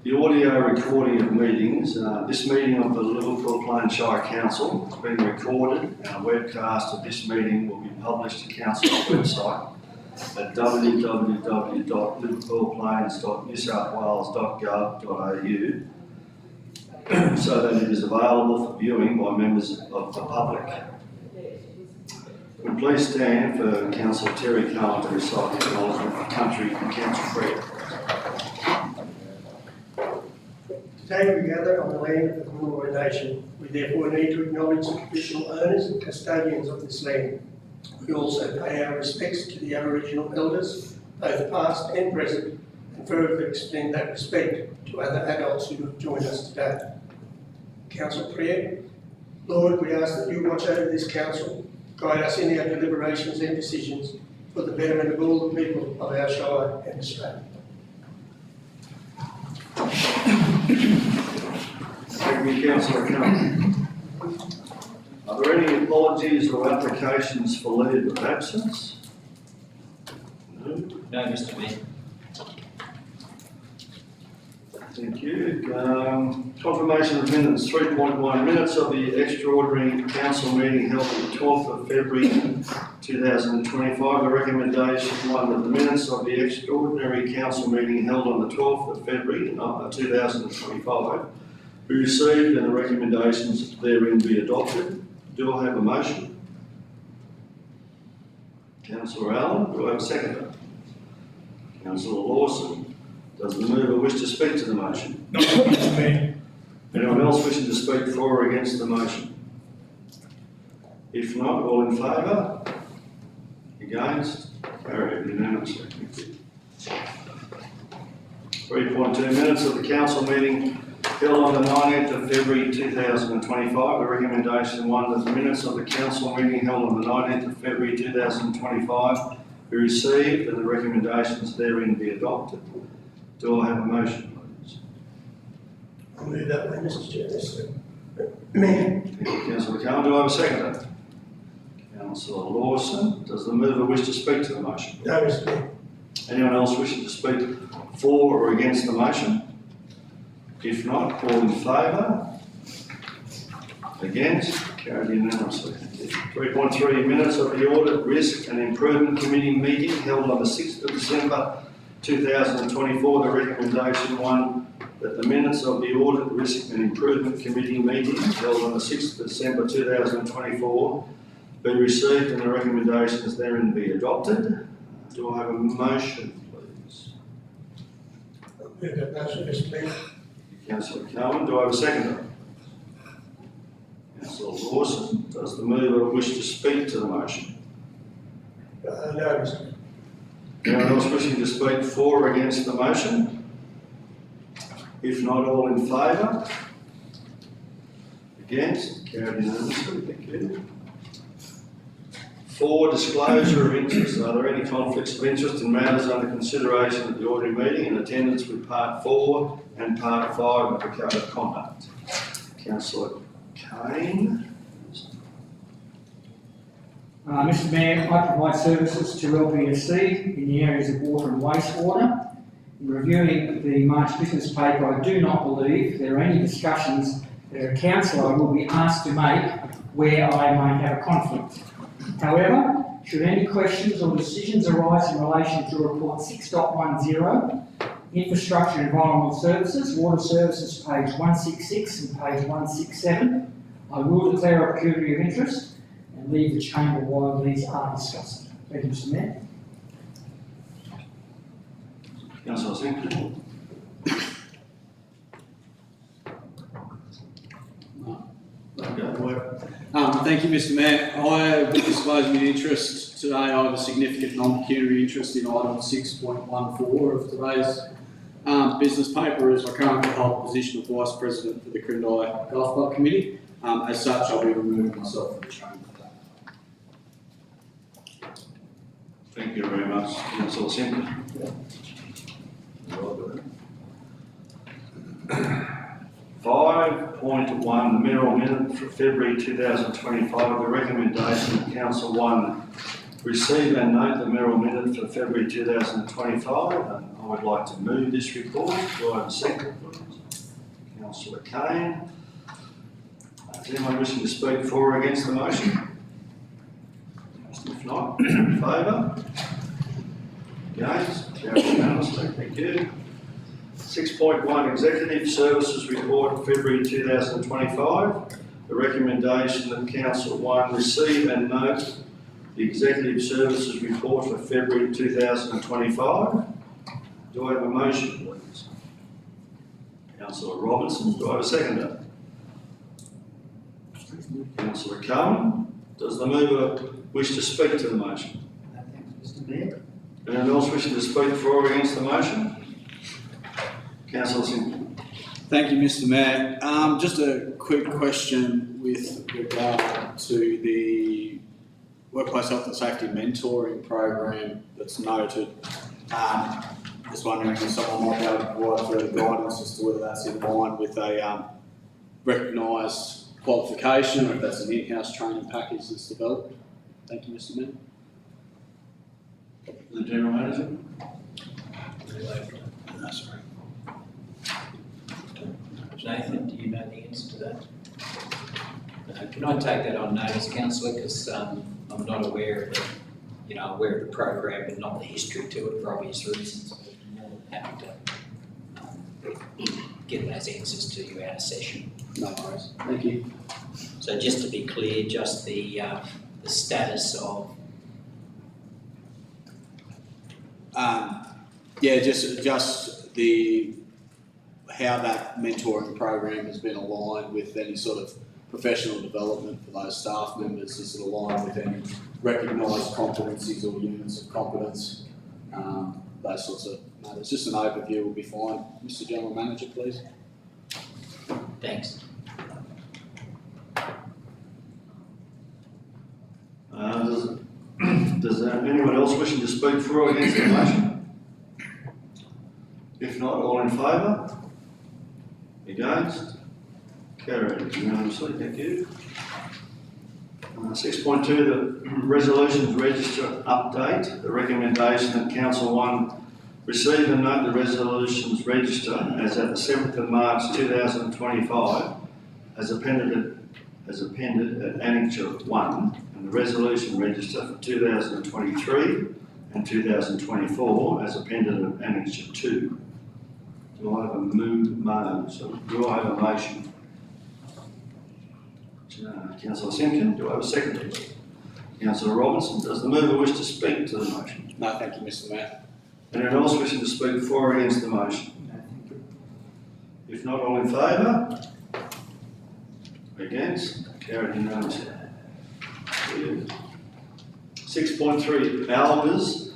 The audio recording of meetings. This meeting of the Liverpool Plains Shire Council has been recorded, and a webcast of this meeting will be published to Council's website at www.liverpoolplains.newsouthwales.gov.au so that it is available for viewing by members of the public. Would please stand for Councillor Terry Cohen to recite the acknowledgement of country and council prayer. Today we gather on the land of the Coolora Nation. We therefore need to acknowledge the traditional owners and custodians of this land. We also pay our respects to the Aboriginal elders, both past and present, and further extend that respect to other adults who have joined us today. Council prayer. Lord, we ask that you watch over this council, guide us in our deliberations and decisions for the betterment of all the people of our Shire and Australia. Thank you, Councillor Cohen. Are there any apologies or applications for leave of absence? No. No, Mr. Mayor. Thank you. Confirmation of minutes. 3.1 minutes of the extraordinary council meeting held on the 12th of February 2025. The recommendation one that the minutes of the extraordinary council meeting held on the 12th of February 2025 be received and the recommendations therein be adopted. Do I have a motion? Councillor Allen, do I have a seconder? Councillor Lawson. Does the mover wish to speak to the motion? No, Mr. Mayor. Anyone else wishing to speak for or against the motion? If not, all in favour? Against? Carried unanimously. Thank you. 3.2 minutes of the council meeting held on the 19th of February 2025. The recommendation one that the minutes of the council meeting held on the 19th of February 2025 be received and the recommendations therein be adopted. Do I have a motion, please? I'll move that way, Mr. Chair. Mayor. Thank you, Councillor Cohen. Do I have a seconder? Councillor Lawson. Does the mover wish to speak to the motion? No, Mr. Mayor. Anyone else wishing to speak for or against the motion? If not, all in favour? Against? Carried unanimously. 3.3 minutes of the Audit, Risk and Improvement Committee meeting held on the 6th of December 2024. The recommendation one that the minutes of the Audit, Risk and Improvement Committee meeting held on the 6th of December 2024 be received and the recommendations therein be adopted. Do I have a motion, please? I'll move that motion, Mr. Mayor. Councillor Cohen, do I have a seconder? Councillor Lawson, does the mover wish to speak to the motion? No, Mr. Mayor. Anyone else wishing to speak for or against the motion? If not, all in favour? Against? Carried unanimously. Thank you. 4. Disclosure of interest. Are there any conflicts of interest in matters under consideration at the ordinary meeting in attendance with Part 4 and Part 5 of the Code of Conduct? Councillor Kane. Mr. Mayor, I provide services to LPSC in the areas of water and wastewater. In reviewing the March business paper, I do not believe there are any discussions that a councillor will be asked to make where I may have a conflict. However, should any questions or decisions arise in relation to Report 6.10, Infrastructure and Environmental Services, Water Services, page 166 and page 167, I will declare a peculiar of interest and leave the chamber while these are discussed. Thank you, Mr. Mayor. Councillor Sinclair. Thank you, Mr. Mayor. I will be disclosing an interest today. I have a significant non-pecuniary interest in item 6.14 of today's business paper, as I currently hold the position of Vice President for the Crindai Golf Club Committee. As such, I'll be removing myself from the chamber. Thank you very much, Councillor Sinclair. 5.1, the Mineral Minute for February 2025. The recommendation of Council 1 receive and note the Merrill minute for February 2025, and I would like to move this report. Do I have a second, please? Councillor Kane. Is anyone wishing to speak for or against the motion? If not, in favour? Against? Carried unanimously, thank you. 6.1 Executive Services Report February 2025. The recommendation that Council 1 receive and note the Executive Services Report for February 2025. Do I have a motion, please? Councillor Robinson, do I have a seconder? Councillor Cohen, does the mover wish to speak to the motion? No, thanks, Mr Mayor. Anyone else wishing to speak for or against the motion? Councillor Simpson. Thank you, Mr Mayor. Just a quick question with regard to the Workplace Health and Safety Mentoring Program that's noted. Just wondering if someone might be able to provide further guidance as to whether that's in line with a recognised qualification or if that's an in-house training package that's developed. Thank you, Mr Mayor. The General Manager. No, sorry. Nathan, do you know the answer to that? Can I take that on notice, councillor, because I'm not aware of the, aware of the program but not the history to it for obvious reasons. I'm more than happy to get those answers to you out of session. No worries. Thank you. So just to be clear, just the status of just the how that mentoring program has been aligned with any sort of professional development for those staff members. Is it aligned with any recognised competencies or units of competence? Those sorts of matters. Just an overview will be fine. Mr. General Manager, please. thanks. Does anyone else wishing to speak for or against the motion? If not, all in favour? Against? Carried unanimously, thank you. 6.2, the Resolutions Register update. The recommendation that Council 1 receive and note the Resolutions Register as at the 7th of March 2025 as appended at Annexure 1 and the Resolution Register for 2023 and 2024 as appended at Annexure 2. Do I have a do I have a motion? Councillor Simpson, do I have a second, please? Councillor Robinson, does the mover wish to speak to the motion? No, thank you, Mr Mayor. Anyone else wishing to speak for or against the motion? No, thank you. If not, all in favour? Against? Carried unanimously. 6.3, ALGA's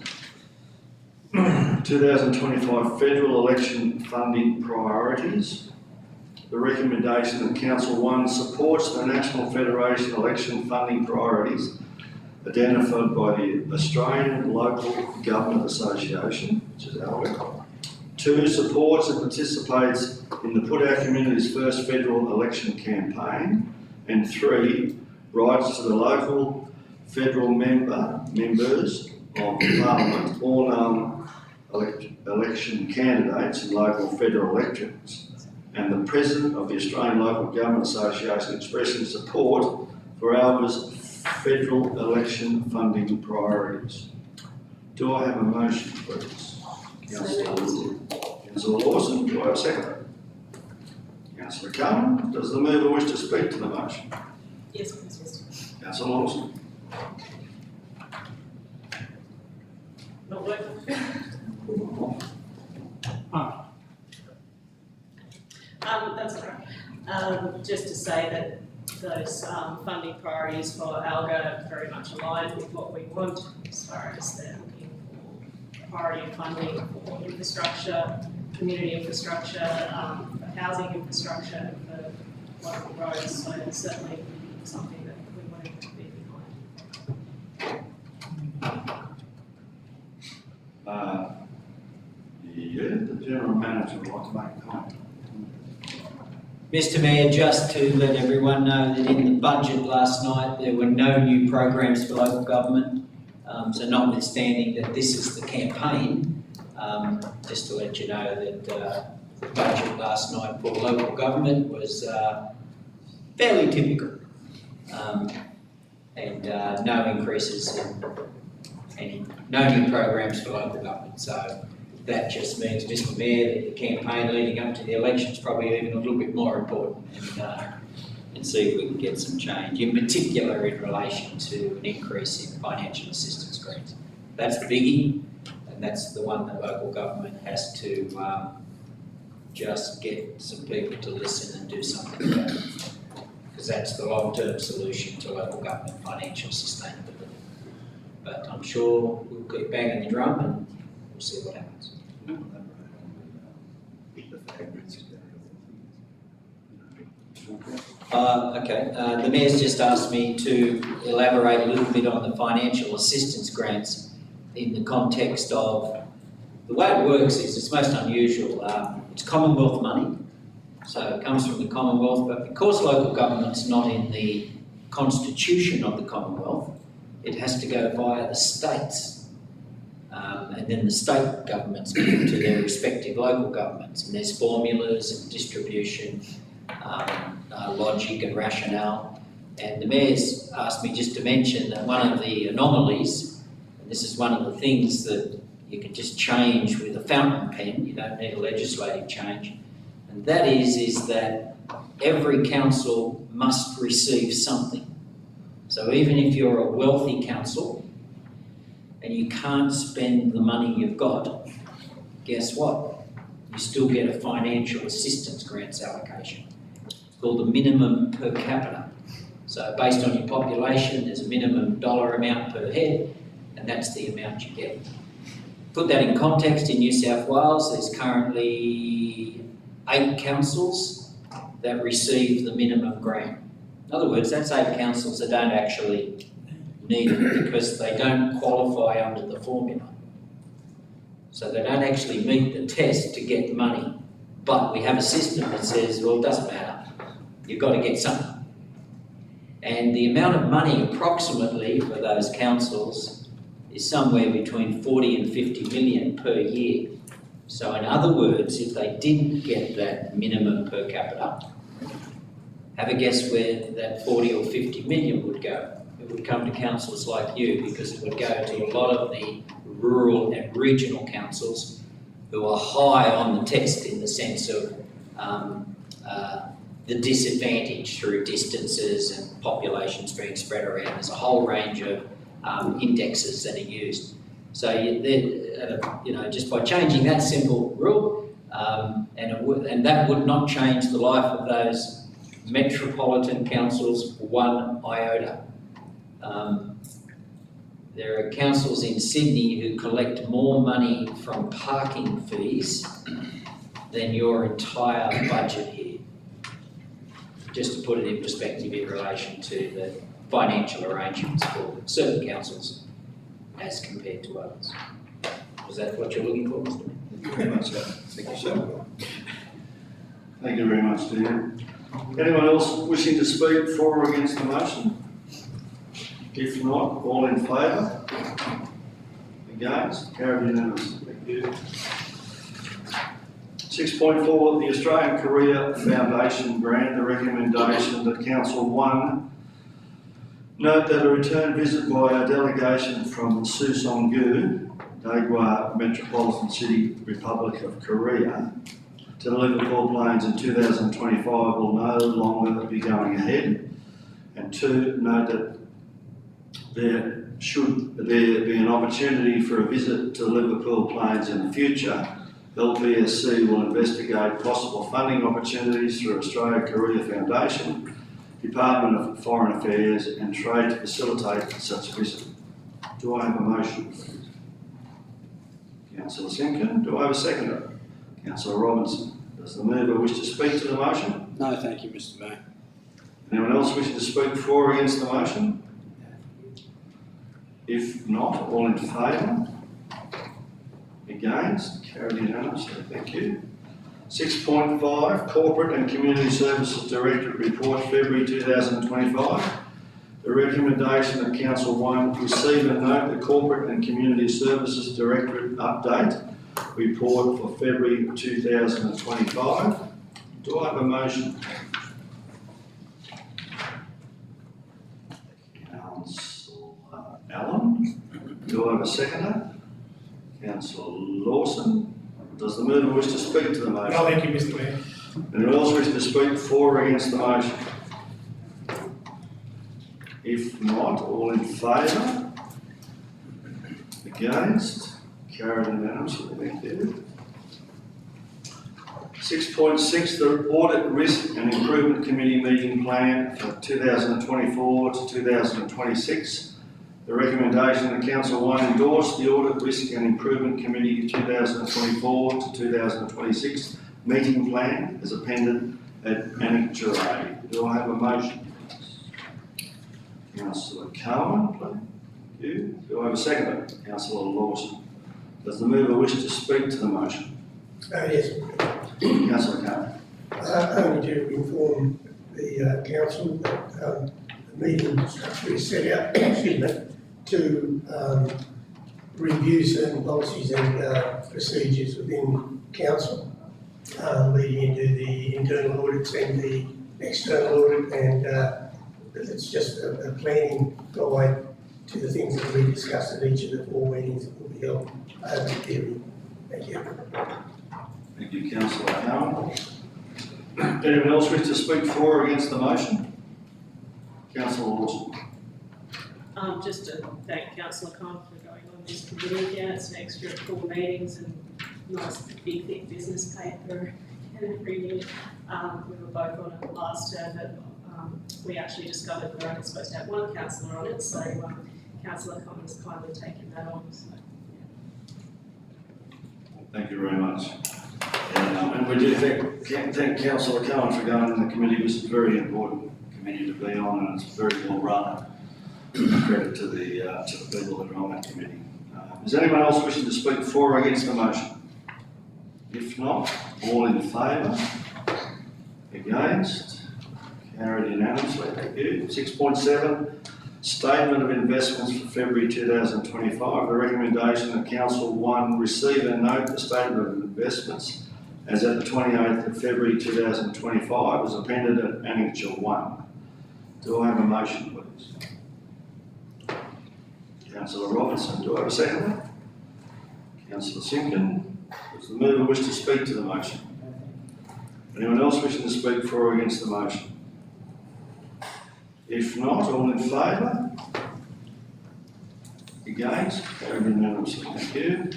2025 Federal Election Funding Priorities. The recommendation that Council 1 supports the National Federation Election Funding Priorities identified by the Australian Local Government Association, which is ALGA. 2, supports and participates in the Put Our Community's first federal election campaign. And 3, writes to the local federal members of Parliament, all known election candidates in local federal elections, and the President of the Australian Local Government Association expressing support for ALGA's federal election funding priorities. Do I have a motion, please? Councillor Lawson, do I have a second? Councillor Cohen, does the mover wish to speak to the motion? Yes, please, Mr. Councillor Lawson. Not working. That's all right. Just to say that those funding priorities for ALGA are very much aligned with what we want as far as they're looking for priority funding for infrastructure, community infrastructure, for housing infrastructure, and for local roads. So it's certainly something that we want to be behind. The General Manager would like to make a comment. Mr Mayor, just to let everyone know that in the budget last night there were no new programs for local government. So notwithstanding that this is the campaign, just to let you know that the budget last night for local government was fairly typical. And no increases in no new programs for local government. So that just means, Mr. Mayor, that the campaign leading up to the election is probably even a little bit more important, and see if we can get some change, in particular in relation to an increase in financial assistance grants. That's the biggie, and that's the one that local government has to just get some people to listen and do something about it. Because that's the long-term solution to local government financial sustainability. But I'm sure we'll keep banging the drum and we'll see what happens. The Mayor's just asked me to elaborate a little bit on the financial assistance grants in the context of, the way it works is it's most unusual. It's Commonwealth money, so it comes from the Commonwealth, but because local government's not in the constitution of the Commonwealth, it has to go via the states. And then the state governments give it to their respective local governments, and there's formulas and distribution, logic and rationale. And the Mayor's asked me just to mention that one of the anomalies, and this is one of the things that you can just change with a fountain pen, you don't need a legislative change, and that is that every council must receive something. So even if you're a wealthy council and you can't spend the money you've got, guess what? You still get a financial assistance grants allocation. It's called the minimum per capita. So based on your population, there's a minimum dollar amount per head, and that's the amount you get. Put that in context, in New South Wales, there's currently 8 councils that receive the minimum grant. In other words, that's 8 councils that don't actually need it because they don't qualify under the formula. So they don't actually meet the test to get money. But we have a system that says, well, it doesn't matter. You've got to get something. And the amount of money approximately for those councils is somewhere between 40 and 50 million per year. So in other words, if they didn't get that minimum per capita, have a guess where that 40 or 50 million would go. It would come to councils like you, because it would go to a lot of the rural and regional councils who are high on the test in the sense of the disadvantage through distances and populations being spread around. There's a whole range of indexes that are used. So just by changing that simple rule, and that would not change the life of those metropolitan councils one iota. There are councils in Sydney who collect more money from parking fees than your entire budget here. Just to put it in perspective in relation to the financial arrangements for certain councils as compared to others. Is that what you're looking for, Mr. Mayor? Very much so. Thank you, sir. Thank you very much, Dan. Anyone else wishing to speak for or against the motion? If not, all in favour? Against? Carried unanimously. Thank you. 6.4, the Australian Career Foundation grant, the recommendation that Council 1 note that a return visit by a delegation from Susonggu, Daegwa Metropolitan City, Republic of Korea, to the Liverpool Plains in 2025 will no longer be going ahead. And 2, note that there should there be an opportunity for a visit to Liverpool Plains in the future, LPSC will investigate possible funding opportunities through Australia Career Foundation, Department of Foreign Affairs and Trade to facilitate such a visit. Do I have a motion? Councillor Simkin. Do I have a seconder? Councillor Robinson. Does the mover wish to speak to the motion? No, thank you, Mr. Mayor. Anyone else wishing to speak for or against the motion? If not, all in favour? Against? Carried unanimously. Thank you. 6.5, Corporate and Community Services Directorate Report, February 2025. The recommendation that Council 1 receive and note the Corporate and Community Services Directorate update report for February 2025. Do I have a motion? Councillor Allen. Do I have a seconder? Councillor Lawson. Does the mover wish to speak to the motion? No, thank you, Mr. Mayor. Anyone else wish to speak for or against the motion? If not, all in favour? Against? Carried unanimously, thank you. 6.6, the Audit Risk and Improvement Committee meeting plan for 2024 to 2026. The recommendation that Council 1 endorse the Audit Risk and Improvement Committee 2024 to 2026 meeting plan as appended at Annexure A. Do I have a motion? Councillor Cowan, please. Thank you. Do I have a seconder? Councillor Lawson. Does the mover wish to speak to the motion? Yes. Councillor Cowan. Only to inform the council that the meeting structure is set out, excuse me, to review certain policies and procedures within council, leading into the internal audits and the external audit, and it's just a planning guide to the things that we discussed at each of the 4 meetings that will be held over the period. Thank you. Thank you, Councillor Cowan. Anyone else wish to speak for or against the motion? Councillor Lawson. Just to thank Councillor Khan for going on this committee. Yeah, it's an extra 4 meetings and nice big thick business paper every year. We were both on it last term, but we actually discovered we're only supposed to have 1 councillor on it, so Councillor Khan has kindly taken that on. So, Thank you very much. And we do thank Councillor Cowan for going on the committee. This is a very important committee to be on, and it's very well run. Credit to the people that are on that committee. Is anyone else wishing to speak for or against the motion? If not, all in favour? Against? Carried unanimously, thank you. 6.7, Statement of Investments for February 2025. The recommendation that Council 1 receive and note the Statement of Investments as at the 28th of February 2025 was appended at Annexure 1. Do I have a motion, please? Councillor Robertson, do I have a second? Councillor Simkin, does the mover wish to speak to the motion? Anyone else wishing to speak for or against the motion? If not, all in favour? Against? Carried unanimously, thank you.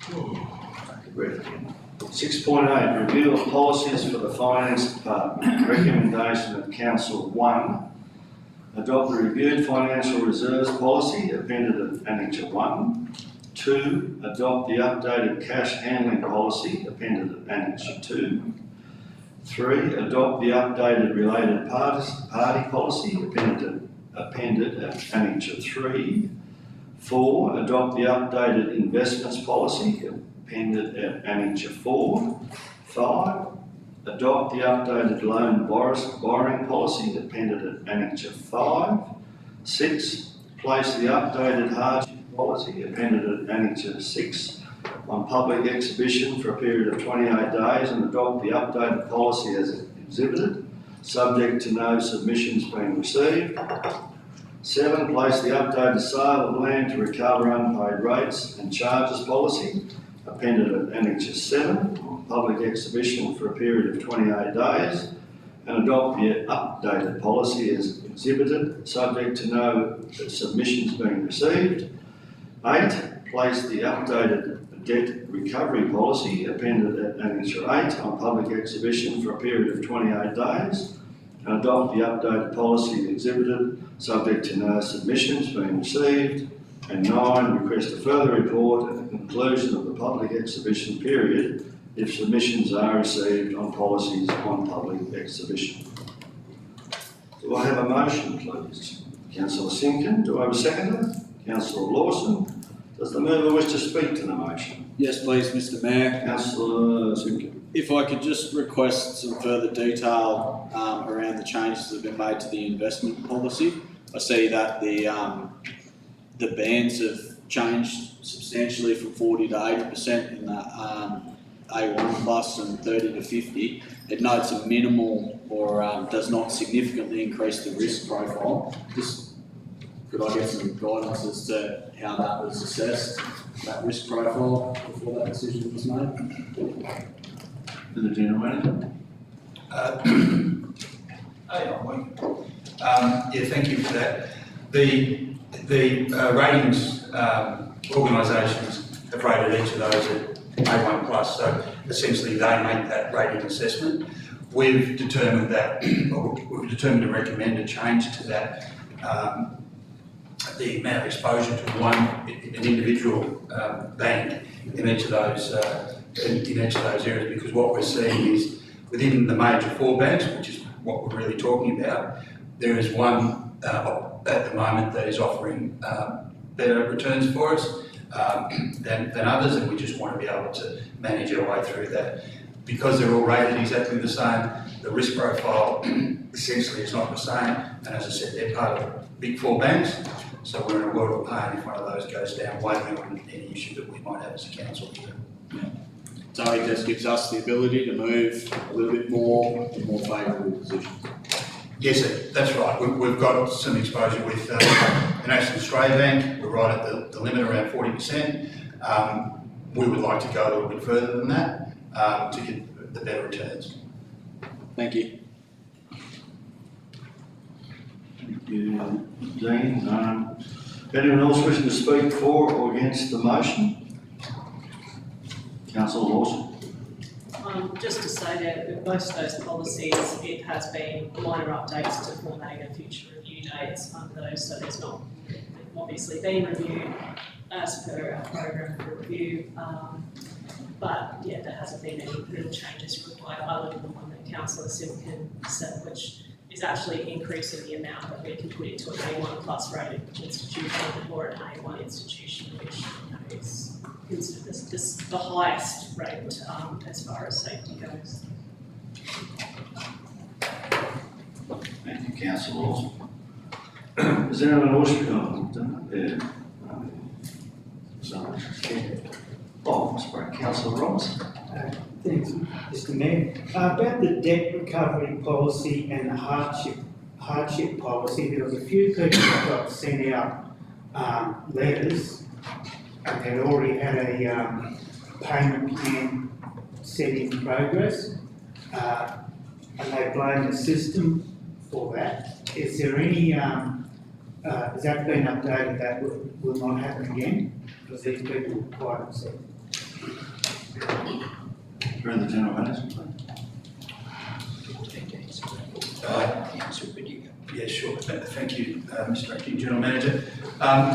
Take a breath again. 6.8, Review of Policies for the Finance Department. Recommendation of Council 1. Adopt the reviewed financial reserves policy appended at Annexure 1. 2. Adopt the updated cash handling policy appended at Annexure 2. 3. Adopt the updated related party policy appended at Annexure 3. 4. Adopt the updated investments policy appended at Annexure 4. 5. Adopt the updated loan borrowing policy appended at Annexure 5. 6. Place the updated hardship policy appended at Annexure 6 on public exhibition for a period of 28 days and adopt the updated policy as exhibited, subject to no submissions being received. 7. Place the updated sale of land to recover unpaid rates and charges policy appended at Annexure 7 on public exhibition for a period of 28 days and adopt the updated policy as exhibited, subject to no submissions being received. 8. Place the updated debt recovery policy appended at Annexure 8 on public exhibition for a period of 28 days and adopt the updated policy exhibited, subject to no submissions being received. And 9. Request a further report at the conclusion of the public exhibition period if submissions are received on policies on public exhibition. Do I have a motion, please? Councillor Simkin, do I have a seconder? Councillor Lawson, Does the mover wish to speak to the motion? Yes, please, Mr Mayor. Councillor Simkin. If I could just request some further detail around the changes that have been made to the investment policy. I see that the bands have changed substantially from 40 to 80% in that A1 plus and 30 to 50. It notes a minimal or does not significantly increase the risk profile. Just could I get some guidance as to how that was assessed, that risk profile, before that decision was made? To the General Manager. Yeah, thank you for that. The ratings organisations have rated each of those at A1 plus, so essentially they make that rating assessment. We've determined to recommend a change to that. The amount of exposure to an individual bank in each of those areas, because what we're seeing is within the major four banks, which is what we're really talking about, there is one at the moment that is offering better returns for us than others, and we just want to be able to manage our way through that. Because they're all rated exactly the same, the risk profile essentially is not the same, and as I said, they're part of big four banks, so we're in a world of pain if one of those goes down, way beyond any issue that we might have as a council here. So it just gives us the ability to move a little bit more in more favourable positions. Yes, sir, that's right. We've got some exposure with the National Australia Bank. We're right at the limit, around 40%. We would like to go a little bit further than that to get the better returns. Thank you. Thank you, Dean. Anyone else wishing to speak for or against the motion? Councillor Lawson. Just to say that with most of those policies, it has been minor updates to formatting and future review dates under those, so there's not obviously been reviewed as per our program for review. But yeah, there hasn't been any real changes required other than the one that Councillor Simkin said, which is actually increasing the amount that we can put into an A1 plus rated institution or an A1 institution, which is considered as the highest rate as far as safety goes. Thank you, Councillor Lawson. Is there anyone else? Sorry, Councillor Robinson. Thanks, Mr Mayor. About the debt recovery policy and the hardship policy, there was a few people that got sent out letters and they'd already had a payment plan set in progress, and they blame the system for that. Is there any, has that been updated that will not happen again? Because these people are quite upset. Through the General Manager, Yeah, sure. Thank you, Mr Acting General Manager.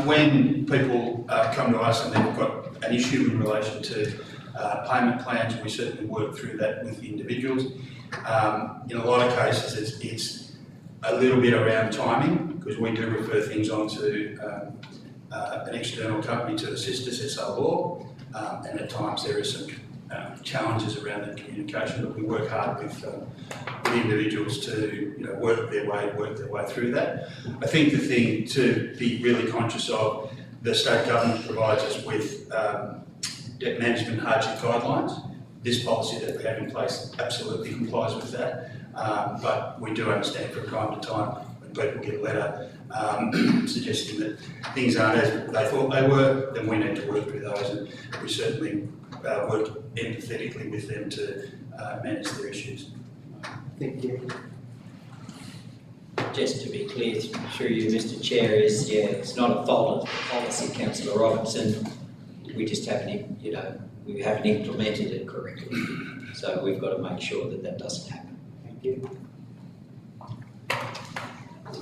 When people come to us and they've got an issue in relation to payment plans, we certainly work through that with the individuals. In a lot of cases, it's a little bit around timing, because we do refer things on to an external company to assist us, SR Law, and at times there are some challenges around that communication, but we work hard with individuals to work their way through that. I think the thing to be really conscious of, the state government provides us with debt management hardship guidelines. This policy that we have in place absolutely complies with that, but we do understand from time to time when people get a letter suggesting that things aren't as they thought they were, then we need to work through those, and we certainly work empathetically with them to manage their issues. Thank you. Just to be clear through you, Mr Chair, it's not a fault of policy, Councillor Robinson. We just haven't, we haven't implemented it correctly. So we've got to make sure that that doesn't happen. Thank you.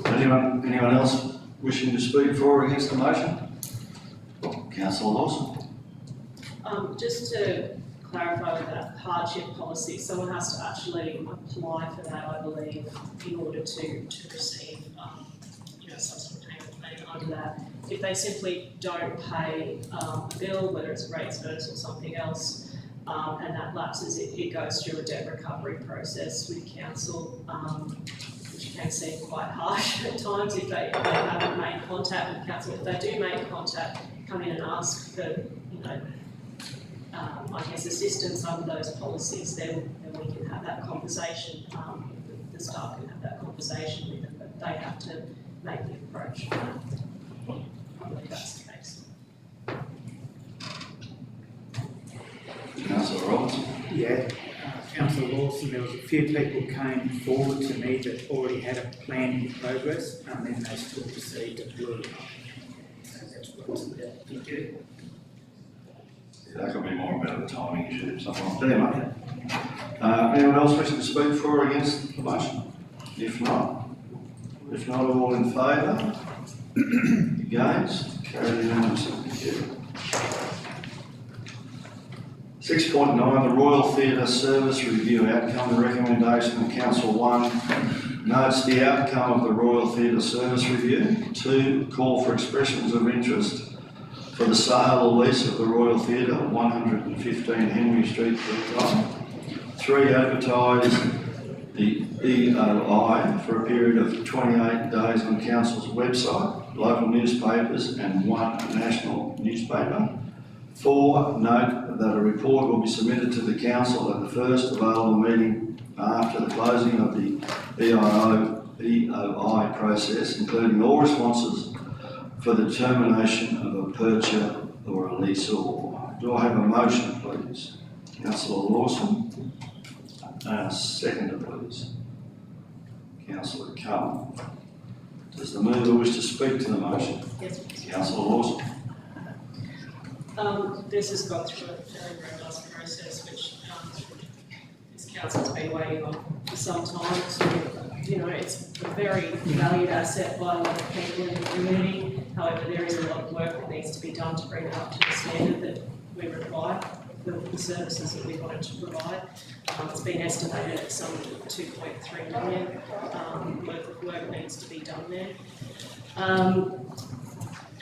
anyone else wishing to speak for or against the motion? Councillor Lawson. Just to clarify with that hardship policy, someone has to actually apply for that, I believe, in order to receive some sort of payment plan under that. if they simply don't pay a bill, whether it's a rates notice or something else, and that lapses, it goes through a debt recovery process with council, which can seem quite harsh at times if they haven't made contact with council. If they do make contact, come in and ask for, I guess, assistance under those policies, then we can have that conversation, the staff can have that conversation with them, but they have to make the approach. I believe that's the case. Councillor Robertson. Yeah, Councillor Lawson, there was a few people came forward to me that already had a plan in progress, and then they still proceed to build. So that's what's there. Thank you. That could be more about the timing issue, something like that, mate. Anyone else wishing to speak for or against the motion? If not, all in favour? Against? Carried unanimously. Thank you. 6.9, the Royal Theatre Service Review Outcome. The recommendation of Council 1 notes the outcome of the Royal Theatre Service Review. 2, call for expressions of interest for the sale or lease of the Royal Theatre, 115 Henry Street, Brisbane. 3, advertise the EOI for a period of 28 days on Council's website, local newspapers and 1 national newspaper. 4, note that a report will be submitted to the Council at the first available meeting after the closing of the EOI process, including all responses for the determination of a purchaser or a leaseor. Do I have a motion, please? Councillor Lawson. Seconder, please. Councillor Cullen. Does the mover wish to speak to the motion? Yes, please. Councillor Lawson. This has gone through a very robust process, which this council's been waiting on for some time. So, it's a very valued asset by a lot of people in the community. However, there is a lot of work that needs to be done to bring it up to the standard that we require for the services that we wanted to provide. It's been estimated at some 2.3 million worth of work needs to be done there.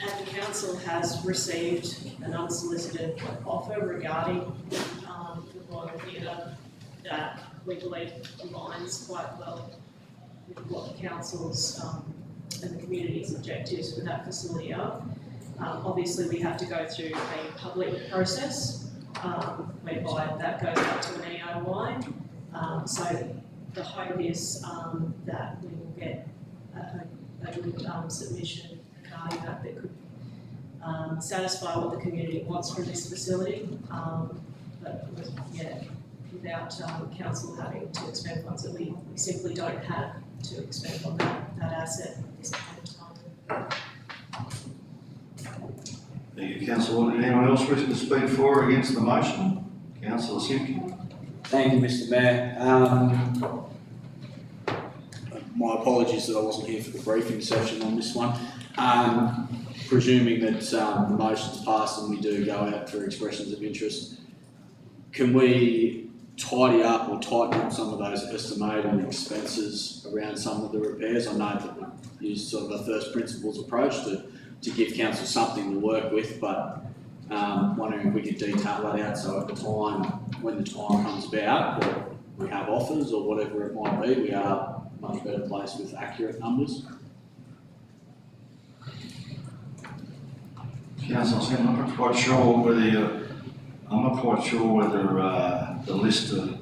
And the council has received an unsolicited offer regarding the Royal Theatre that we believe aligns quite well with what the council's and the community's objectives for that facility are. Obviously, we have to go through a public process whereby that goes up to an EOI. So the hope is that we will get a good submission regarding that could satisfy what the community wants from this facility, but without council having to expend funds that we simply don't have to expend on that asset at this point in time. Thank you, Councillor. Anyone else wishing to speak for or against the motion? Councillor Simpkin. Thank you, Mr. Mayor. My apologies that I wasn't here for the briefing session on this one. Presuming that the motion's passed and we do go out for expressions of interest, can we tidy up or tighten up some of those estimated expenses around some of the repairs? I know that we use sort of a first principles approach to give council something to work with, but wondering if we could detail that out so at the time, when the time comes about, or we have offers or whatever it might be, we are much better placed with accurate numbers. Councillor, I'm not quite sure whether the list of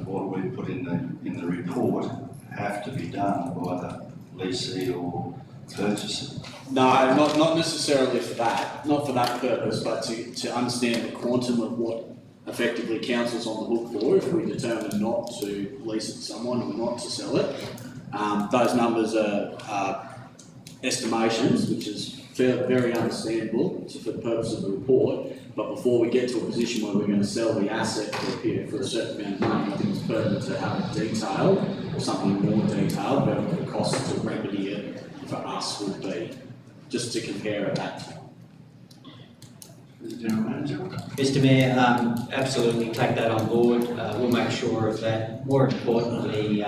what we put in the report have to be done by the leasee or purchaser. No, not necessarily for that, not for that purpose, but to understand the quantum of what effectively council's on the hook for if we determine not to lease it to someone or not to sell it. Those numbers are estimations, which is very understandable for the purpose of the report, but before we get to a position where we're going to sell the asset for a certain amount of money, I think it's pertinent to have it detailed, or something more detailed about what the cost to remedy it for us would be, just to compare at that time. Mr. General Manager. Mr. Mayor, absolutely take that on board. We'll make sure of that. More importantly,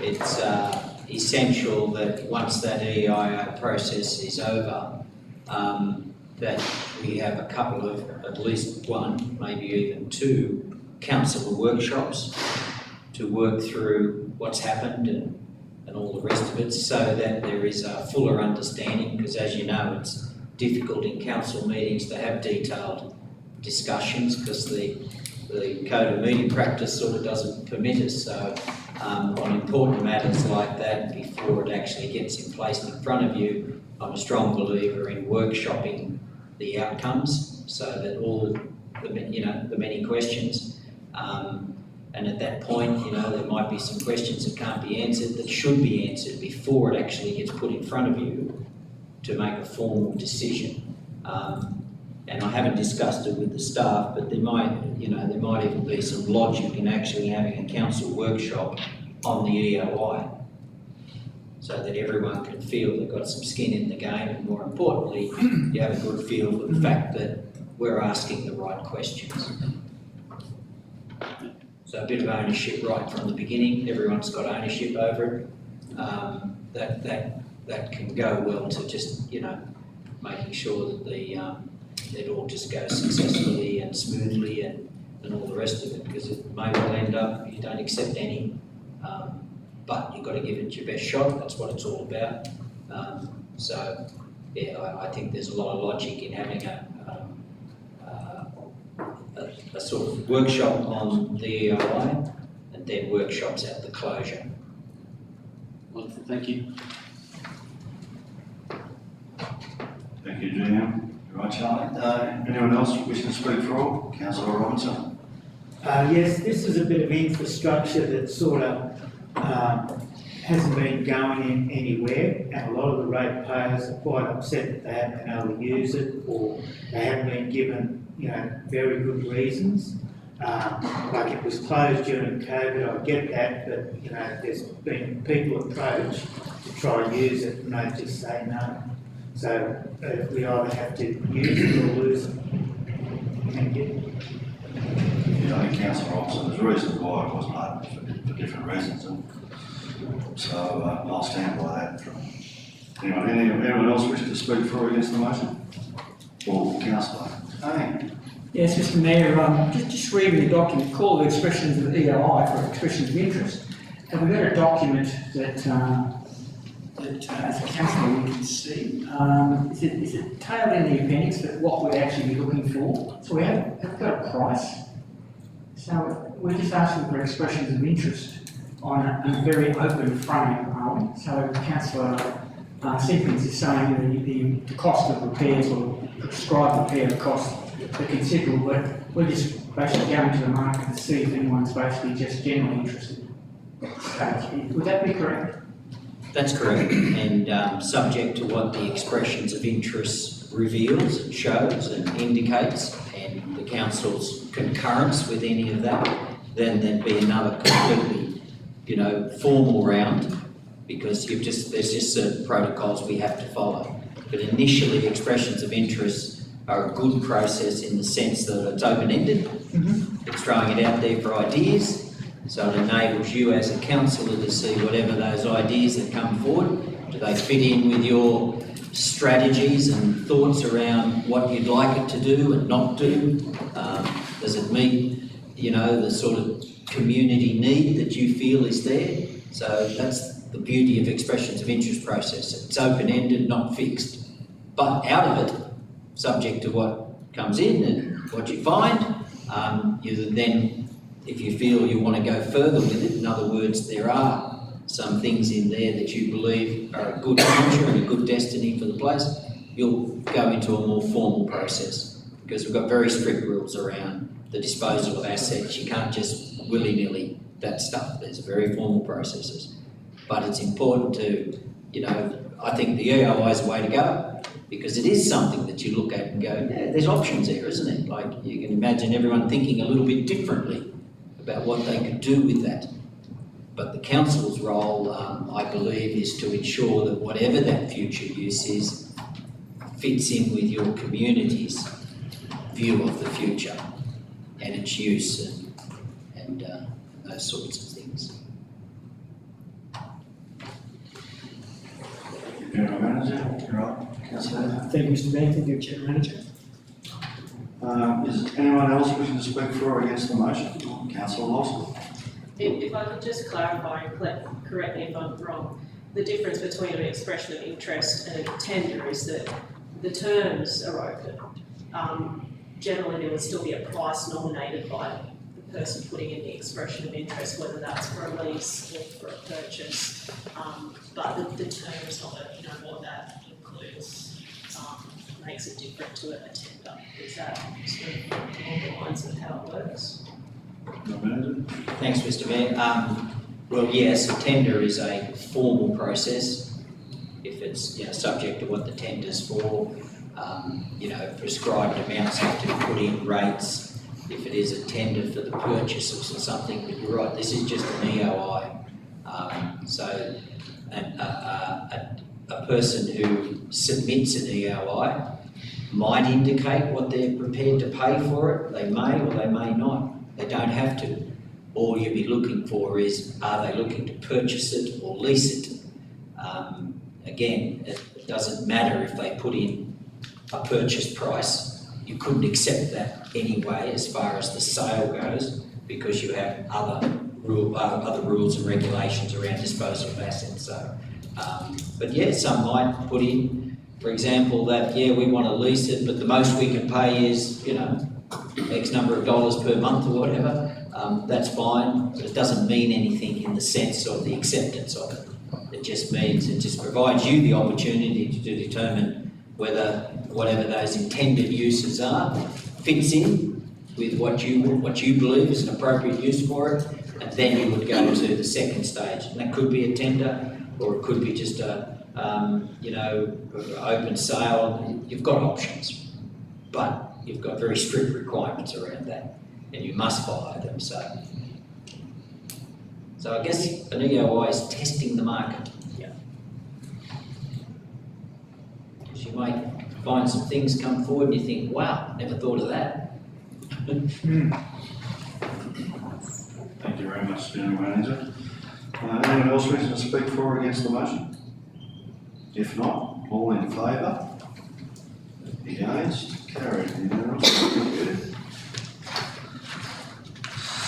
it's essential that once that EIO process is over, that we have a couple of, at least one, maybe even two, councillor workshops to work through what's happened and all the rest of it, so that there is a fuller understanding, because as you know, it's difficult in council meetings to have detailed discussions, because the code of meeting practice sort of doesn't permit us. So on important matters like that, before it actually gets in place in front of you, I'm a strong believer in workshopping the outcomes, so that all the many questions, and at that point, there might be some questions that can't be answered, that should be answered before it actually gets put in front of you to make a formal decision. And I haven't discussed it with the staff, but there might even be some logic in actually having a council workshop on the EOI, so that everyone can feel they've got some skin in the game, and more importantly, you have a good feel for the fact that we're asking the right questions. So a bit of ownership right from the beginning, everyone's got ownership over it. That can go well to just, making sure that it all just goes successfully and smoothly and all the rest of it, because it may well end up you don't accept any, but you've got to give it your best shot. That's what it's all about. So yeah, I think there's a lot of logic in having a sort of workshop on the EOI and then workshops at the closure. Wonderful, thank you. Thank you, GM. Right, Charlie. Anyone else wishing to speak for all? Councillor Robinson. Yes, this is a bit of infrastructure that sort of hasn't been going in anywhere, and a lot of the ratepayers are quite upset that they haven't been able to use it, or they haven't been given, very good reasons. Like it was closed during COVID, I get that, but there's been people approached to try and use it, and they just say no. So we either have to use it or lose it. Thank you. I think Councillor Robinson, there's reasons why it wasn't open for different reasons, and so I'll stand by that. Anyone else wish to speak for or against the motion? Or Councillor? Hey. Yes, Mr Mayor, just reading the document called the expressions of EOI for expressions of interest. And we've got a document that as a councillor we can see. Is it tailed in the appendix that what we'd actually be looking for? So we have got a price. So we're just asking for expressions of interest on a very open frame, aren't we? So Councillor Simpkins is saying the cost of repairs or the prescribed repair costs are considerable, but we're just basically going to the market to see if anyone's basically just generally interested at this stage. Would that be correct? That's correct, and subject to what the expressions of interest reveals and shows and indicates, and the council's concurrence with any of that, then there'd be another completely, formal round, because there's just certain protocols we have to follow. But initially, expressions of interest are a good process in the sense that it's open-ended. It's throwing it out there for ideas. So it enables you as a councillor to see whatever those ideas that come forward, do they fit in with your strategies and thoughts around what you'd like it to do and not do? Does it meet, the sort of community need that you feel is there? So that's the beauty of expressions of interest process. It's open-ended, not fixed. But out of it, subject to what comes in and what you find, you then, if you feel you want to go further with it, in other words, there are some things in there that you believe are a good future and a good destiny for the place, you'll go into a more formal process, because we've got very strict rules around the disposal of assets. You can't just willy-nilly that stuff. There's very formal processes. But it's important to, I think the EOI is the way to go, because it is something that you look at and go, yeah, there's options there, isn't it? Like, you can imagine everyone thinking a little bit differently about what they could do with that. But the council's role, I believe, is to ensure that whatever that future use is, fits in with your community's view of the future and its use and those sorts of things. General Manager, you're right. Councillor. Thank you, Mr Mayor, thank you, Chair Manager. Is anyone else wishing to speak for or against the motion? Councillor Lawson. If I could just clarify, and correct me if I'm wrong, the difference between an expression of interest and a tender is that the terms are open. Generally, there would still be a price nominated by the person putting in the expression of interest, whether that's for a lease or for a purchase. But the terms of it, what that includes, makes it different to a tender. Is that sort of along the lines of how it works? Thanks, Mr Mayor. Well, yes, a tender is a formal process. If it's, subject to what the tender's for, prescribed amounts have to be put in, rates. If it is a tender for the purchase of something, but you're right, this is just an EOI. So a person who submits an EOI might indicate what they're prepared to pay for it. They may or they may not. They don't have to. All you'll be looking for is, are they looking to purchase it or lease it? Again, it doesn't matter if they put in a purchase price. You couldn't accept that anyway as far as the sale goes, because you have other rules and regulations around disposal of assets. So, but yeah, some might put in, for example, that we want to lease it, but the most we can pay is X number of dollars per month or whatever. That's fine, but it doesn't mean anything in the sense of the acceptance of it. It just provides you the opportunity to determine whether whatever those intended uses are fits in with what you believe is an appropriate use for it, and then you would go to the second stage. And that could be a tender, or it could be just a open sale. You've got options, but you've got very strict requirements around that, and you must follow them. So I guess an EOI is testing the market. Because you might find some things come forward and you think, wow, never thought of that. Thank you very much, General Manager. Anyone else wishing to speak for or against the motion? If not, all in favour? Against? Carried. Thank you.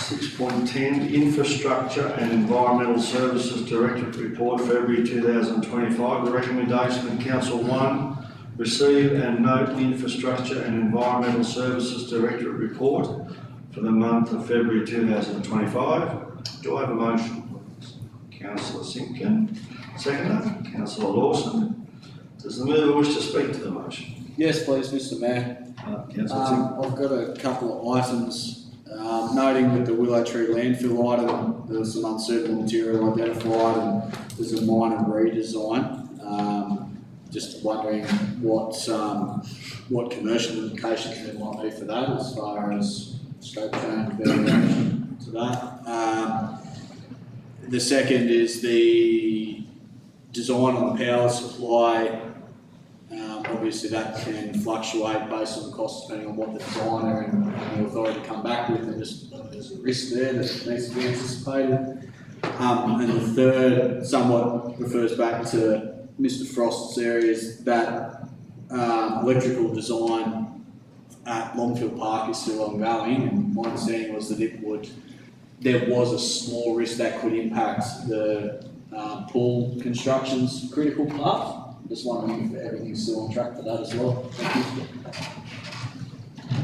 6.10, Infrastructure and Environmental Services Directorate Report, February 2025. The recommendation of Council 1, receive and note Infrastructure and Environmental Services Directorate Report for the month of February 2025. Do I have a motion, please? Councillor Simpkin. Seconder, Councillor Lawson. Does the mover wish to speak to the motion? Yes, please, Mr Mayor. Councillor Simpkin. I've got a couple of items. Noting with the Willow Tree landfill item, there was some unsuitable material identified and there's a minor redesign. Just wondering what commercial implications there might be for that as far as scope change, variation to that. The second is the design on the power supply. Obviously that can fluctuate based on the cost depending on what the designer and the authority come back with, and just there's a risk there that needs to be anticipated. And the third somewhat refers back to Mr Frost's areas, that electrical design at Longfield Park is still ongoing, and my understanding was that there was a small risk that could impact the pool construction's critical path. Just wondering if everything's still on track for that as well. Thank you.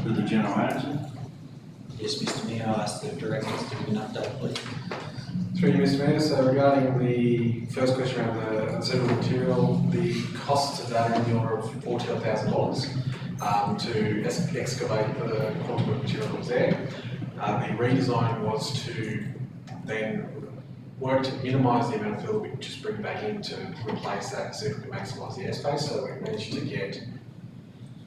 With the General Manager. Yes, Mr Mayor, I ask the directors to give an update, please. Through you, Mr Mayor, so regarding the first question around the unsuitable material, the costs of that are in the order of $40,000 to excavate the quantum of material that was there. The redesign was to then work to minimise the amount of fill we could just bring back in to replace that and see if we can maximise the airspace. So we managed to get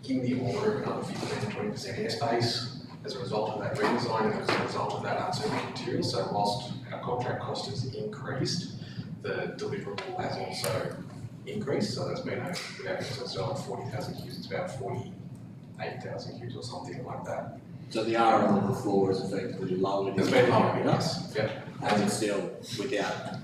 in the order of another 15 to 20% airspace as a result of that redesign and as a result of that unsuitable material. So whilst our contract cost has increased, the deliverable has also increased. So that's been instead of 40,000 cubes, it's about 48,000 cubes or something like that. So the R on the floor is effectively lowered. It's been lowered, yes. Yep. And it's still without,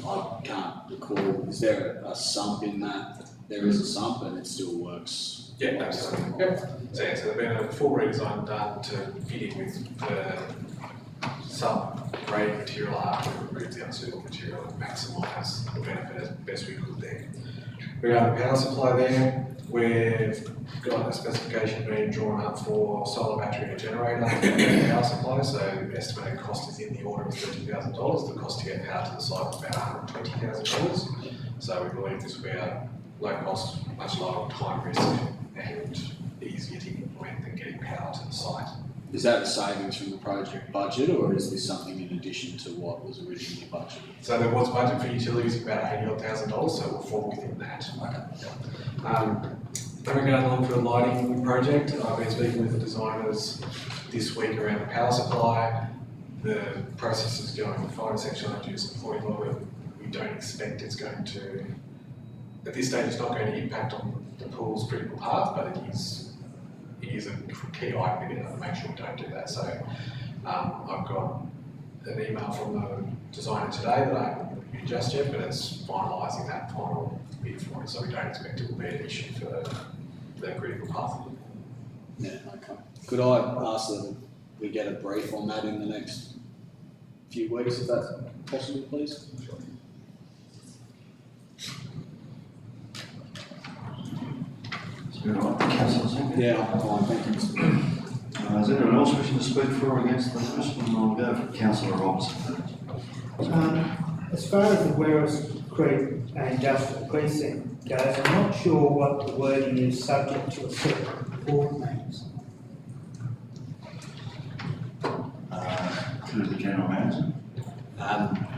I can't recall, is there a sump in that there is a sump and it still works. Yeah, absolutely. Yep. So yeah, so there's been a full redesign done to fit in with the sub-grade material after we removed the unsuitable material and maximise the benefit as best we could there. Regarding the power supply there, we've got a specification being drawn up for solar battery and generator power supply, so the estimated cost is in the order of $30,000. The cost to get power to the site is about $120,000. So we believe this will be a low cost, much lower time risk and easier to implement than getting power to the site. Is that a savings from the project budget, or is this something in addition to what was originally budgeted? So there was budget for utilities of about $80,000, so we'll fall within that. In regard to the lighting project, I've been speaking with the designers this week around the power supply. The process is going fine, section I use at 40 we don't expect it's going to, at this stage it's not going to impact on the pool's critical path, but it is a key item in it to make sure we don't do that. So I've got an email from the designer today that I haven't reviewed just yet, but it's finalising that final bit for it, so we don't expect it will be an issue for the critical path. Yeah, okay. Could I ask that we get a brief on that in the next few weeks, if that's possible, please? Councillor Zimmer? Yeah, I'm fine, thank you. Is there anyone else wishing to speak for or against the motion? I'll go for Councillor Robinson. As far as the Werris Creek Industrial Precinct goes, I'm not sure what the wording is subject to a separate report means. To the General Manager.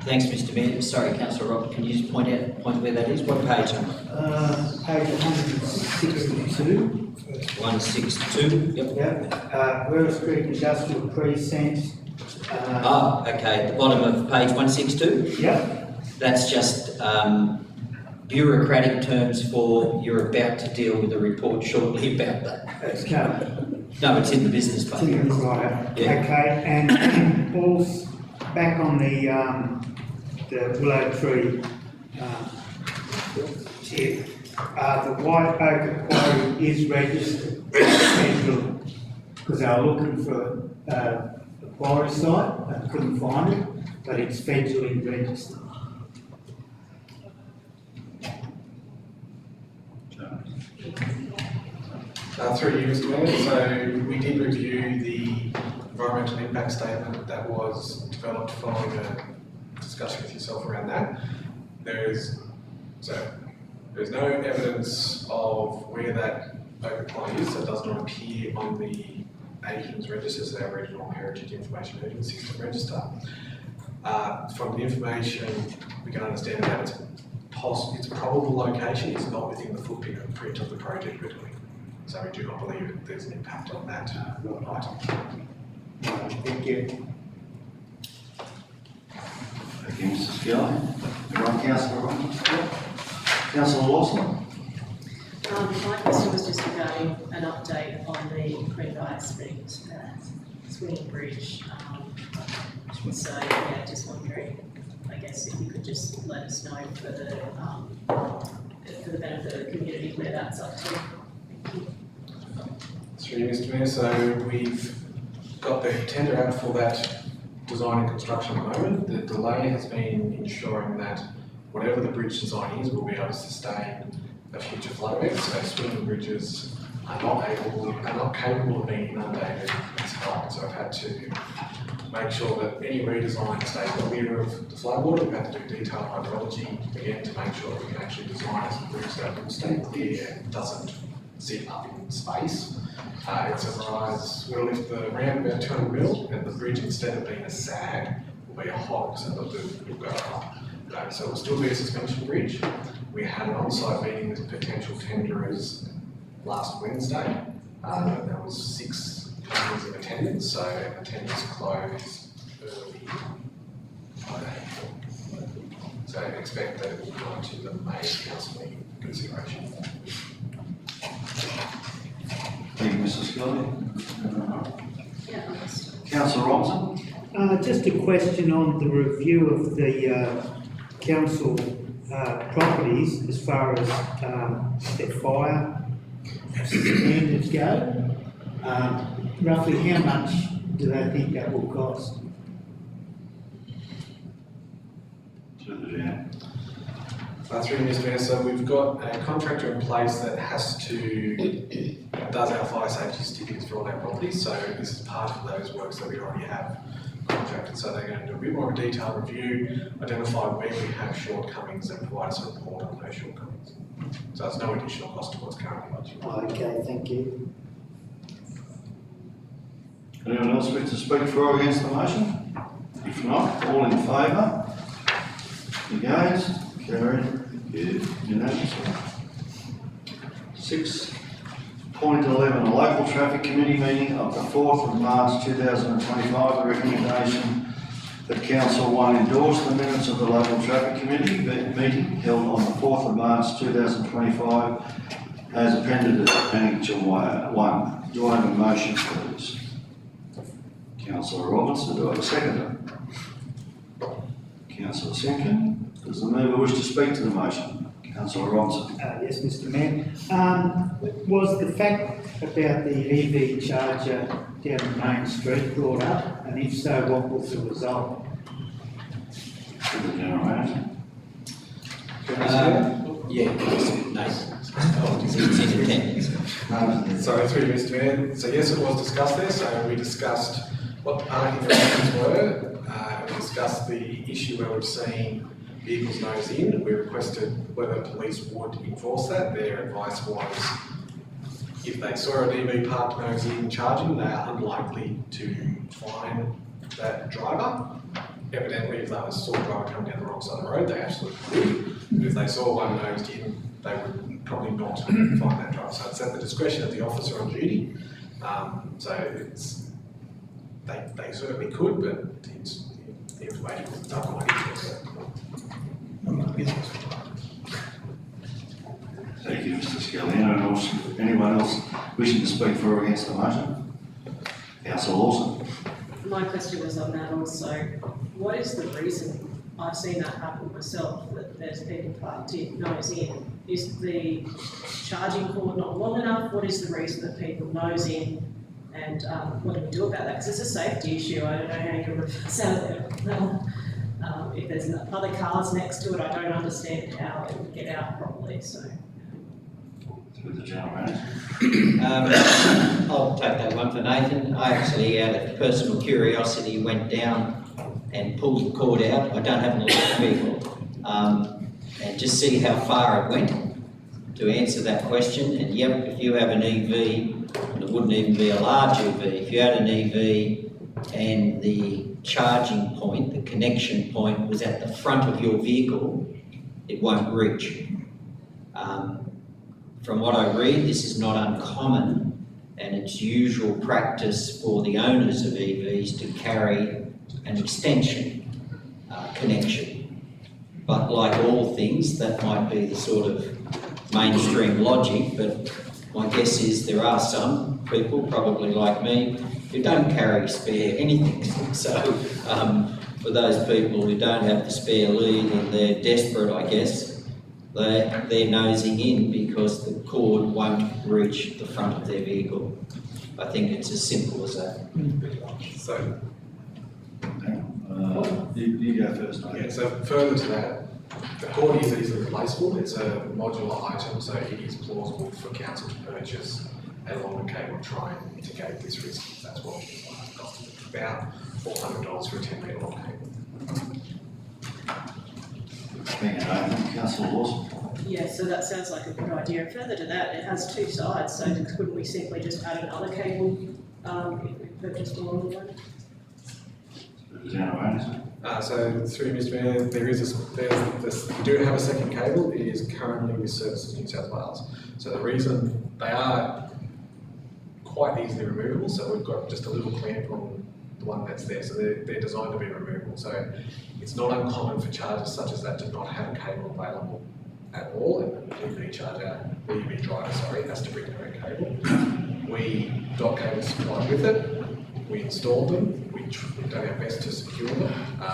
Thanks, Mr Mayor. Sorry, Councillor Rob, can you just point where that is? What page number? Page 162. 162, yep. Yeah, Werris Creek Industrial Precinct. Okay, the bottom of page 162? Yep. That's just bureaucratic terms for you're about to deal with a report shortly about that. It's coming. No, it's in the business plan. Right. Yeah. Okay, and also back on the willow tree tip, the White Oak Quarry is registered federally because they were looking for a quarry site and couldn't find it, but it's federally registered. Through you, Mr Mayor, so we did review the environmental impact statement that was developed following a discussion with yourself around that. There's no evidence of where that open quarry is, so it does not appear on the AHIMS register, so the Aboriginal Heritage Information Management System register. From the information, we can understand that its probable location is not within the footprint of the project we're doing. So we do not believe that there's an impact on that item. Thank you. Thank you, Mr Skelly. Right, Councillor Robinson. Councillor Lawson. My question was just regarding an update on the Greenbrier Springs swinging bridge. So yeah, just wondering, I guess if you could just let us know for the benefit of the community where that's up to. Through you, Mr Mayor, so we've got the tender out for that design and construction at the moment. The delay has been ensuring that whatever the bridge design is, will be able to sustain a future flood event. So swinging bridges are not capable of being inundated as high. So I've had to make sure that any redesign stays clear of the floodwater. We've had to do detailed hydrology again to make sure that we can actually design a bridge that will stay clear and doesn't sit up in space. It's a rise, we'll lift the ramp about 200 mil, and the bridge, instead of being a sag, will be a hog, so the boot will go up. So it will still be a suspension bridge. We had an on-site meeting with potential tenderers last Wednesday. There was 6 companies in attendance, so attendance closed early Friday. So expect that it will go into the May council meeting consideration. Thank you, Mr Skelly. Yeah, Councillor Robinson. Just a question on the review of the council properties as far as their fire standards go. Roughly how much do they think that will cost? Through the chair. Through you, Mr Mayor, so we've got a contractor in place that does our fire safety certificates for all our properties, so this is part of those works that we already have contracted. So they're going to do a bit more of a detailed review, identify where we have shortcomings and provide us a report on those shortcomings. So there's no additional cost to what's currently budgeted. Okay, thank you. Anyone else wish to speak for or against the motion? If not, all in favour? Against? Carried. Unanimously. 6.11, a local traffic committee meeting of the 4th of March 2025. The recommendation that Council 1 endorse the minutes of the local traffic committee meeting held on the 4th of March 2025 as appended at Annexure 1. Do I have a motion, please? Councillor Robinson, do I have a seconder? Councillor Simpkin. Does the member wish to speak to the motion? Councillor Robinson. Yes, Mr Mayor. Was the fact about the EV charger down the main street brought up? And if so, what was the result? To the General Manager. Yeah, nice. It's in attendance. So through you, Mr Mayor, so yes, it was discussed there, so we discussed what the parking arrangements were, we discussed the issue where we've seen vehicles nose in. We requested whether police would enforce that. Their advice was if they saw a DV parked nose in charging, they are unlikely to fine that driver. Evidently, if they saw a driver coming down the wrong side of the road, they absolutely would. But if they saw one nosed in, they would probably not fine that driver. So it's at the discretion of the officer on duty. So it's, they certainly could, but the information was not going into it. Thank you, Mr. Skelly. Anyone else wishing to speak for or against the motion? Councillor Lawson. My question was on that also. What is the reason? I've seen that happen myself, that there's people parked in, nose in. Is the charging cord not long enough? What is the reason that people nose in? And what do we do about that? Because it's a safety issue. I don't know how you can reverse out of there. If there's other cars next to it, I don't understand how it would get out properly. So. Through the General Manager. I'll take that one for Nathan. I actually, out of personal curiosity, went down and pulled the cord out. I don't have an electric vehicle, and just see how far it went to answer that question. And yep, if you have an EV, and it wouldn't even be a large EV, if you had an EV and the charging point, the connection point was at the front of your vehicle, it won't reach. From what I read, this is not uncommon, and it's usual practice for the owners of EVs to carry an extension connection. But like all things, that might be the sort of mainstream logic, but my guess is there are some people, probably like me, who don't carry spare anything. So for those people who don't have the spare lead and they're desperate, I guess, they're nosing in because the cord won't reach the front of their vehicle. I think it's as simple as that. So, You go first, mate. yeah, so further to that, the cord is easily replaceable. It's a modular item, so it is plausible for council to purchase a longer cable to try and mitigate this risk. If that's what it costs about $400 for a 10-metre long cable. Thank you, Nathan. Councillor Lawson. Yeah, so that sounds like a good idea. And further to that, it has two sides, so couldn't we simply just add another cable if we purchased a longer one? Through the General Manager. So through Mr Mayor, we do have a second cable. It is currently with Services New South Wales. So the reason they are quite easily removable, so we've got just a little clamp on the one that's there, so they're designed to be removable. So it's not uncommon for chargers such as that to not have a cable available at all, and the EV driver, has to bring their own cable. We got cables supplied with it, we installed them, we've done our best to secure them.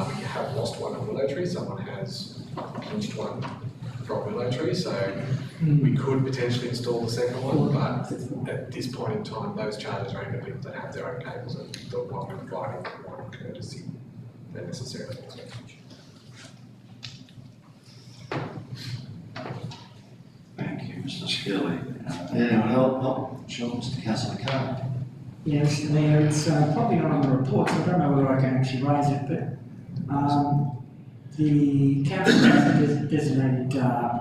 We have lost one in the military, someone has pinched one prop willow tree, so we could potentially install the second one, but at this point in time, those charges are aimed at people that have their own cables, and the one we're providing one courtesy than necessarily. Thank you, Mr. Skilly. Anyone else? Sure, Mr. Councillor Carr. Yeah, Mr. Mayor, it's probably not on the report, so I don't know whether I can actually raise it, but the council has a designated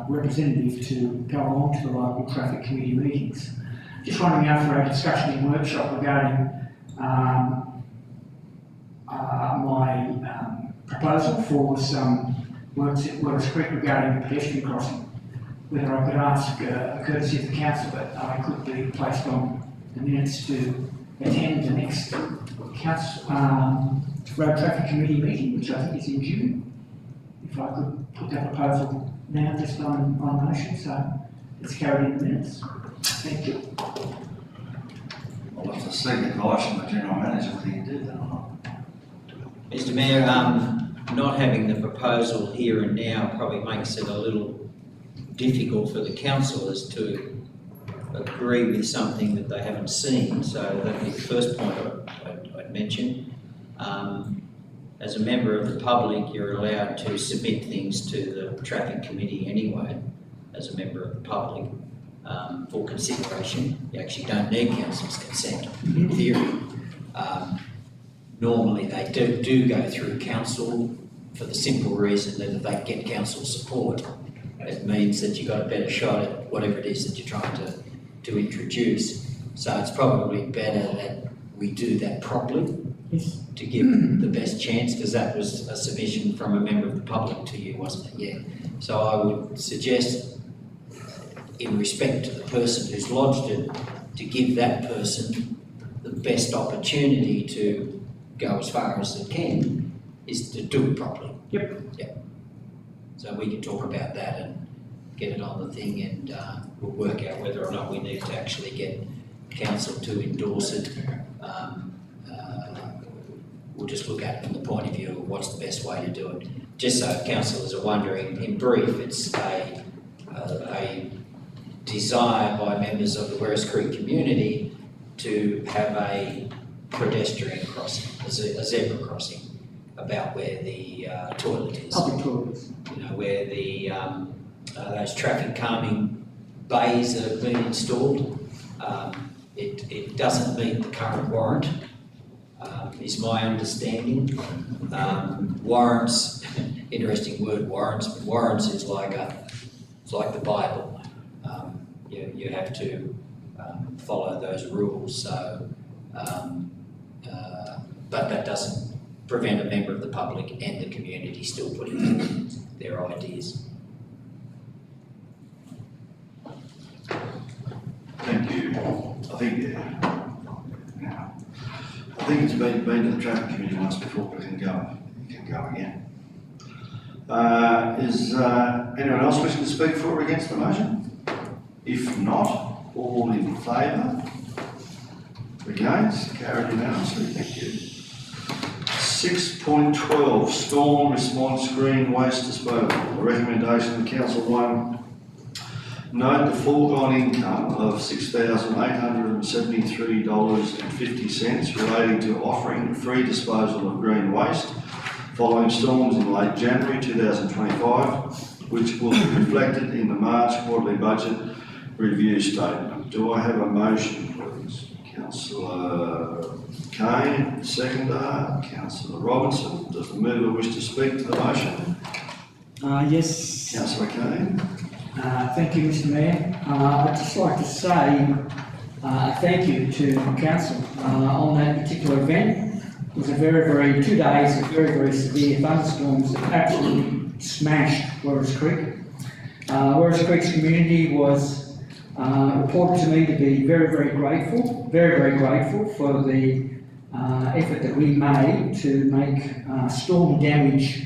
representative to go along to the local traffic committee meetings. Just wondering out for our discussion in workshop regarding my proposal for some works at Wells Creek regarding the pedestrian crossing. Whether I could ask a courtesy of the council that I could be placed on the minutes to attend the next road traffic committee meeting, which I think is in June. If I could put that proposal now just on motion, so it's carried in the minutes. Thank you. I'll have to seek advice from the General Manager whether you do that or not. Mr. Mayor, not having the proposal here and now probably makes it a little difficult for the councillors to agree with something that they haven't seen, so that'd be the first point I'd mention. As a member of the public, you're allowed to submit things to the traffic committee anyway, as a member of the public, for consideration. You actually don't need council's consent, in theory. Normally they do go through council for the simple reason that if they get council support, it means that you've got a better shot at whatever it is that you're trying to introduce. So it's probably better that we do that properly to give the best chance, because that was a submission from a member of the public to you, wasn't it? Yeah. So I would suggest, in respect to the person who's lodged it, to give that person the best opportunity to go as far as it can, is to do it properly. Yep. Yep. So we can talk about that and get it on the thing, and we'll work out whether or not we need to actually get council to endorse it. We'll just look at it from the point of view of what's the best way to do it. Just so councillors are wondering, in brief, it's a desire by members of the Werris Creek community to have a pedestrian crossing, a zebra crossing, about where the toilet is. Public toilets. You know, where the those traffic calming bays that have been installed. It doesn't meet the current warrant, is my understanding. Warrants, interesting word, warrants, but warrants is like it's like the Bible. You have to follow those rules. So, but that doesn't prevent a member of the public and the community still putting forward their ideas. Thank you. I think it's been to the traffic committee once before, but it can go again. Is anyone else wishing to speak for or against the motion? If not, all in favour? Against? Carried unanimously. Thank you. 6.12, Storm Response Green Waste Disposal. The recommendation of Council 1. Note the foregone income of $6,873.50 relating to offering free disposal of green waste following storms in late January 2025, which will be reflected in the March quarterly budget review statement. Do I have a motion, please? Councillor Kane, seconder. Councillor Robinson. Does the mover wish to speak to the motion? Yes. Councillor Kane. Thank you, Mr. Mayor. I'd just like to say thank you to council on that particular event. It was a 2 days of very severe thunderstorms that absolutely smashed Werris Creek. Werris Creek's community was reported to me to be very grateful for the effort that we made to make storm damage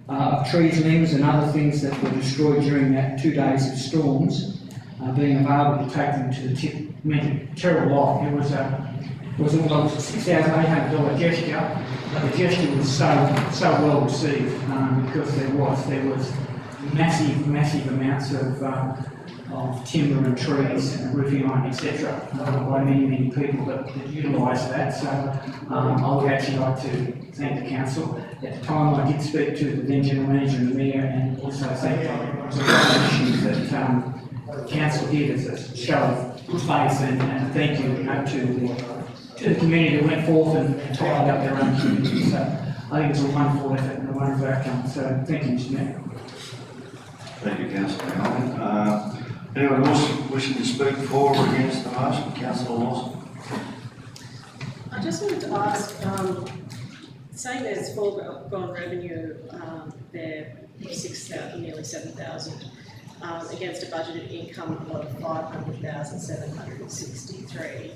of trees, limbs and other things that were destroyed during that 2 days of storms, being available to take them to the tip. It meant a terrible lot. It was almost a $6,800 gesture, but the gesture was so well received because there was massive amounts of timber and trees and roofing iron, etc. By many people that utilise that. So I would actually like to thank the council. At the time I did speak to the then General Manager and the Mayor, and also thank the issues that the council did as a show of good faith and thank you, to the community that went forth and tidied up their own community. So I think it's a wonderful effort and a wonderful outcome. So thank you, Mr. Mayor. Thank you, Councillor Allen. Anyone else wishing to speak for or against the motion? Councillor Lawson. I just wanted to ask, saying there's foregone revenue there, nearly 7,000, against a budgeted income of 500,763.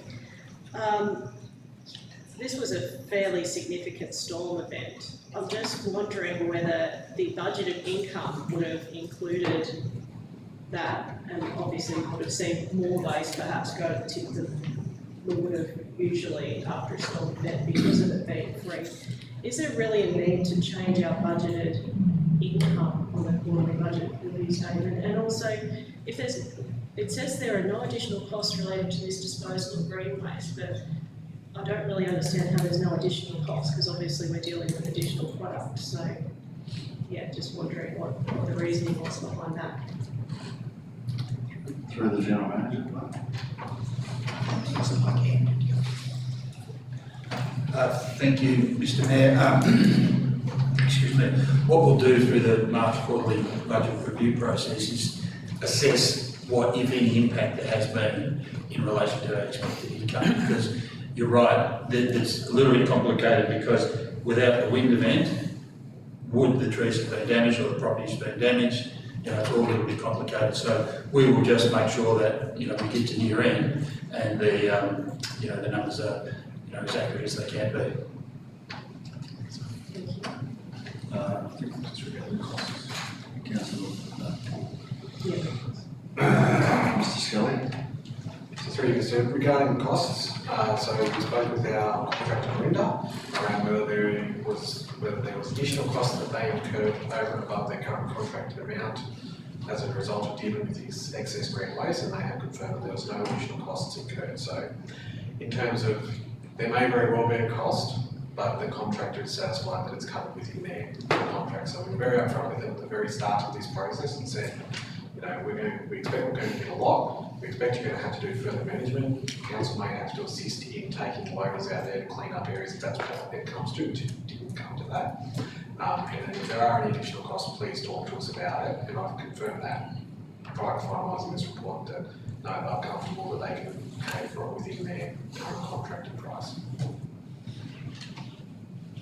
This was a fairly significant storm event. I'm just wondering whether the budgeted income would have included that, and obviously would have seen more waste perhaps go to the tip than we would have usually after a storm event because of it being free. Is there really a need to change our budgeted income on the quarterly budget review statement? And also, if there's, it says there are no additional costs related to this disposal of green waste, but I don't really understand how there's no additional costs, because obviously we're dealing with additional products. So, yeah, just wondering what the reasoning was behind that. Through the General Manager. Thank you, Mr. Mayor. Excuse me. What we'll do through the March quarterly budget review process is assess what, if any, impact there has been in relation to our expected income. Because you're right, it's a little bit complicated, because without the wind event, would the trees have been damaged or the property's been damaged? You know, it's all a little bit complicated. So we will just make sure that, you know, we get to year end and the, you know, the numbers are, you know, as accurate as they can be. I think that's regarding costs. Councillor. Mr. Scully. Through you, Mr. Regarding costs, so we spoke with our contractor Rinda around whether there was additional costs that they incurred over and above their current contracted amount as a result of dealing with this excess green waste, and they have confirmed that there was no additional costs incurred. So in terms of, there may very well be a cost, but the contractor is satisfied that it's covered within their contract. So we were very upfront with them at the very start of this process and said, you know, we expect we're going to get a lot. We expect you're going to have to do further management. Council may have to assist in taking loaders out there to clean up areas if that's what it comes to. It didn't come to that. And if there are any additional costs, please talk to us about it. And I've confirmed that prior to finalising this report that no, they're comfortable that they can pay for it within their current contracted price.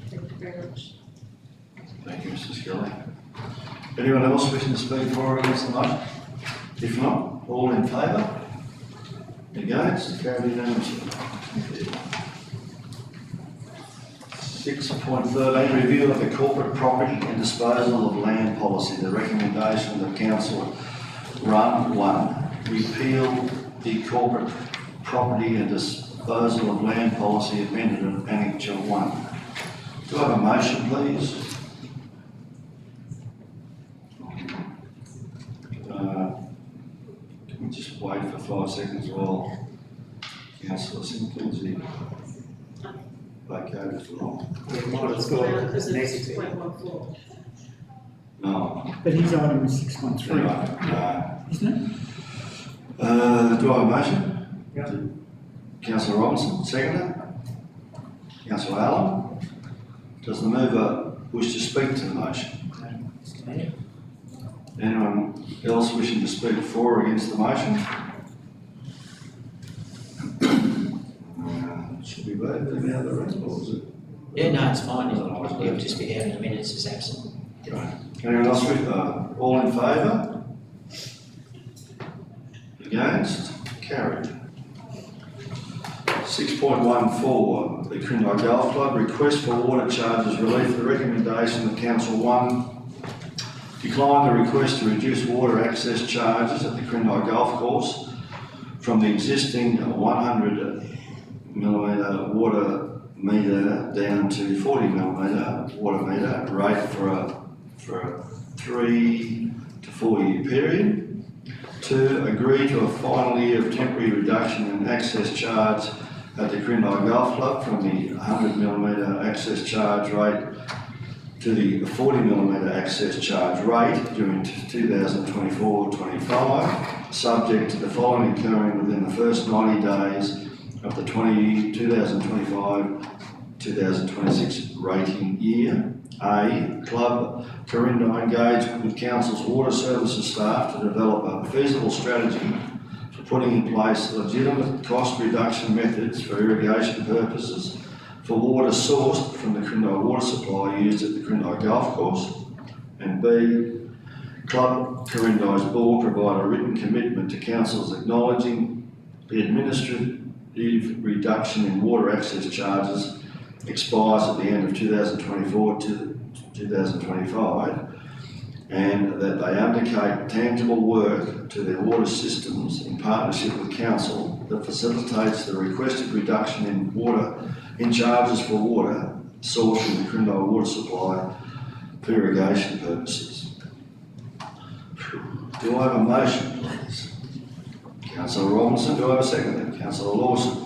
Thank you very much. Thank you, Mr. Scully. Anyone else wishing to speak for or against the motion? If not, all in favour? Against? Carried unanimously. 6.13, review of the corporate property and disposal of land policy. The recommendation of the council run 1, repeal the corporate property and disposal of land policy amended in Annexure 1. Do I have a motion, please? Can we just wait for 5 seconds while Councillor Simpkins vacated for long? It's around because of 6.14. No. But his item is 6.3, No. isn't it? Do I have a motion? Yeah. Councillor Robinson, seconder. Councillor Allen. Does the mover wish to speak to the motion? Mr. Mayor. Anyone else wishing to speak for or against the motion? Should we vote in the other room, or is it? Yeah, no, it's fine. It'll just be down in the minutes as absent. Right. Anyone else with, all in favour? Against? Carried. 6.14, the Crindai Golf Club, request for water charges relief. The recommendation of Council 1, decline the request to reduce water access charges at the Crindai Golf Course from the existing 100mm water meter down to 40mm water meter rate for a 3 to 4-year period. 2, agree to a final year of temporary reduction in access charge at the Crindai Golf Club from the 100mm access charge rate to the 40mm access charge rate during 2024-25, subject to the following occurring within the first 90 days of the 2025-2026 rating year. A, Club Corinda engage with Council's water services staff to develop a feasible strategy for putting in place legitimate cost reduction methods for irrigation purposes for water sourced from the Crindai water supply used at the Crindai Golf Course. And B, Club Corindai's board provide a written commitment to Council's acknowledging the administrative reduction in water access charges expires at the end of 2024 to 2025, and that they undertake tangible work to their water systems in partnership with Council that facilitates the requested reduction in charges for water sourced from the Crindai water supply for irrigation purposes. Do I have a motion, please? Councillor Robinson, do I have a second? Councillor Lawson.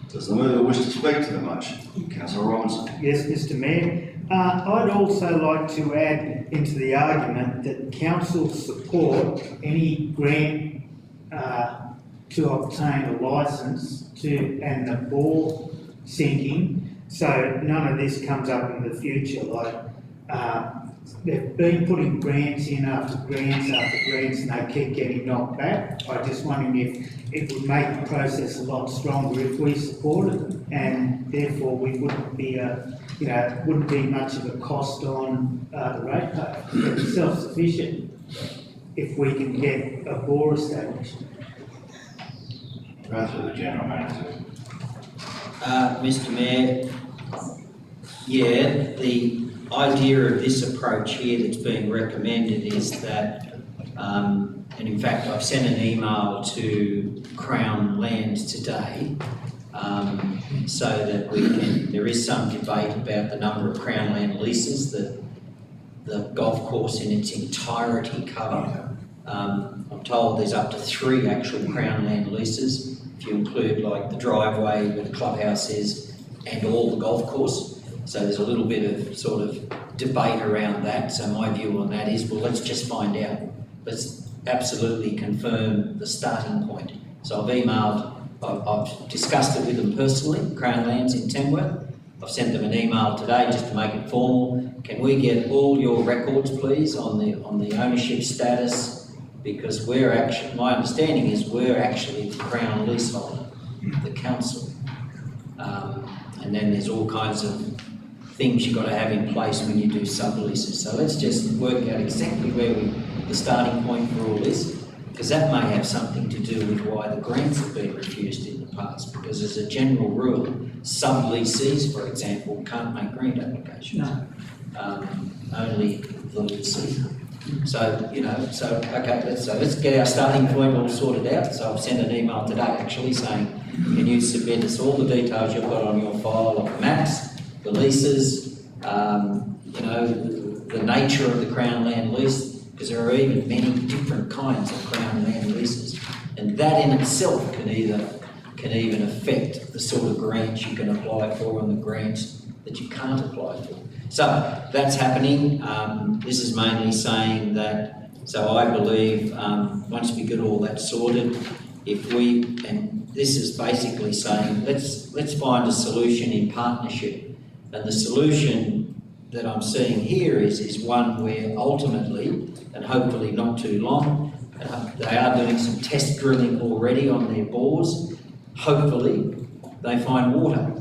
Does the mover wish to speak to the motion? Councillor Robinson. Yes, Mr Mayor. I'd also like to add into the argument that council support any grant to obtain a licence and the bore sinking, so none of this comes up in the future. They've been putting grants in after grants after grants and they keep getting knocked back. I'm just wondering if it would make the process a lot stronger if we supported them, and therefore we wouldn't be wouldn't be much of a cost on the ratepayer. It's self-sufficient if we can get a bore established. Right to the General Manager. Mr Mayor, yeah, the idea of this approach here that's being recommended is that, and in fact I've sent an email to Crown Lands today, so that there is some debate about the number of Crown Land leases that the golf course in its entirety cover. I'm told there's up to 3 actual Crown Land leases, if you include like the driveway where the clubhouse is and all the golf course. So there's a little bit of sort of debate around that. So my view on that is, well, let's just find out. Let's absolutely confirm the starting point. So I've discussed it with them personally, Crown Lands in Tamworth. I've sent them an email today just to make it formal. Can we get all your records, please, on the ownership status? Because my understanding is we're actually the Crown leaseholder, the council. And then there's all kinds of things you've got to have in place when you do subleases. So let's just work out exactly where the starting point for all this, because that may have something to do with why the grants have been refused in the past. Because as a general rule, subleasees, for example, can't make grant applications. No. Only the lessee. So, okay, let's get our starting point all sorted out. So I've sent an email today actually saying, can you submit us all the details you've got on your file of the maps, the leases, the nature of the Crown Land lease, because there are even many different kinds of Crown Land leases. And that in itself can even affect the sort of grants you can apply for and the grants that you can't apply for. So that's happening. This is mainly saying that, so I believe once we get all that sorted, and this is basically saying let's find a solution in partnership. And the solution that I'm seeing here is one where ultimately, and hopefully not too long, they are doing some test drilling already on their bores. Hopefully they find water,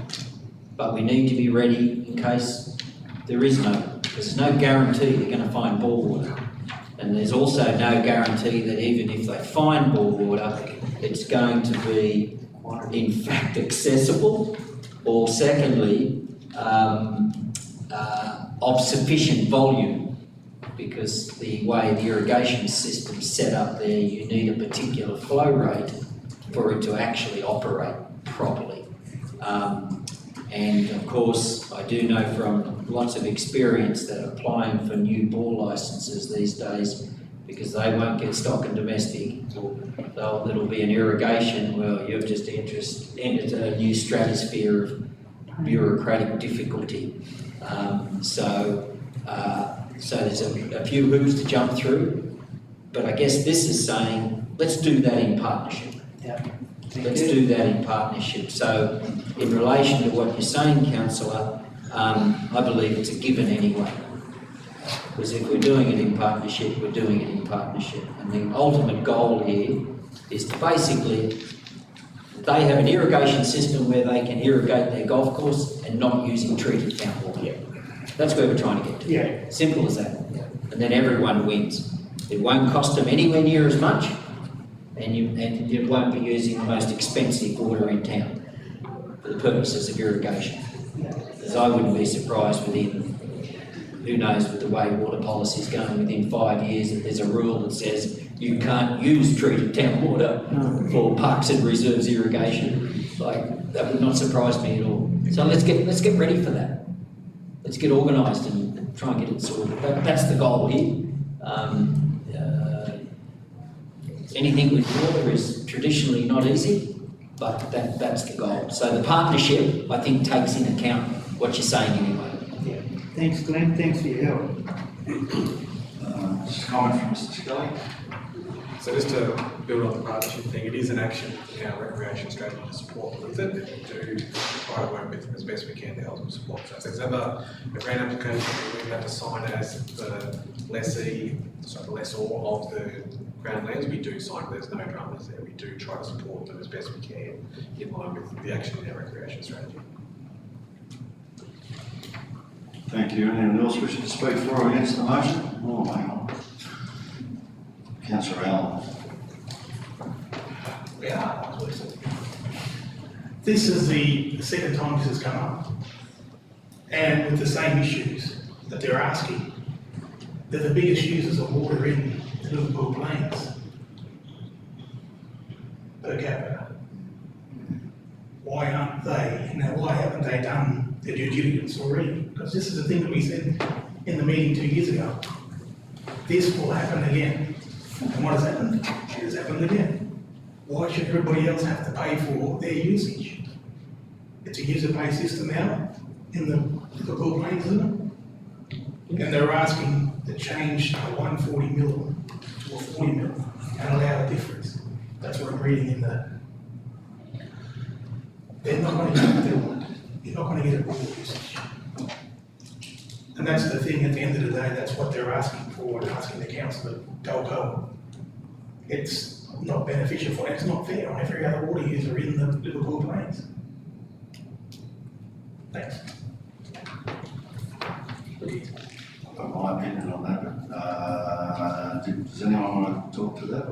but we need to be ready in case there is because there's no guarantee they're going to find bore water. And there's also no guarantee that even if they find bore water, it's going to be in fact accessible, or secondly, of sufficient volume, because the way the irrigation system's set up there, you need a particular flow rate for it to actually operate properly. And of course, I do know from lots of experience that applying for new bore licences these days because they won't get stock and domestic. It'll be an irrigation, well, you've just entered a new stratosphere of bureaucratic difficulty. So there's a few hoops to jump through, but I guess this is saying, let's do that in partnership. Let's do that in partnership. So in relation to what you're saying, councillor, I believe it's a given anyway. Because if we're doing it in partnership, we're doing it in partnership. And the ultimate goal here is to basically, they have an irrigation system where they can irrigate their golf course and not using treated town water. That's where we're trying to get to. Yeah. Simple as that. And then everyone wins. It won't cost them anywhere near as much, and you won't be using the most expensive water in town for the purposes of irrigation. Because I wouldn't be surprised within, who knows, with the way water policy is going, within 5 years that there's a rule that says you can't use treated town water for parks and reserves irrigation. Like, that would not surprise me at all. So let's get ready for that. Let's get organised and try and get it sorted. That's the goal here. Anything with water is traditionally not easy, but that's the goal. So the partnership, I think, takes into account what you're saying anyway. Yeah. Thanks, Glenn, thanks for your help. Just a comment from Mr. Scully. So just to build on the partnership thing, it is an action in our recreation strategy to support with it, and we do try to work with them as best we can to help them support. So if there's ever a grant application we have to sign as the lessee, so the lessor of the ground lands, we do sign, there's no dramas there. We do try to support them as best we can in line with the action in our recreation strategy. Thank you. Anyone else wishing to speak for or against the motion? Oh, hang on. Councillor Allen. Yeah. This is the second time this has come up, and with the same issues that they're asking. They're the biggest users of water in the Liverpool Plains per capita. Why aren't they, why haven't they done their due diligence already? Because this is the thing that we said in the meeting 2 years ago. This will happen again. And what has happened? It has happened again. Why should everybody else have to pay for their usage? It's a user pay system now in the Liverpool Plains, isn't it? And they're asking to change a 140 mil to a 40 mil and allow a difference. That's what I'm reading in the. They're not going to get what they want. You're not going to get a broad usage. And that's the thing, at the end of the day, that's what they're asking for, and asking the council to go. It's not beneficial for them, it's not fair on every other water user in the Liverpool Plains. Thanks. I've got my opinion on that, but does anyone want to talk to that?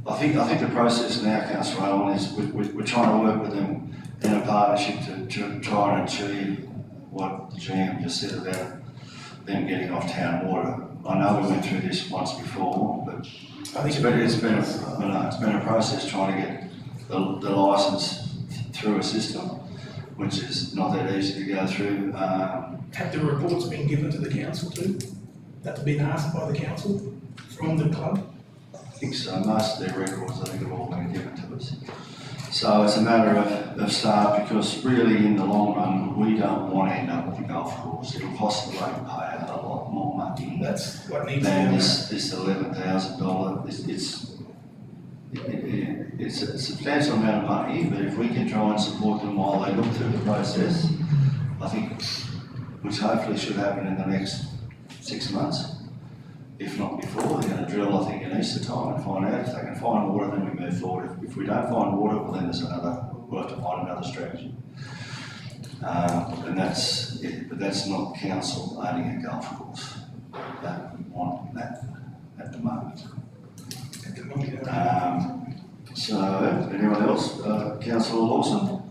I think the process now, Councillor Owen, is we're trying to work with them in a partnership to try and achieve what the GM just said about them getting off town water. I know we went through this once before, but it's been a process trying to get the licence through a system, which is not that easy to go through. Have the reports been given to the council too? That's been asked by the council from the club? I think so. Most of their records, I think, have all been given to us. So it's a matter of start, because really in the long run, we don't want to end up with a golf course. It'll cost the ratepayer a lot more money. That's what needs to than happen. this $11,000. It's a substantial amount of money, but if we can try and support them while they look through the process, I think, which hopefully should happen in the next 6 months, if not before. They're going to drill, I think, in Easter time and find out. If they can find water, then we move forward. If we don't find water, well, then we'll have to find another strategy. And that's it. But that's not council owning a golf course. We don't want that at the moment. So, anyone else? Councillor Lawson?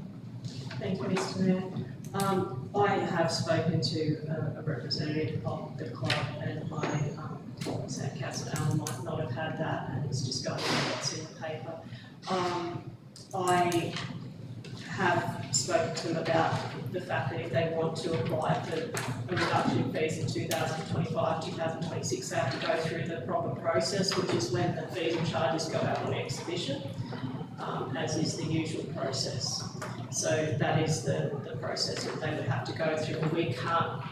Thank you, Mr. Mayor. I have spoken to a representative of the club, and my Councillor Allen might not have had that, and it's just going on what's in the paper. I have spoken to them about the fact that if they want to apply for a reduction in fees in 2025, 2026, they have to go through the proper process, which is when the fees and charges go out on exhibition, as is the usual process. So that is the process that they would have to go through, and we can't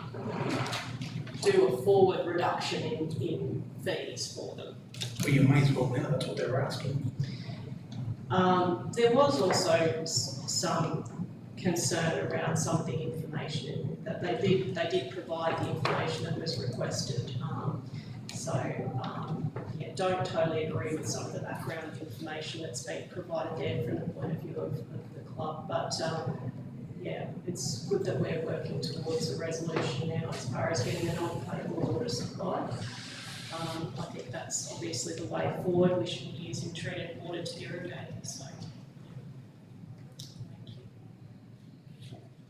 do a forward reduction in fees for them. Well, you may as well now, that's what they were asking. There was also some concern around some of the information that they did provide the information that was requested. Yeah, don't totally agree with some of the background information that's been provided there from the point of view of the club, but yeah, it's good that we're working towards a resolution now as far as getting a non-payable order supplied. I think that's obviously the way forward. We should be using treated water to irrigate, so.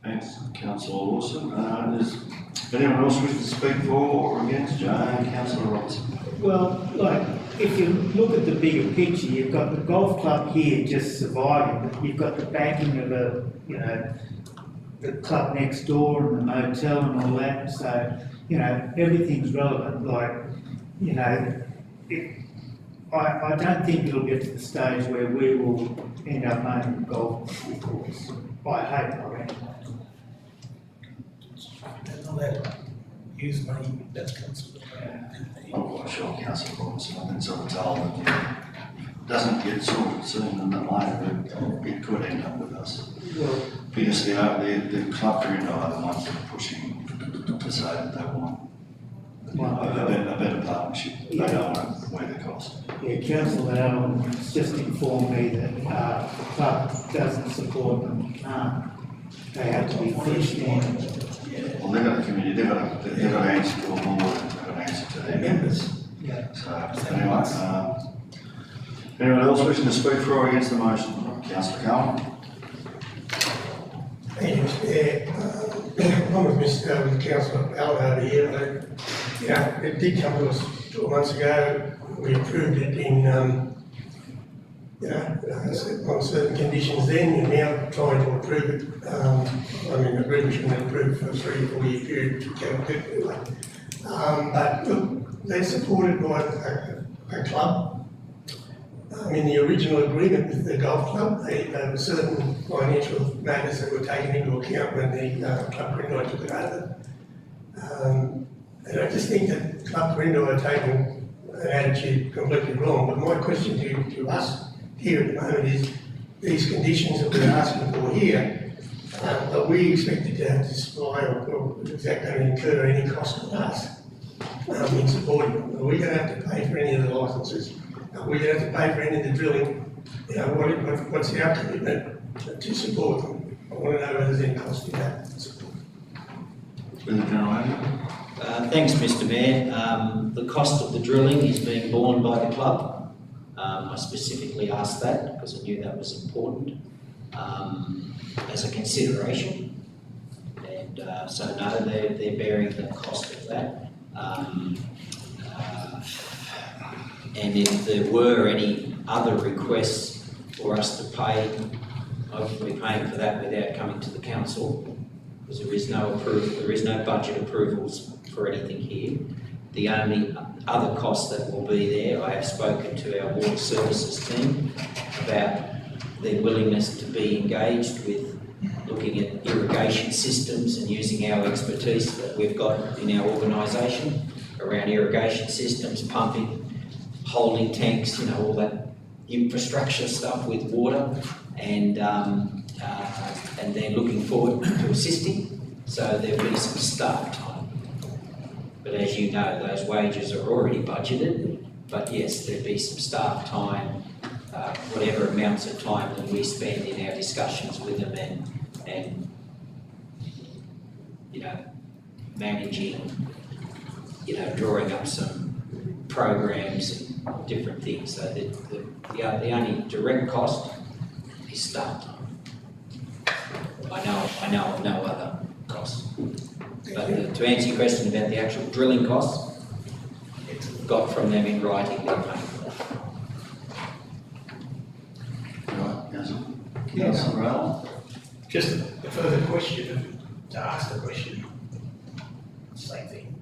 Thanks, Councillor Lawson. Does anyone else wish to speak for or against? Jane, Councillor Robertson. Well, like, if you look at the bigger picture, you've got the golf club here just surviving, but you've got the backing of the club next door and the motel and all that, so, everything's relevant, like, I don't think it'll get to the stage where we will end up owning a golf course. I hope not. They're not allowed to use money that's council. I'm quite sure Councillor Robertson, I've been sort of told that if it doesn't get sorted sooner than later, it could end up with us. Well, Because the club Corinto are the ones that are pushing to say that they want a better partnership. They don't want to wear the cost. yeah, Councillor Allen has just informed me that the club doesn't support them, they have to be pushed in. Well, they've got a committee, they've got to answer to a board, they've got to answer to their members. Yeah. So, anyway, anyone else wishing to speak for or against the motion? Councillor Cowan? Thank you, Mr. Chair. I'm with Councillor Allen over here. It did come to us 2 months ago. We approved it in, on certain conditions then. You're now trying to approve it. Agreed we shouldn't approve for a 3 or 4 year period. But look, they're supported by a club. In the original agreement with the golf club, there were certain financial matters that were taken into account when the Club Corinto took it over. And I just think that Club Corinto are taking an attitude completely wrong. But my question to us here at the moment is, these conditions that we're asking for here, are we expected to have to supply, or is that going to incur any cost on us in supporting them? Are we going to have to pay for any of the licences? Are we going to have to pay for any of the drilling? What's our commitment to support them? I want to know whether there's any cost in that support. Thanks, Mr. Mayor. The cost of the drilling is being borne by the club. I specifically asked that because I knew that was important as a consideration. And so no, they're bearing the cost of that. And if there were any other requests for us to pay, I would be paying for that without coming to the council, because there is no budget approvals for anything here. The only other cost that will be there, I have spoken to our water services team about their willingness to be engaged with looking at irrigation systems and using our expertise that we've got in our organisation around irrigation systems, pumping, holding tanks, all that infrastructure stuff with water, and they're looking forward to assisting. So there'll be some staff time. But as you know, those wages are already budgeted, but yes, there'll be some staff time, whatever amounts of time that we spend in our discussions with them and managing, drawing up some programs and different things. So the only direct cost is staff time. I know of no other costs. But to answer your question about the actual drilling costs, got from them in writing, they're paying for that. Councillor Allen? just a further question, to ask the question, same thing.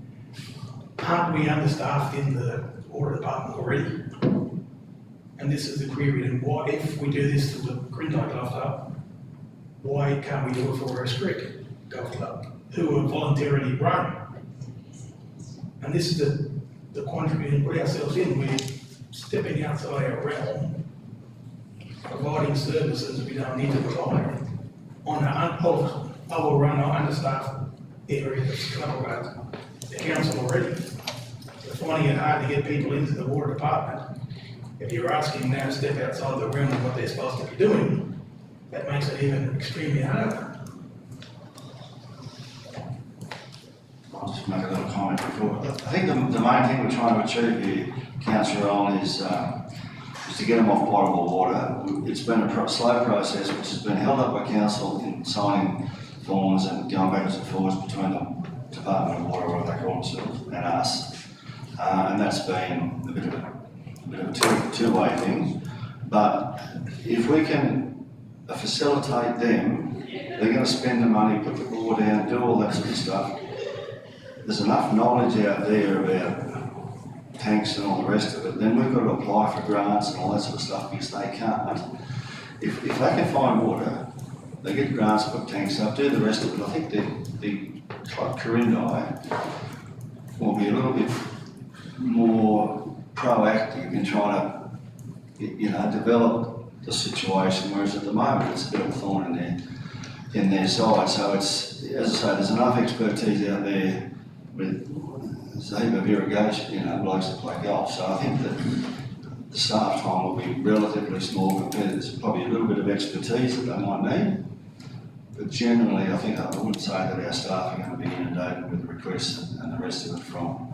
Aren't we understaffed in the water department already? And this is the query, and why, if we do this to the Grindike Golf Club, why can't we do it for West Creek Golf Club, who are voluntarily run? And this is the quandary we put ourselves in, we're stepping outside our realm, providing services we don't need to provide on an overrun or understaffed area that's covered by the council already. We're finding it hard to get people into the water department. If you're asking them to step outside the realm of what they're supposed to be doing, that makes it even extremely harder. I'll just make a little comment before. I think the main thing we're trying to achieve here, Councillor Owen, is to get them off potable water. It's been a slow process which has been held up by council in signing forms and going backwards and forwards between the Department of Water, what they call themselves, and us. And that's been a bit of a two-way thing. But if we can facilitate them, they're going to spend the money, put the board down, do all that sort of stuff. There's enough knowledge out there about tanks and all the rest of it, then we've got to apply for grants and all that sort of stuff because they can't. If they can find water, they get grants, put tanks up, do the rest of it. I think the Club Corindai will be a little bit more proactive in trying to, develop the situation, whereas at the moment it's a bit of a thorn in their side. So it's, as I say, there's enough expertise out there with a heap of irrigation, blokes that play golf. So I think that the staff time will be relatively small compared to there's probably a little bit of expertise that they might need. But generally, I think I wouldn't say that our staff are going to be inundated with requests and the rest of it from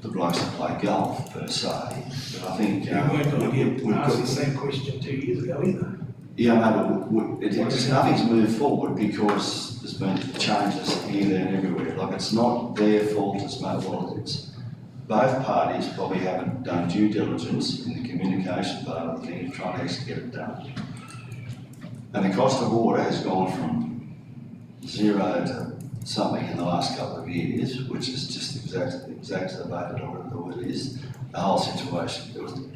the blokes that play golf per se. But I think You weren't going to get asked the same question 2 years ago either. Yeah, no, but nothing's moved forward because there's been changes here, there and everywhere. Like, it's not their fault as much as it's both parties probably haven't done due diligence in the communication part of the thing of trying to actually get it done. And the cost of water has gone from 0 to something in the last couple of years, which is just exacerbated, or whatever the word is, the whole situation.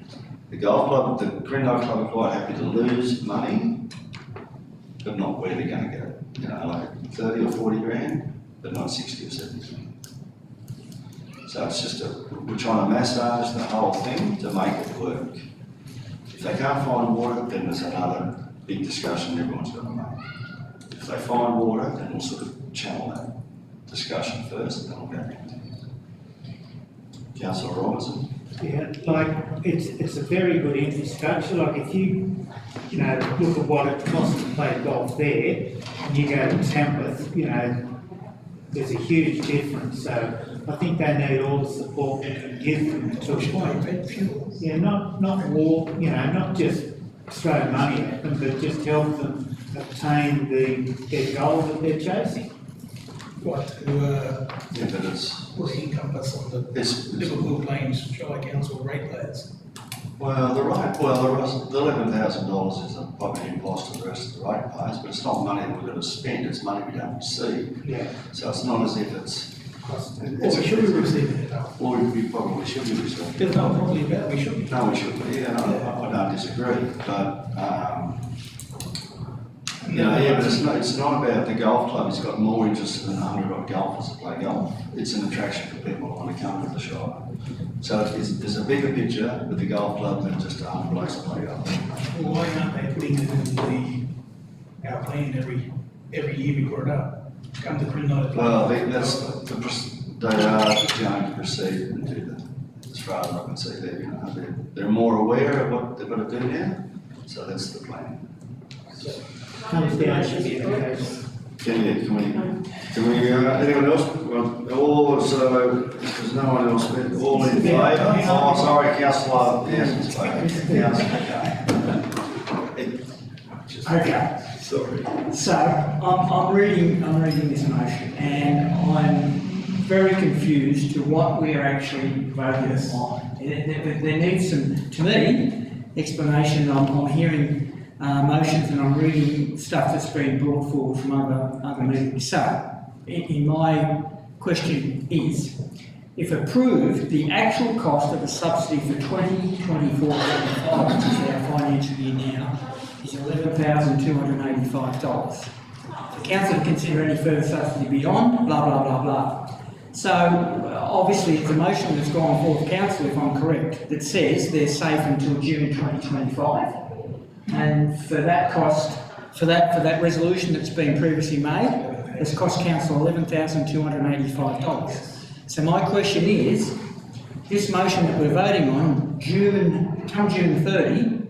The golf club, the Grindike Club are quite happy to lose money, but not where they're going to get it. Like 30 or 40 grand, but not 60 or 70 grand. So it's just we're trying to massage the whole thing to make it work. If they can't find water, then there's another big discussion everyone's got to make. If they find water, then we'll sort of channel that discussion first, and then we'll go back to Councillor Robinson. Yeah, like, it's a very good infrastructure. Like, if you look at what it costs to play golf there, and you go to Tamworth, there's a huge difference. So I think they need all the support we can give them to, yeah, not not just throw money at them, but just help them obtain their goal that they're chasing. What, Yeah, but it's encompass on the it's Liverpool Plains Shire Council ratepayers? the $11,000 is a property impost to the rest of the ratepayers, but it's not money that we're going to spend, it's money we don't receive. Yeah. So it's not as if it's. Or we should be receiving it now. Or we probably should be receiving. There's no probably about we should be. No, we should be, I don't disagree, but, but it's not about the golf club, it's got more interest than 100 odd golfers that play golf. It's an attraction for people who want to come to the Shire. So there's a bigger picture with the golf club than just 100 blokes that play golf. Well, why aren't they putting it in our plan every year we put it up? Come to Grindike. Well, they are going to proceed and do that, as far as I can see there, they're more aware of what they've got to do now, so that's the plan. Comes down to the education. Can we, anyone else? Well, there's no one else, all in favour? Oh, sorry, councillor, yes, Okay, sorry. so I'm reading this motion and I'm very confused to what we are actually voting on. There needs some, to me, explanation. I'm hearing motions and I'm reading stuff that's been brought forward from other meetings. So, in my question is, if approved, the actual cost of the subsidy for 2024, which is our financial year now, is $11,285. For council to consider any further subsidy beyond, blah, blah, blah, blah. So, obviously, it's a motion that's gone forward, council, if I'm correct, that says they're safe until June 2025. And for that cost, for that resolution that's been previously made, it's cost council $11,285. So my question is, this motion that we're voting on, come June 30,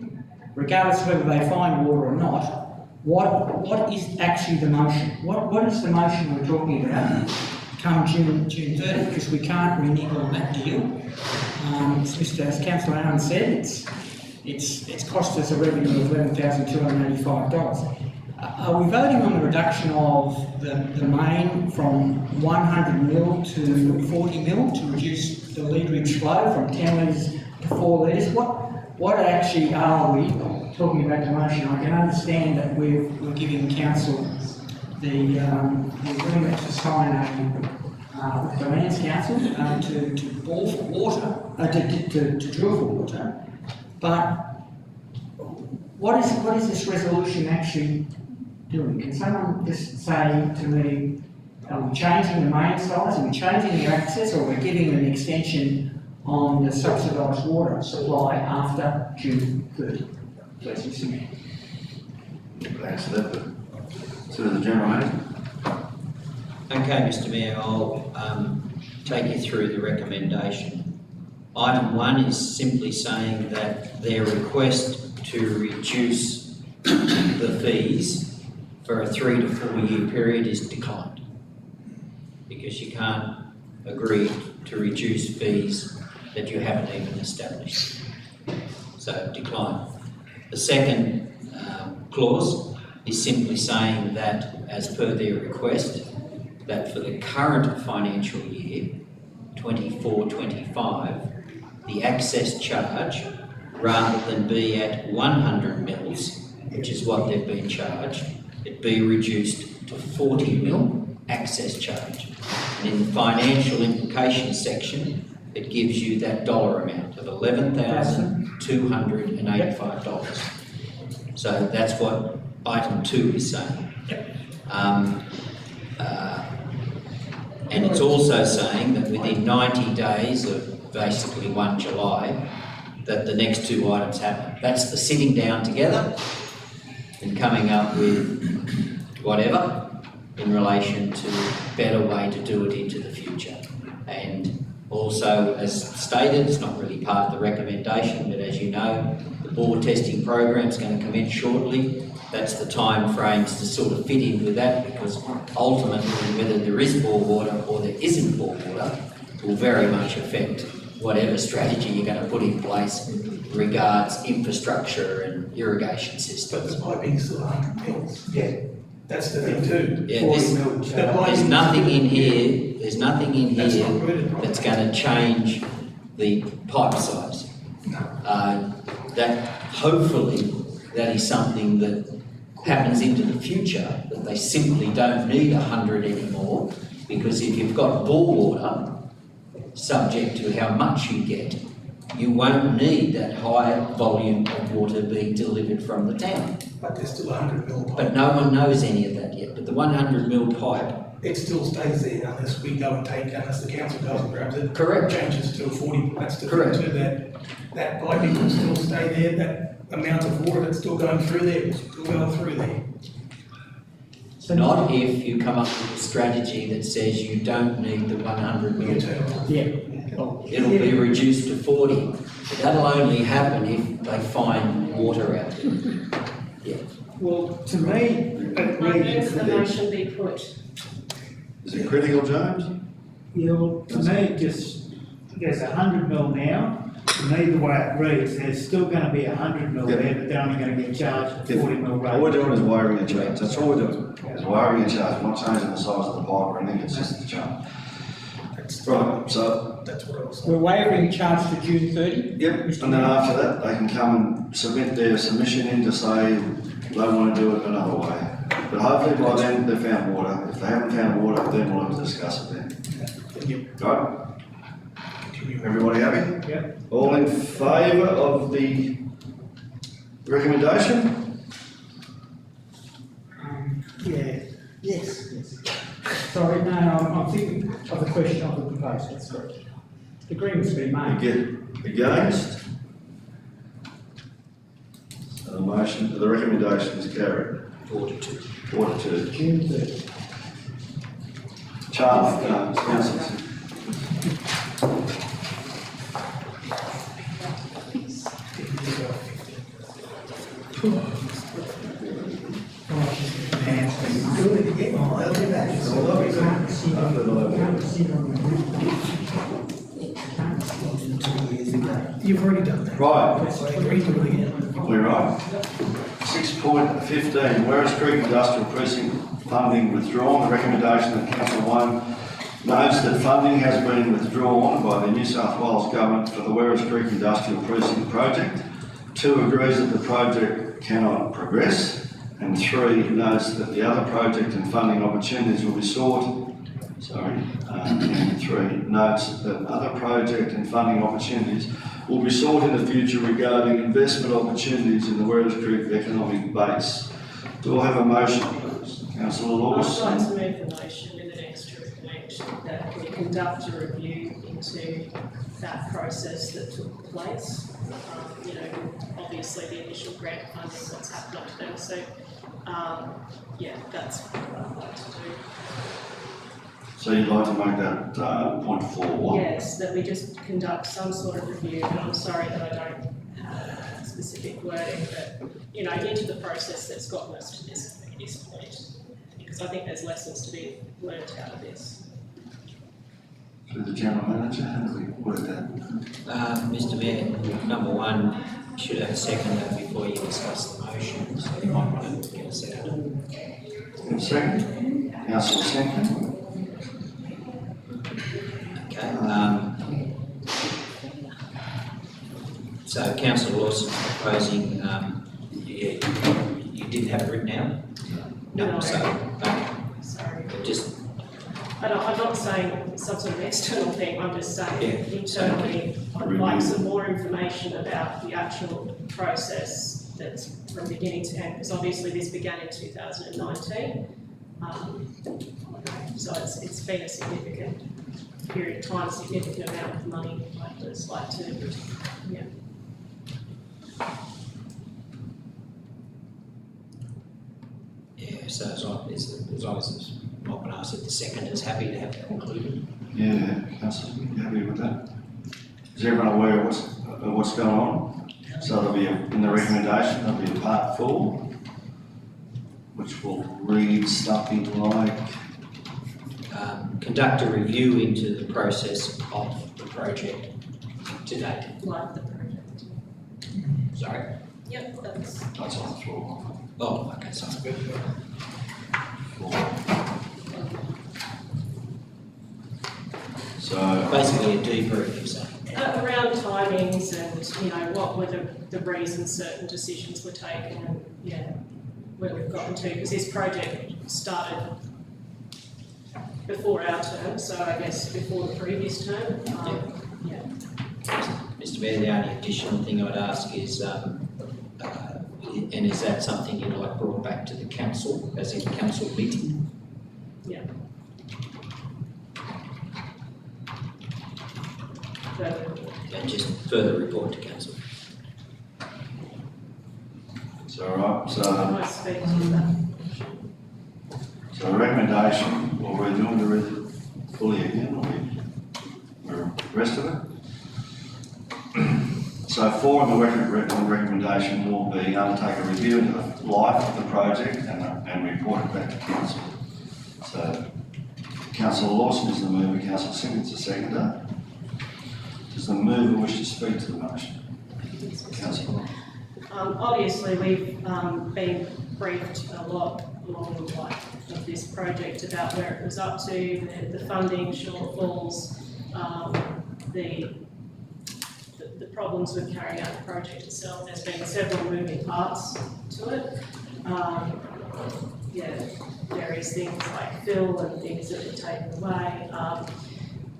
regardless of whether they find water or not, what is actually the motion? What is the motion we're talking about come June 30? Because we can't renege on that deal. As Councillor Allen said, it's cost us a revenue of $11,285. Are we voting on the reduction of the main from 100 mil to 40 mil to reduce the litre flow from 10 litres to 4 litres? What actually are we talking about the motion? I can understand that we're giving council the agreement to sign with the Lands Council to bore for water, to drill for water, but what is this resolution actually doing? Can someone just say to me, are we changing the main size, are we changing the access, or are we giving an extension on the subsidised water supply after June 30? Please, Mr. Mayor. Answer that, but to the General Manager. Okay, Mr. Mayor, I'll take you through the recommendation. Item 1 is simply saying that their request to reduce the fees for a 3 to 4 year period is declined, because you can't agree to reduce fees that you haven't even established. So decline. The second clause is simply saying that, as per their request, that for the current financial year, 24-25, the access charge, rather than be at 100 mils, which is what they've been charged, it be reduced to 40 mil access charge. And in the financial implications section, it gives you that dollar amount of $11,285. So that's what item 2 is saying. And it's also saying that within 90 days of basically 1 July, that the next 2 items happen. That's the sitting down together and coming up with whatever in relation to a better way to do it into the future. And also, as stated, it's not really part of the recommendation, but as you know, the bore testing program is going to commence shortly. That's the time frames to sort of fit in with that, because ultimately whether there is bore water or there isn't bore water will very much affect whatever strategy you're going to put in place regards infrastructure and irrigation systems. But the piping's still 100 mils. Yeah. That's the thing too. Yeah, there's nothing in here that's going to change the pipe size. That hopefully that is something that happens into the future, that they simply don't need 100 anymore, because if you've got bore water, subject to how much you get, you won't need that high volume of water being delivered from the town. But there's still 100 mil pipe. But no one knows any of that yet. But the 100 mil pipe, It still stays there unless we go and unless the council goes and grabs it. Correct. Changes to a 40, that's the Correct. thing too, that piping will still stay there, that amount of water that's still going through there will still go through there. So not if you come up with a strategy that says you don't need the 100 mil. Yeah. It'll be reduced to 40. But that'll only happen if they find water out there. Yeah. Well, to me, it I reads move for the this. motion be put. Is it critical, James? Yeah, well, to me, it just, there's 100 mil now. To me, the way it reads, there's still going to be 100 mil there, but they're only going to get charged a 40 mil rate. All we're doing is wiring a charge. That's all we're doing. Is wiring a charge. We're not changing the size of the pipe or anything. It's just the charge. Right, so, That's what I was. We're waiving charge to June 30. yep, and then after that, they can come and submit their submission in to say they want to do it another way. But hopefully by then, they've found water. If they haven't found water, then we'll have to discuss it then. Yep. Right? Continue. Everybody happy? Yep. All in favour of the recommendation? Yeah, yes. Sorry, no, I'm thinking of the question of the proposal, that's correct. The agreement's been made. Against? So the motion, the recommendation is carried. 42. 4-2. June 30. Charlie, councillor. Good to get on, I'll be back. Can't sit on You've already done that. Right, So I agree to it again. we're right. 6.15, Werris Creek Industrial Precinct funding withdrawn. The recommendation of Council 1 notes that funding has been withdrawn by the New South Wales Government for the Werris Creek Industrial Precinct project. 2 agrees that the project cannot progress. And 3 notes that the other project and funding opportunities will be sought. And 3 notes that other project and funding opportunities will be sought in the future regarding investment opportunities in the Werris Creek economic base. Do I have a motion, please? Councillor I'd Lawson? like to move the motion with an extra point that we conduct a review into that process that took place. Obviously the initial grant funding, what's happened up to them, so, that's what I'd like to do. So you'd like to make that point 4? Yes, that we just conduct some sort of review, and I'm sorry that I don't have specific wording, but, into the process that's gotten us to this point. Because I think there's lessons to be learned out of this. Through the General Manager, how do we word that? Mr Mayor, number 1, you should have a seconder before you discuss the motion, so you might want to get a seconder. Second? Councillor Sankin? Okay, so Councillor Lawson's proposing, you didn't have it written out? No. So, Sorry. just, I'm not saying some sort of external thing, I'm just saying Yeah. internally, I'd like some more information about the actual process that's from beginning to end, because obviously this began in 2019. So it's been a significant period of time, significant amount of money. I'd just like to, so as long as it's not been asked, if the second is happy to have that included. Yeah, Councillor, you happy with that? Is everyone aware of what's going on? So there'll be, in the recommendation, there'll be a part 4, which will read something like, Conduct a review into the process of the project to date. like the project. Sorry? Yep, that's. that's on the floor. Oh, okay, sorry. So, Basically a debrief, you're saying. Around timings and, what were the reasons certain decisions were taken and, where we've gotten to, because this project started before our term, so I guess before the previous term. Mr Mayor, the only additional thing I'd ask is, and is that something you'd like brought back to the council, as in council meeting? Yeah. Further. And just further report to council. right, I speak to that. so the recommendation, well, we're doing the fully again, or the rest of it? So 4 in the recommendation will be undertake a review into the life of the project and report it back to council. So Councillor Lawson is the mover, Councillor Simpkins the seconder. Does the mover wish to speak to the motion? Councillor. Obviously, we've been briefed a lot along the way of this project about where it was up to, the funding shortfalls, the problems with carrying out the project itself. There's been several moving parts to it. Various things like fill and things that were taken away.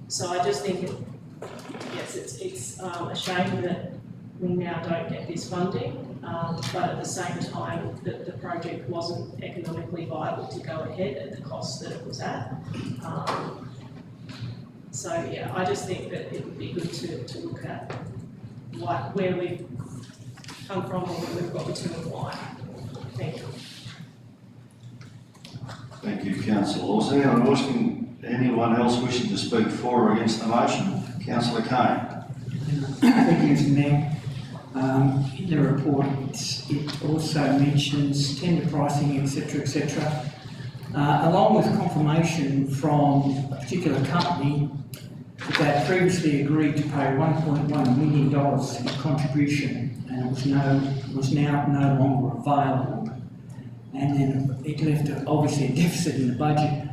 So I just think, it's a shame that we now don't get this funding, but at the same time, the project wasn't economically viable to go ahead at the cost that it was at. I just think that it would be good to look at where we've come from and where we've got to and why. Thank you. Thank you, councillor Laws. Anyone else wishing to speak for or against the motion? Councillor Kane. Thank you, Mr. Mayor. In the report, it also mentions tender pricing, etc., along with confirmation from a particular company that previously agreed to pay $1.1 million in contribution, and it was now no longer available. And then it left obviously a deficit in the budget.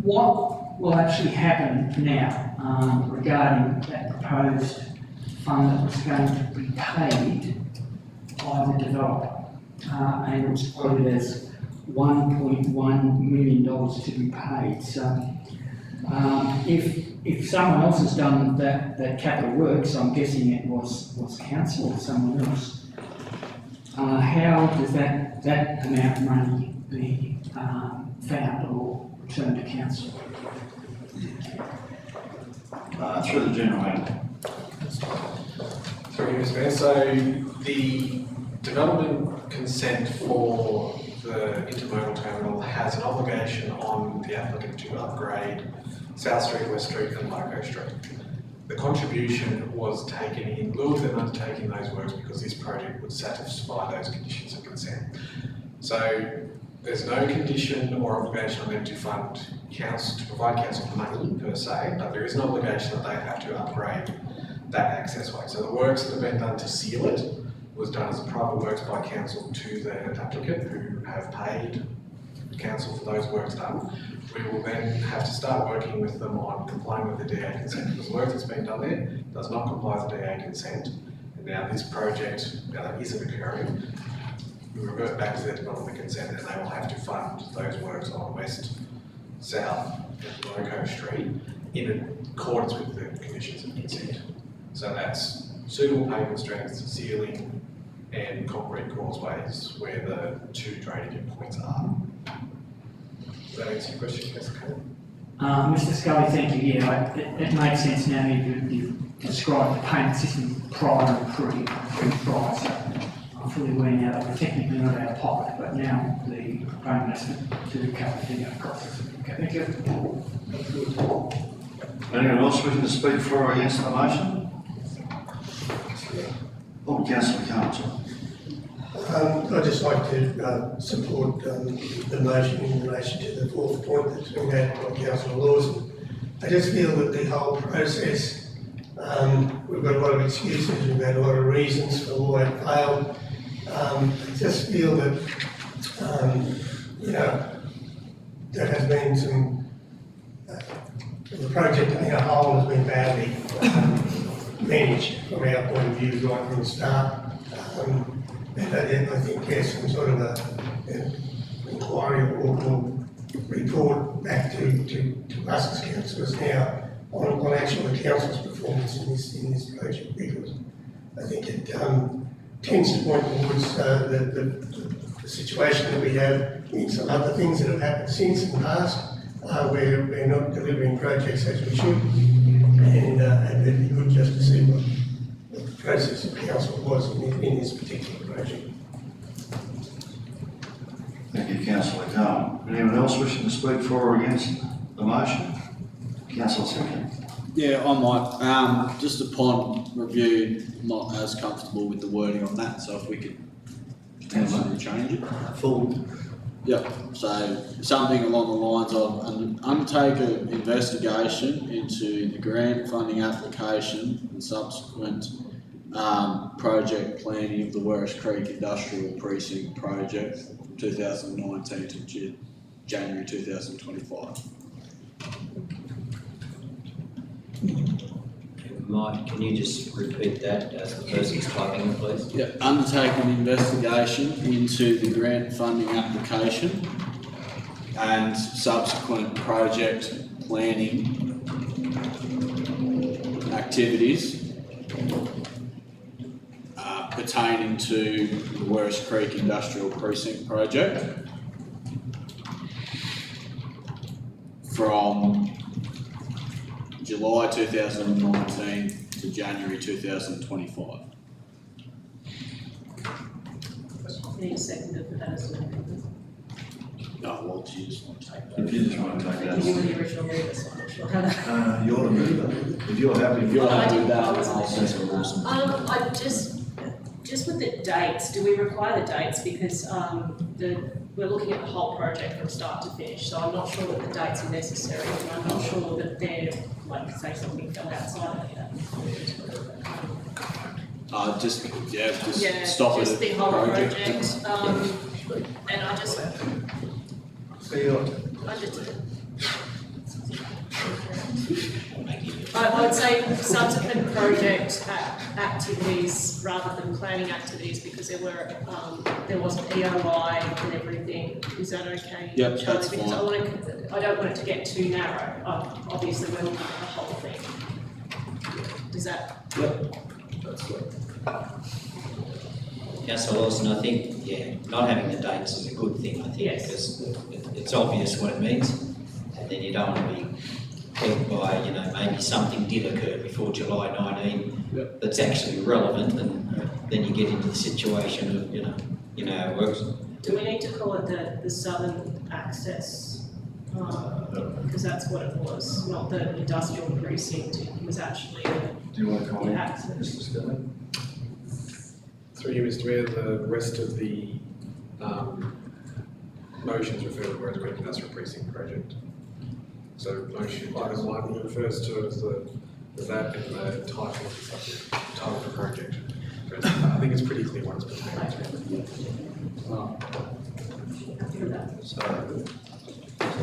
What will actually happen now regarding that proposed fund that was going to be paid by the developer? And it was quoted as $1.1 million to be paid. So if someone else has done that capital works, I'm guessing it was council or someone else. How does that amount of money be found or returned to council? Through the general manager. Sorry, Mr. Mayor. So the development consent for the intermodal terminal has an obligation on the applicant to upgrade South Street, West Street and Loco Street. The contribution was taken in lieu of them undertaking those works because this project would satisfy those conditions of consent. So there's no condition or obligation on them to fund council, to provide council money per se, but there is an obligation that they have to upgrade that access way. So the works that have been done to seal it was done as a private works by council to the applicant who have paid council for those works done. We will then have to start working with them on complying with the DA consent because the work that's been done there does not comply with the DA consent. And now this project isn't occurring. We revert back to their development consent and they will have to fund those works on West, South and Loco Street in accordance with the conditions of consent. So that's suitable pavement strengths, sealing and concrete causeways where the two drainage endpoints are. Does that answer your question, Councillor Cole? Mr. Scully, thank you. Yeah, it makes sense now. You've described the payment system prior and pre-prior. So I'm fully aware now that we're technically not out of pocket, but now the payment has to cover the costs. Okay, thank you. Anyone else wishing to speak for or against the motion? Councillor Carter. I'd just like to support the motion in relation to the fourth point that's been made by Councillor Lawson. I just feel that the whole process, we've got a lot of excuses, we've had a lot of reasons for why it failed. I just feel that, there has been some, the project in a whole has been badly managed from our point of view right from the start. And I think there's some sort of an inquiry or report back to us as councillors now on actual the council's performance in this project, because I think it tends to point towards the situation that we have in some other things that have happened since in the past, where we're not delivering projects as we should, and it'd be good just to see what the process of council was in this particular project. Thank you, Councillor Carter. Anyone else wishing to speak for or against the motion? Councillor Simpson. Yeah, I might. Just upon review, not as comfortable with the wording on that, so if we could potentially change it. Full. Yep, so something along the lines of undertake an investigation into the grant funding application and subsequent project planning of the Werris Creek Industrial Precinct project from 2019 to January 2025. Mike, can you just repeat that as the person's typing it, please? Yeah, undertake an investigation into the grant funding application and subsequent project planning activities pertaining to the Werris Creek Industrial Precinct project from July 2019 to January 2025. Need a seconder for that as well. No, well, do you just want to take If that? you just want to take that. You were the original mover, so I'm not sure how that. You're the mover. If you're happy, If you're I happy didn't- with that, I then wasn't I'll sure. say awesome. I just with the dates, do we require the dates? Because, we're looking at the whole project from start to finish, so I'm not sure that the dates are necessary, and I'm not sure that they're, like, say something fell outside of that. Just Yeah, stop it just at the whole project. project, and I just, I would say subsequent project activities rather than planning activities, because there was an EOI and everything. Is that okay? Yep, Charlie? that's Because fine. I don't want it to get too narrow. Obviously, we're looking at the whole thing. Does that? That's good. Councillor Lawson, I think, not having the dates is a good thing, I think, Yes. because it's obvious what it means, and then you don't want to be pegged by, maybe something did occur before July 19 Yep. that's actually relevant, and then you get into the situation of, you know how it works. Do we need to call it the southern access? Because that's what it was, not the industrial precinct. It was actually do you want to comment, access. Mr. Stelling? Through you, Mr. Mayor, the rest of the motions refer to the Werris Creek Industrial Precinct project. So motion item 1 refers to as that and the title of the subject, title of the project. I think it's pretty clear what it's pertaining to. So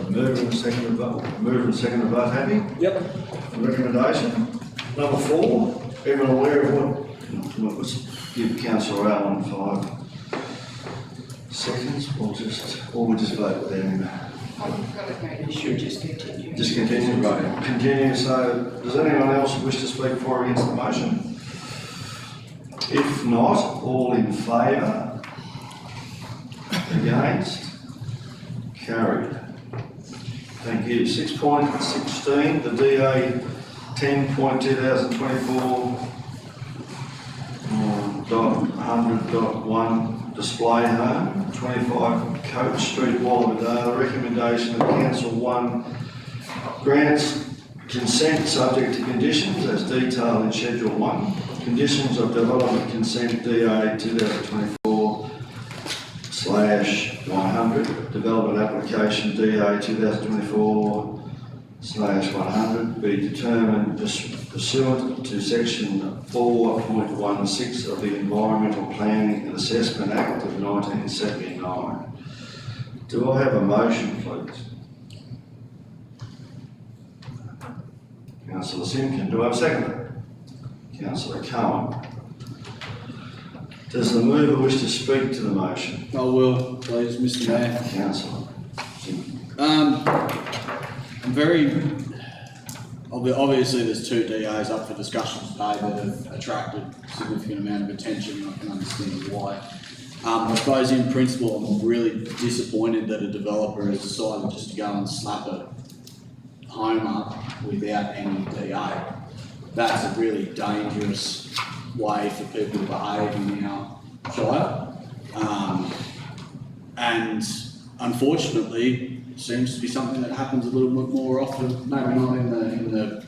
move and second vote, happy? Yep. Recommendation? Number 4, everyone aware of what was, give Councillor Allen 5 seconds, or we just vote with them? You should just continue. Just continue, right, continue, so does anyone else wish to speak for or against the motion? If not, all in favour? Against? Carried. Thank you. 6.16, the DA 10.2024 .100.1 display home, 25 Coach Street, Wallaverdale. Recommendation of Council 1 grants consent subject to conditions as detailed in Schedule 1. Conditions of development consent DA 2024/100, development application DA 2024/100 be determined pursuant to section 4.16 of the Environmental Planning and Assessment Act of 1979. Do I have a motion, please? Councillor Simkin, do I have a seconder? Councillor Cohen. Does the mover wish to speak to the motion? I will, please, Mr. Mayor. Councillor Simkin. Obviously there's 2 DAs up for discussion today that have attracted a significant amount of attention, and I can understand why. I suppose in principle, I'm really disappointed that a developer has decided just to go and slap a home up without any DA. That's a really dangerous way for people to behave in our shire. And unfortunately, it seems to be something that happens a little bit more often, maybe not in the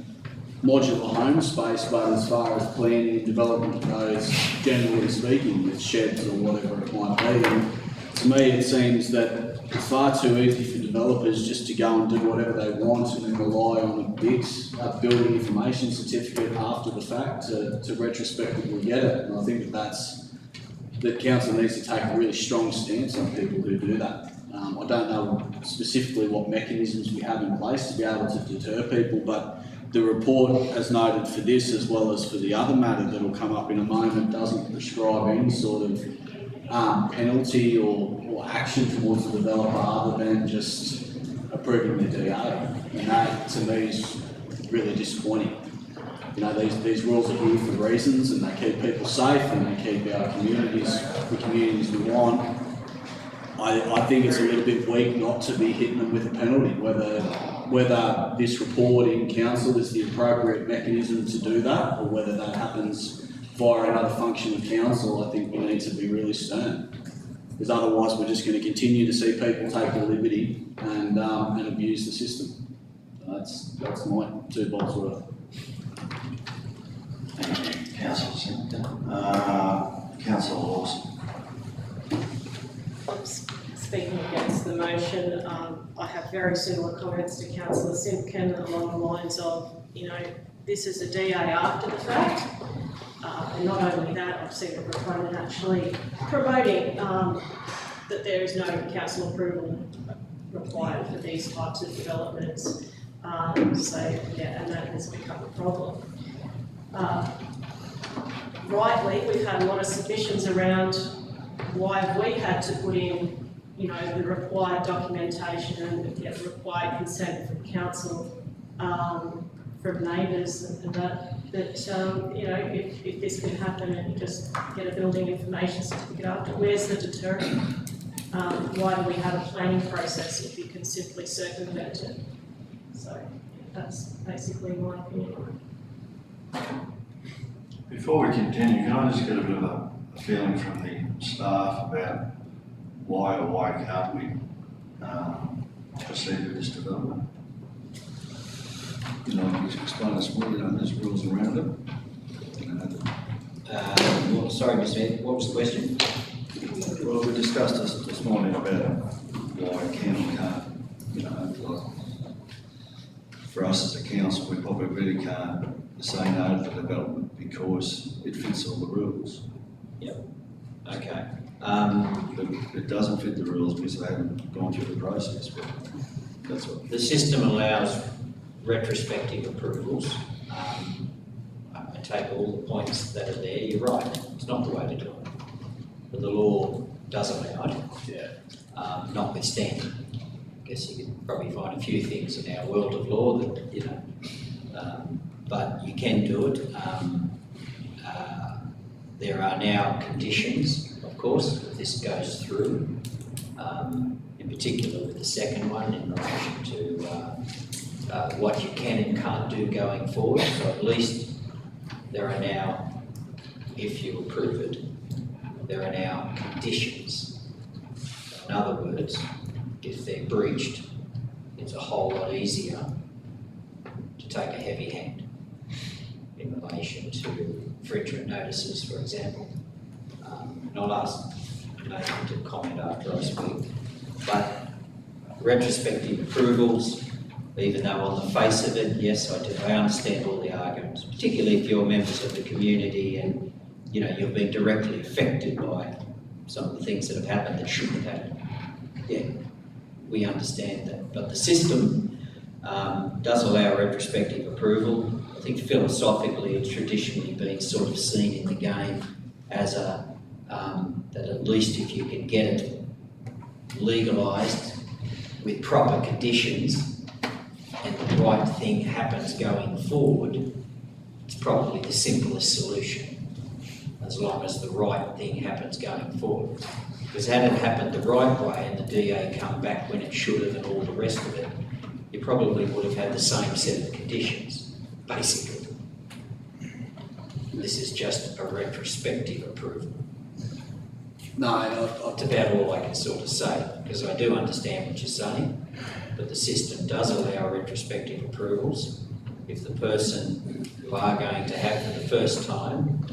modular home space, but as far as planning and development goes, generally speaking, with sheds or whatever it might be. And it's to me, it seems that it's far too easy for developers just to go and do whatever they want and then rely on a building information certificate after the fact to retrospectively get it. And I think that council needs to take a really strong stance on people who do that. I don't know specifically what mechanisms we have in place to be able to deter people, but the report, as noted for this as well as for the other matter that will come up in a moment, doesn't prescribe any sort of penalty or action towards the developer other than just approving the DA. And that, to me, is really disappointing. You know, these rules are here for reasons, and they keep people safe and they keep our communities the communities we want. I think it's a little bit weak not to be hitting them with a penalty, whether this report in council is the appropriate mechanism to do that, or whether that happens via another function of council. I think we need to be really stern, because otherwise we're just going to continue to see people take the liberty and abuse the system. That's my 2 bob worth. Thank you, Councillor Singleton. Councillor Lawson. Speaking against the motion, I have very similar comments to Councillor Simpkin along the lines of, you know, this is a DA after the fact. And not only that, I've seen a proponent actually promoting that there is no council approval required for these types of developments. So, yeah, and that has become a problem. Rightly, we've had a lot of submissions around why have we had to put in, you know, the required documentation and get the required consent from council, from neighbours and that, you know, if this can happen and you just get a building information certificate after, where's the deterrent? Why do we have a planning process if you can simply circumvent it? So that's basically my opinion. Before we continue, can I just get a bit of a feeling from the staff about why can't we proceed with this development? You know, you explain us more, you know, there's rules around it. You know, Sorry, Mr. Ed, what was the question? well, we discussed this morning about why can and can't, you know, like, for us as a council, we probably really can't say no to the development because it fits all the rules. Okay. It doesn't fit the rules because they haven't gone through the process, but that's what. The system allows retrospective approvals. I take all the points that are there, you're right, it's not the way to do it. But the law does allow it. Yeah. Notwithstanding, I guess you could probably find a few things in our world of law that, you know, but you can do it. There are now conditions, of course, if this goes through, in particular with the second one in relation to what you can and can't do going forward. So at least there are now, if you approve it, there are now conditions. In other words, if they're breached, it's a whole lot easier to take a heavy hand in relation to infringement notices, for example. And I'll ask Nathan to comment after I speak. But retrospective approvals, even though on the face of it, yes, I do, I understand all the arguments, particularly if you're members of the community and, you know, you've been directly affected by some of the things that have happened that shouldn't have happened. Yeah, we understand that. But the system does allow retrospective approval. I think philosophically it's traditionally been sort of seen in the game as that at least if you can get it legalised with proper conditions and the right thing happens going forward, it's probably the simplest solution, as long as the right thing happens going forward. Because had it happened the right way and the DA come back when it should have and all the rest of it, you probably would have had the same set of conditions, basically. This is just a retrospective approval. No, That's about all I can sort of say, because I do understand what you're saying, but the system does allow retrospective approvals if the person who are going to have for the first time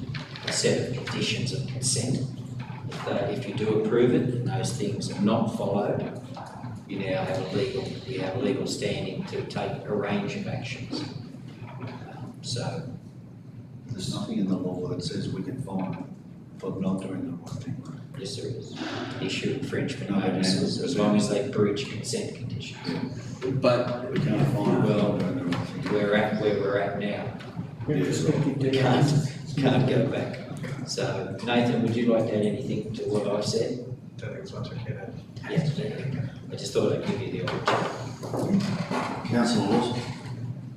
a set of conditions of consent if you do approve it and those things are not followed, you now have a legal standing to take a range of actions. So, There's nothing in the law that says we can fine for not doing the right thing. yes, there is. Issue infringement No, notices no. as long as they breach consent conditions. But We can't fine for not doing the right thing. We're at where we're at now. Retrospective We DAs. can't go back. So Nathan, would you like to add anything to what I've said? Don't think it's much I can add. Yes. I just thought I'd give you the opportunity. Councillor Lawson?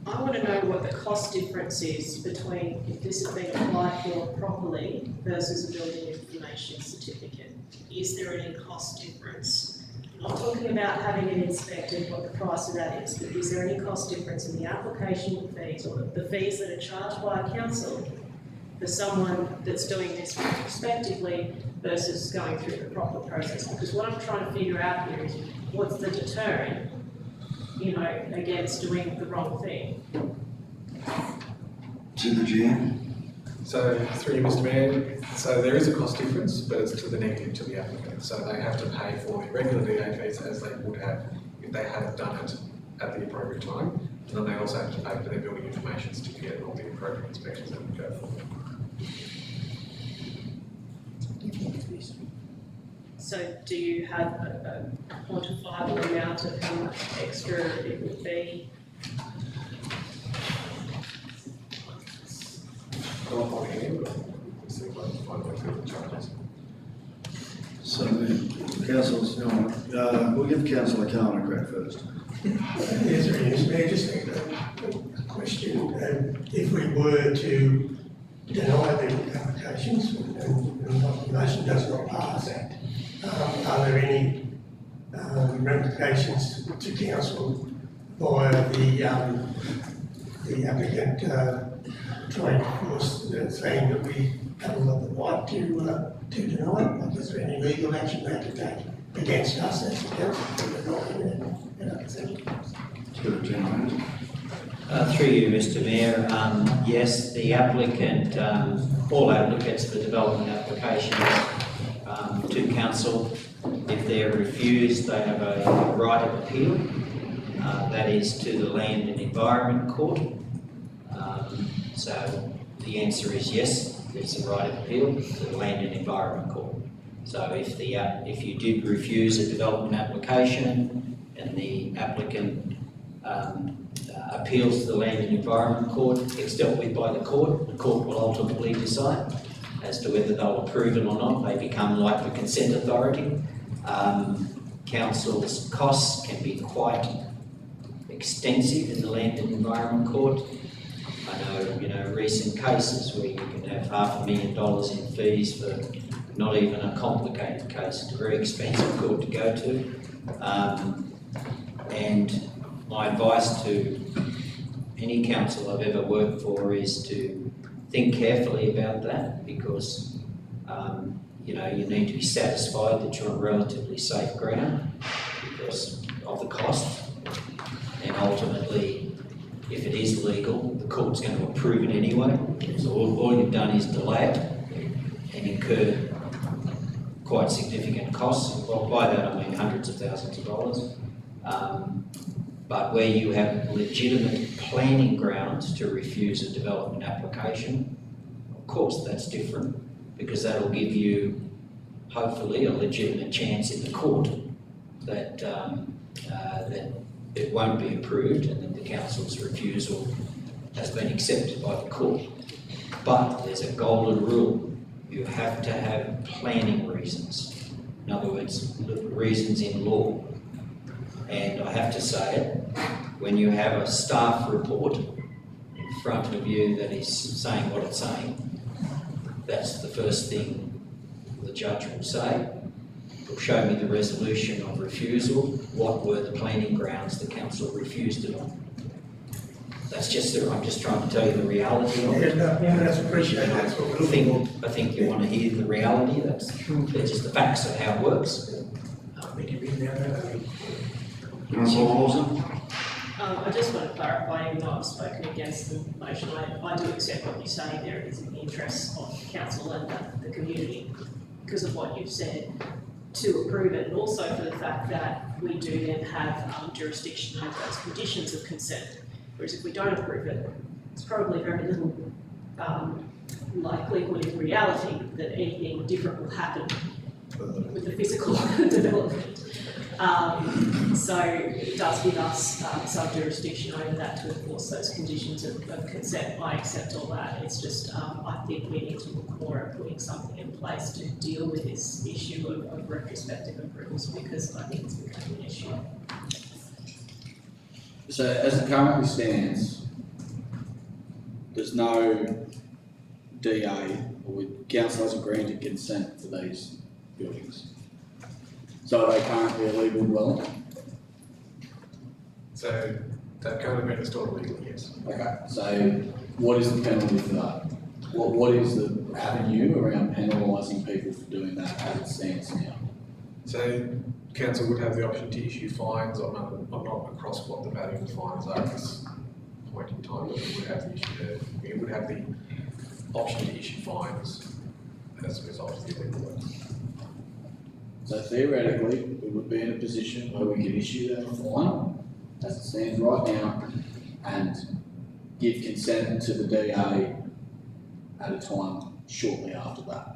I want to know what the cost difference is between if this has been applied for properly versus a building information certificate. Is there any cost difference? I'm not talking about having it inspected, what the price of that is, but is there any cost difference in the application fees or the fees that are charged by a council for someone that's doing this retrospectively versus going through the proper process? Because what I'm trying to figure out here is what's the deterrent, against doing the wrong thing? To the GM? So, through you, Mr Mayor, so there is a cost difference, but it's to the negative to the applicant. So they have to pay for the regular DA fees as they would have if they hadn't done it at the appropriate time. And then they also have to pay for their building information certificate and all the appropriate inspections that would go forward. So do you have a quantifiable amount of how much extra it would be? Not on hand, but we'll see if I can find a way through the charges. So, we'll give Councillor Carmen a crack first. Yes, sir, yes, Mayor, just a question. If we were to deny the applications and the motion does not pass, are there any ramifications to council via the applicant trying to force saying that we haven't got the right to deny it? Like, is there any legal action they have to take against us as the council for denying it? To the General Manager. Through you, Mr Mayor, yes, the applicant, all applicants for development applications to council, if they're refused, they have a right of appeal. That is to the Land and Environment Court. So the answer is yes, there's a right of appeal to the Land and Environment Court. So if you did refuse a development application and the applicant appeals to the Land and Environment Court, it's dealt with by the court. The court will ultimately decide as to whether they'll approve it or not. They become like the consent authority. Council's costs can be quite extensive in the Land and Environment Court. I know, recent cases where you can have $500,000 in fees for not even a complicated case. It's a very expensive court to go to. And my advice to any council I've ever worked for is to think carefully about that, because you need to be satisfied that you're on relatively safe ground because of the cost. And ultimately, if it is legal, the court's going to approve it anyway. So all you've done is delay it and incur quite significant costs. Well, by that I mean hundreds of thousands of dollars. But where you have legitimate planning grounds to refuse a development application, of course that's different, because that'll give you hopefully a legitimate chance in the court that that it won't be approved and that the council's refusal has been accepted by the court. But there's a golden rule. You have to have planning reasons. In other words, reasons in law. And I have to say, when you have a staff report in front of you that is saying what it's saying, that's the first thing the judge will say. He'll show me the resolution of refusal. What were the planning grounds the council refused it on? I'm just trying to tell you the reality of it. That's appreciated, that's what we're looking for. I think you want to hear the reality. That's just the facts of how it works. Councillor Lawson? I just want to clarify, even though I've spoken against the motion, I do accept what you're saying there. It is in the interests of council and the community. because of what you've said, to approve it, and also for the fact that we do then have jurisdiction over those conditions of consent. Whereas if we don't approve it, it's probably very little likelihood in reality that anything different will happen with the physical development. So it does give us some jurisdiction over that to enforce those conditions of consent. I accept all that. It's just, I think we need to look more at putting something in place to deal with this issue of retrospective approvals, because I think it's becoming an issue. So as it currently stands, there's no DA, or council hasn't granted consent for these buildings. So are they currently a legal dwelling? So they've currently been installed legally, yes. Okay, so what is the penalty for that? What is the avenue around penalising people for doing that as it stands now? So council would have the option to issue fines. I'm not across what the value of the fines are at this point in time, but we would have the option to issue fines as a result of the illegal work. So theoretically, we would be in a position where we could issue them a fine, as it stands right now, and give consent to the DA at a time shortly after that.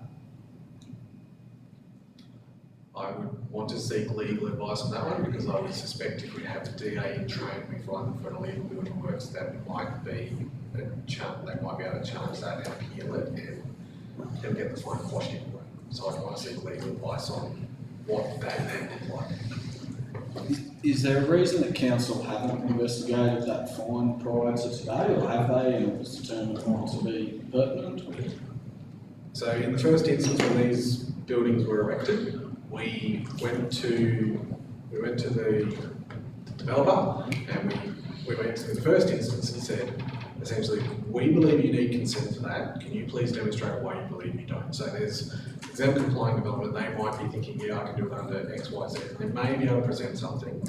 I would want to seek legal advice on that one, because I would suspect if we have the DA in train, we find them for an illegal building works, that might be they might be able to challenge that and appeal it and get the fine quashed anyway. So I want to seek legal advice on what that then look like. Is there a reason that council haven't investigated that fine prior to today, or have they, and it was determined not to be pertinent? So in the first instance, when these buildings were erected, we went to the developer and we went to the first instance and said, essentially, we believe you need consent for that. Can you please demonstrate why you believe you don't? So there's them complying development, they might be thinking, yeah, I can do it under X, Y, Z. They may be able to present something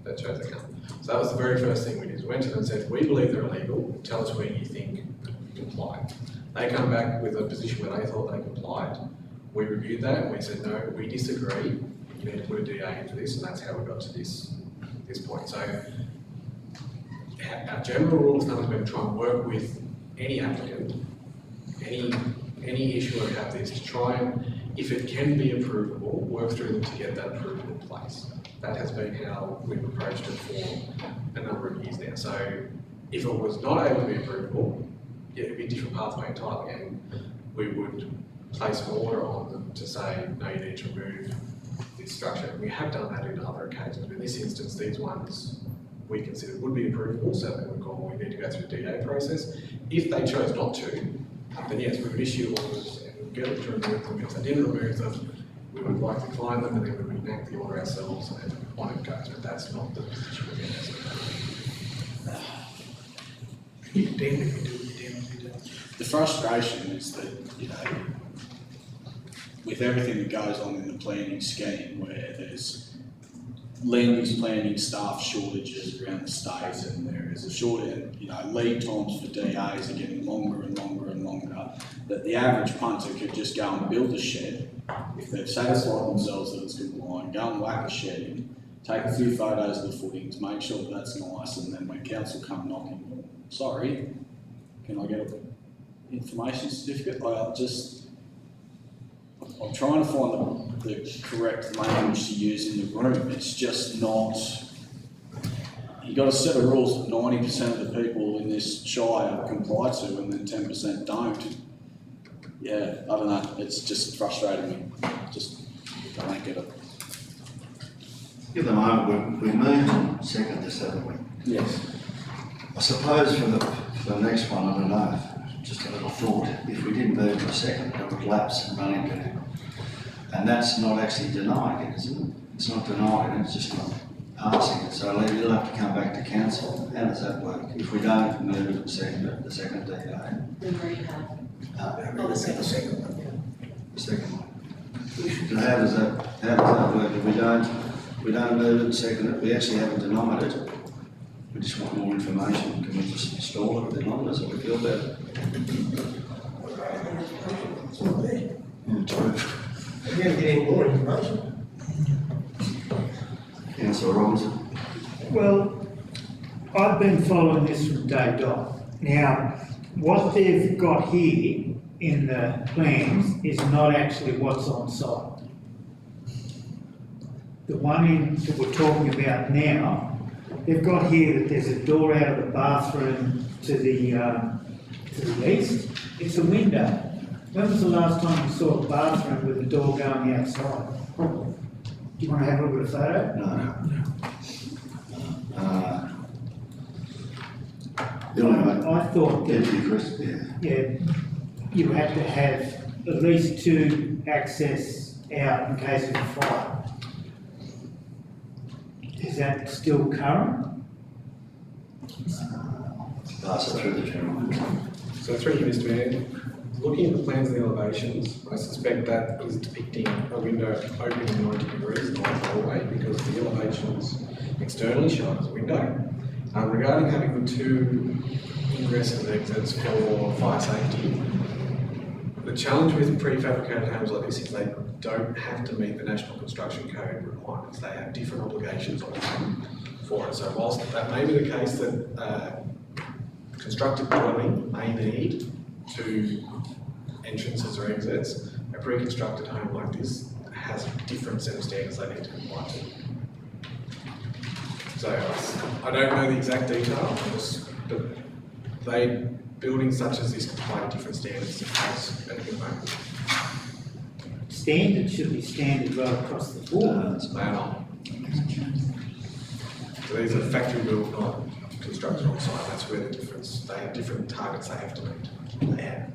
that shows they can't. So that was the very first thing we did. We went to them and said, we believe they're illegal. Tell us where you think comply. They come back with a position where they thought they complied. We reviewed that and we said, no, we disagree. You need to put a DA into this, and that's how we got to this point. So our general rule of thumb has been to try and work with any applicant, any issue where we have this, to try and, if it can be approvable, work through them to get that approval in place. That has been how we've approached it for a number of years now. So if it was not able to be approvable, yeah, it'd be a different pathway entirely, and we would place an order on them to say, no, you need to remove this structure. And we have done that in other occasions, but in this instance, these ones we considered would be approvable, so they would go, well, we need to go through the DA process. If they chose not to, then yes, we would issue orders and we would get them to remove them. If they didn't remove them, we would likely fine them, and then we would enact the order ourselves and on it goes, but that's not the position we're in. You damn if you do, you damn if you don't. The frustration is that, you know, with everything that goes on in the planning scheme, where there's land use planning staff shortages around the state, and there is a shortage, you know, lead times for DAs are getting longer and longer and longer, that the average punter could just go and build a shed, if they've satisfied themselves that it's compliant, go and whack a shed in, take a few photos of the footings, make sure that that's nice, and then when council come knocking, well, sorry, can I get an information certificate? I'm trying to find the correct language to use in the room. It's just not. You've got a set of rules that 90% of the people in this shire comply to, and then 10% don't. Yeah, I don't know. It's just frustrating me. I don't get it. At the moment, we moved to second this, haven't we? Yes. I suppose for the next one, I don't know, just a little thought, if we didn't move to second, it would lapse and run into it. And that's not actually denying it, isn't it? It's not denying it, it's just not passing it. So you'll have to come back to council. How does that work? If we don't move it to second, the second DA? We already have. Oh, the second one, yeah. The second one. So how does that work? If we don't move it and second it, we actually haven't denied it. We just want more information. Can we just install it or deny it? That's what we feel about it. It's not there. Yeah, true. We're going to get any more information. Councillor Robinson. Well, I've been following this from day dot. Now, what they've got here in the plans is not actually what's on site. The one that we're talking about now, they've got here that there's a door out of the bathroom to the east. It's a window. When was the last time you saw a bathroom with a door going outside? Do you want to have a look at a photo? No. I thought that, Deputy Chris, yeah, you had to have at least two access out in case of a fire. Is that still current? pass it through the general manager. So through you, Mr. Mayor, looking at the plans and the elevations, I suspect that is depicting a window opening 90 degrees, not a doorway, because the elevations externally show it as a window. Regarding having the two ingress and exits for fire safety, the challenge with prefabricated homes like this is they don't have to meet the National Construction Code requirements. They have different obligations on them for it. So whilst that may be the case that constructed dwelling may need two entrances or exits, a pre-constructed home like this has a different set of standards they need to comply to. So I don't know the exact detail, but buildings such as this comply to different standards as at the moment. Standard should be standard right across the board. They are not. So these are factory built, not constructed on site. That's where the difference. They have different targets they have to meet. Yeah.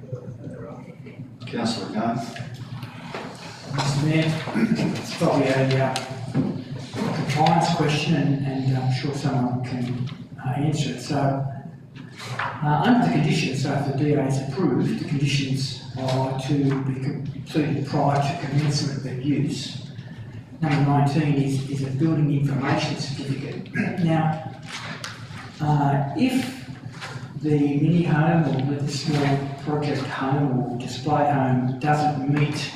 Councillor Khan. Mr Mayor, it's probably a compliance question and I'm sure someone can answer it. So, under the conditions, so if the DA is approved, the conditions are to be completed prior to commencement of use. Number 19 is a building information certificate. Now, if the mini home or the small project home or display home doesn't meet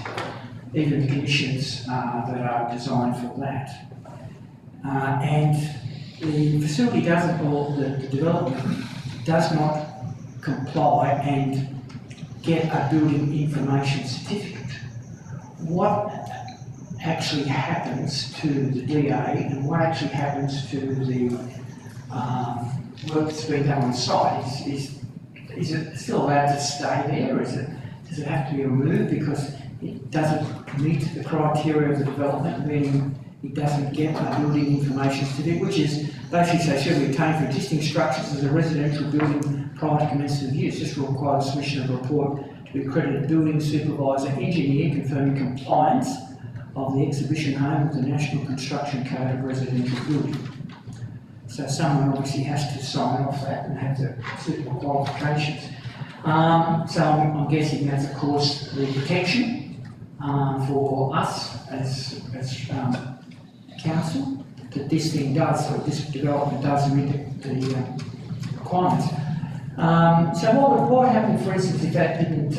even the conditions that are designed for that, and the facility doesn't, or the development does not comply and get a building information certificate, what actually happens to the DA and what actually happens to the work that's been done on site? Is it still allowed to stay there? Does it have to be removed because it doesn't meet the criteria of the development, meaning it doesn't get a building information certificate, which is basically say shall be obtained for existing structures as a residential building prior to commencement of use. This will require the submission of a report to be accredited building supervisor engineer confirming compliance of the exhibition home with the National Construction Code of Residential Building. So someone obviously has to sign off that and have the suitable qualifications. So I'm guessing that's of course the protection for us as council, that this thing does, or this development does meet the requirements. So what would happen, for instance, if that didn't,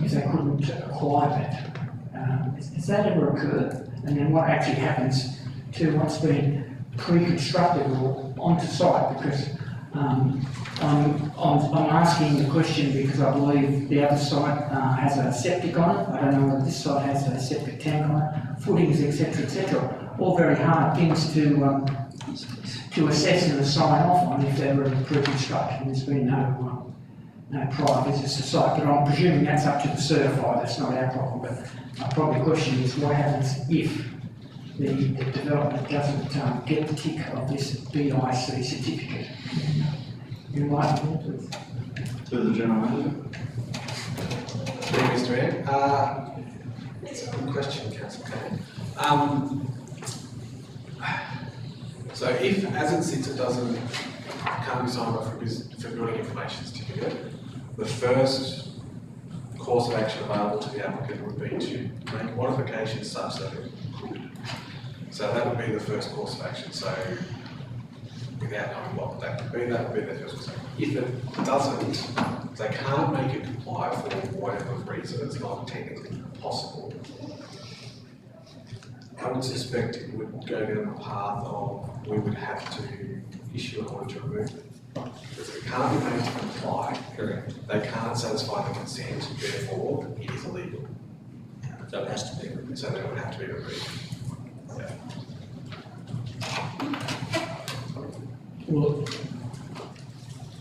if they couldn't acquire that? Has that ever occurred? And then what actually happens to what's been pre-constructed or onto site? Because I'm asking the question because I believe the other site has a septic on it. I don't know whether this site has a septic tank on it, footings, etc., all very hard things to assess and to sign off on if they're pre-constructed. There's been no prior visits to site, but I'm presuming that's up to the certifier. That's not our problem. But my probably question is what happens if the development doesn't get the tick of this BIC certificate? You might please. To the general manager. Thank you, Mr. Mayor. It's a good question, Councillor Kane. So if, as it sits, it can't be signed off for building information certificate, the first course of action available to the applicant would be to make modifications such that it could. So that would be the first course of action. So without knowing what that would be, that would be the first course of action. If it doesn't, they can't make it comply for whatever reason, it's not technically possible, I would suspect it would go down the path of we would have to issue an order to remove it. Because it can't be made to comply, Correct. they can't satisfy the consent, therefore it is illegal. So it has to be removed. So that would have to be removed. Well,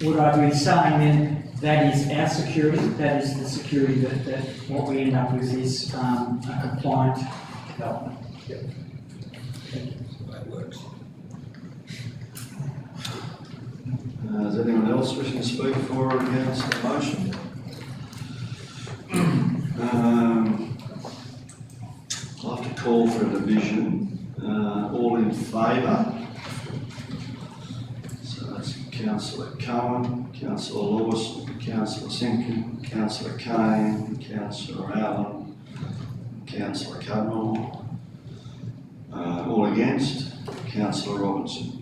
would I be saying then that is our security, that is the security that what we end up with is a compliant development? That's the way it works. Is anyone else wishing to speak for or against the motion? I'll have to call for a division. All in favour? So that's Councillor Cohen, Councillor Lewis, Councillor Simpkin, Councillor Kane, Councillor Allen, Councillor Cudmore. All against? Councillor Robinson.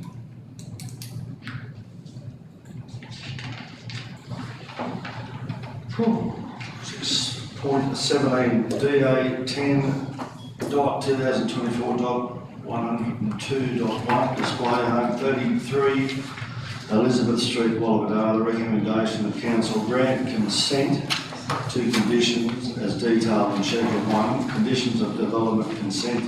Cool. 6.17 DA 10.2024.102.1 display home 33 Elizabeth Street, Walladar. The recommendation of council grant consent to conditions as detailed in Schedule 1, conditions of development consent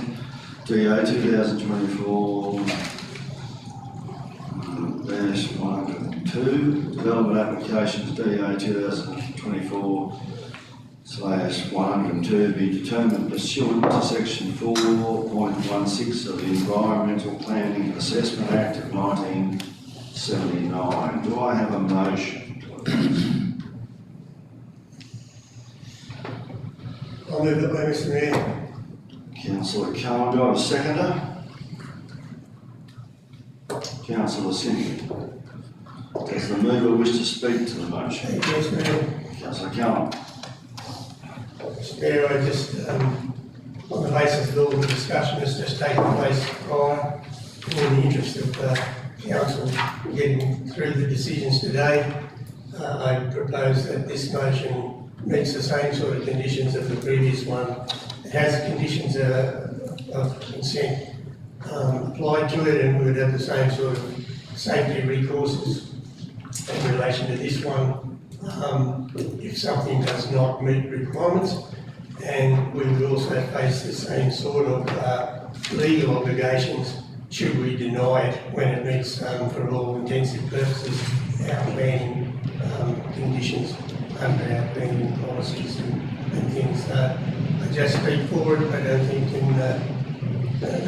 DA 2024-102, development applications DA 2024/102 be determined pursuant to section 4.16 of the Environmental Planning Assessment Act of 1979. Do I have a motion? I'll move that way, Mr. Mayor. Councillor Cohen, do I have a seconder? Councillor Simpson. Does the mover wish to speak to the motion? Yes, Mayor. Councillor Cohen. Mr. Mayor, I just, on the basis of all the discussion that's just taken place prior, in the interest of council getting through the decisions today, I propose that this motion meets the same sort of conditions as the previous one. It has conditions of consent applied to it, and we would have the same sort of safety recourses in relation to this one. If something does not meet requirements, and we would also face the same sort of legal obligations should we deny it when it meets, for all intensive purposes, our planning conditions under our planning policies and things. I just speak forward. I don't think that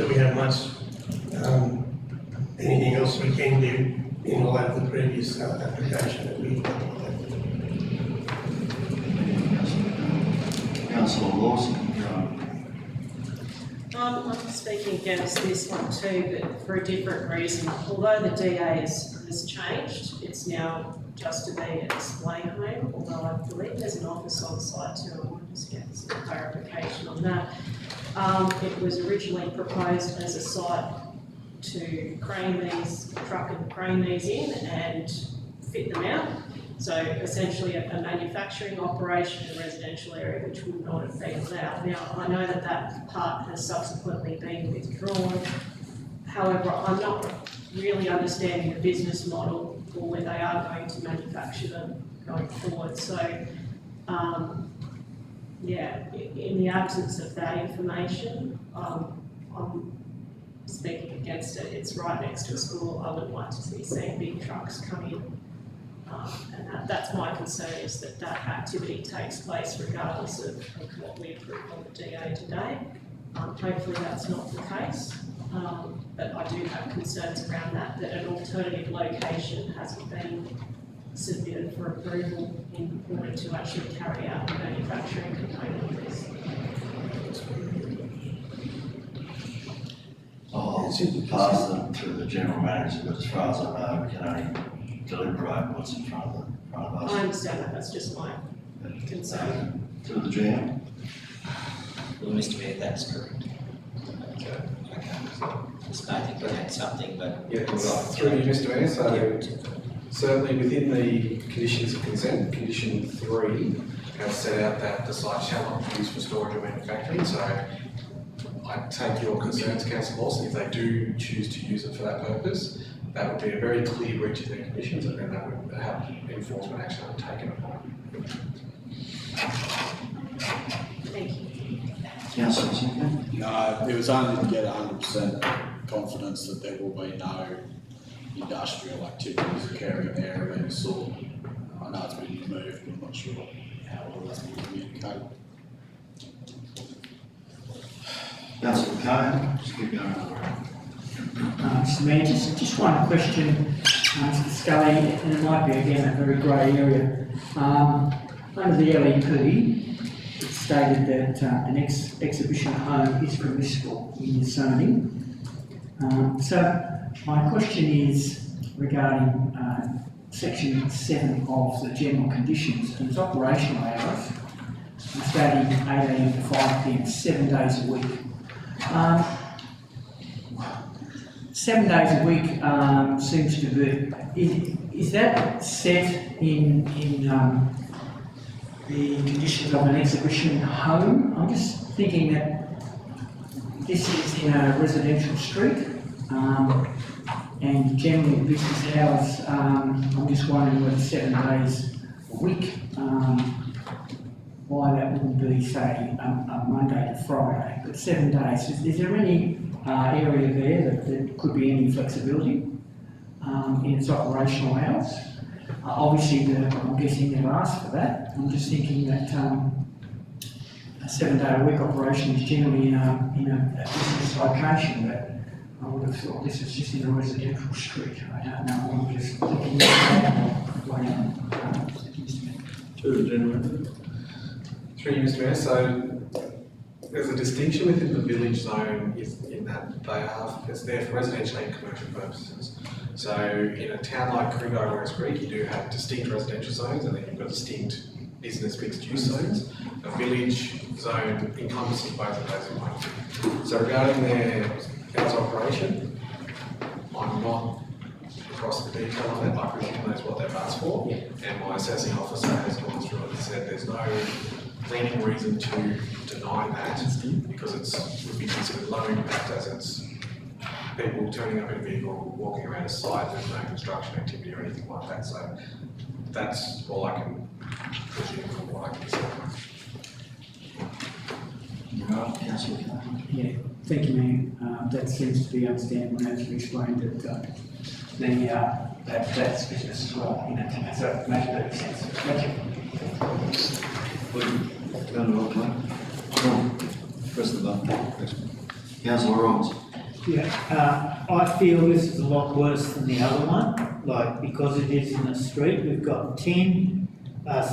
we have much anything else we can do in light of the previous application that we applied. Councillor Lawson. I'm speaking against this one too, but for a different reason. Although the DA has changed, it's now just to be a display home, although I believe there's an office on site too. I want to just get some clarification on that. It was originally proposed as a site to truck and crane these in and fit them out. So essentially a manufacturing operation in a residential area which would not have been allowed. Now, I know that that part has subsequently been withdrawn. However, I'm not really understanding the business model or where they are going to manufacture them going forward. So, yeah, in the absence of that information, I'm speaking against it. It's right next to a school. I would like to see big trucks come in. And that's my concern, is that activity takes place regardless of what we approve on the DA today. Hopefully that's not the case, but I do have concerns around that an alternative location hasn't been submitted for approval in order to actually carry out the manufacturing component of this. I'll pass them to the general manager, but as far as I know, we can only deliberate what's in front of I us. understand that, that's just my concern. To the GM. Well, Mr. Mayor, that's correct. Okay. Okay. Just I think we had something, but. Yeah, it's through you, Mr. Mayor. So certainly within the conditions of consent, condition 3 has set out that the site shall not be used for storage or manufacturing. So I take your concerns, councillor Lawson, if they do choose to use it for that purpose, that would be a very clear breach of their conditions, and then that would have enforcement action undertaken upon it. Thank you. Councillor Sinclair? No, it was only to get 100% confidence that there will be no industrial activities occurring there of any sort. I know it's been removed, but I'm not sure how well that's been communicated. Councillor Cohen? Just keep going. Mr Mayor, just one question, Mr Scully, and it might be again a very grey area. Under the LEP, it stated that an exhibition home is permissible in the zoning. So my question is regarding section 7 of the general conditions, and its operational hours, stating 8 AM to 5 PM, 7 days a week. 7 days a week seems to be, is that set in the conditions of an exhibition home? I'm just thinking that this is in a residential street, and generally business hours, I'm just wondering whether 7 days a week, why that wouldn't be, say, a Monday to Friday, but 7 days. Is there any area there that there could be any flexibility in its operational hours? Obviously, I'm guessing they've asked for that. I'm just thinking that a 7 day a week operation is generally in a business location, but I would have thought this is just in a residential street. I don't know, I'm just thinking To the gentleman. Through you, Mr Mayor, so there's a distinction within the village zone in that it's there for residential and commercial purposes. So in a town like Coringo or West Creek, you do have distinct residential zones, and then you've got distinct business mixed use zones. A village zone encompasses both of those in one. So regarding their hours of operation, I'm not across the detail on it. I presume that's what they've asked for. Yeah. And my assessing officer has gone through it and said there's no planning reason to deny that, because it would be considered low impact, as it's people turning up in a vehicle, walking around a site, there's no construction activity or anything like that. So that's all I can presume from what I can see. Right, Councillor Cohen. Yeah, thank you, Mayor. That seems to be understandable, as you explained that that's business as well, so it makes perfect sense. Thank you. Go to roll call. Press the button. Councillor Robbins. Yeah, I feel this is a lot worse than the other one, like, because it is in the street, we've got 10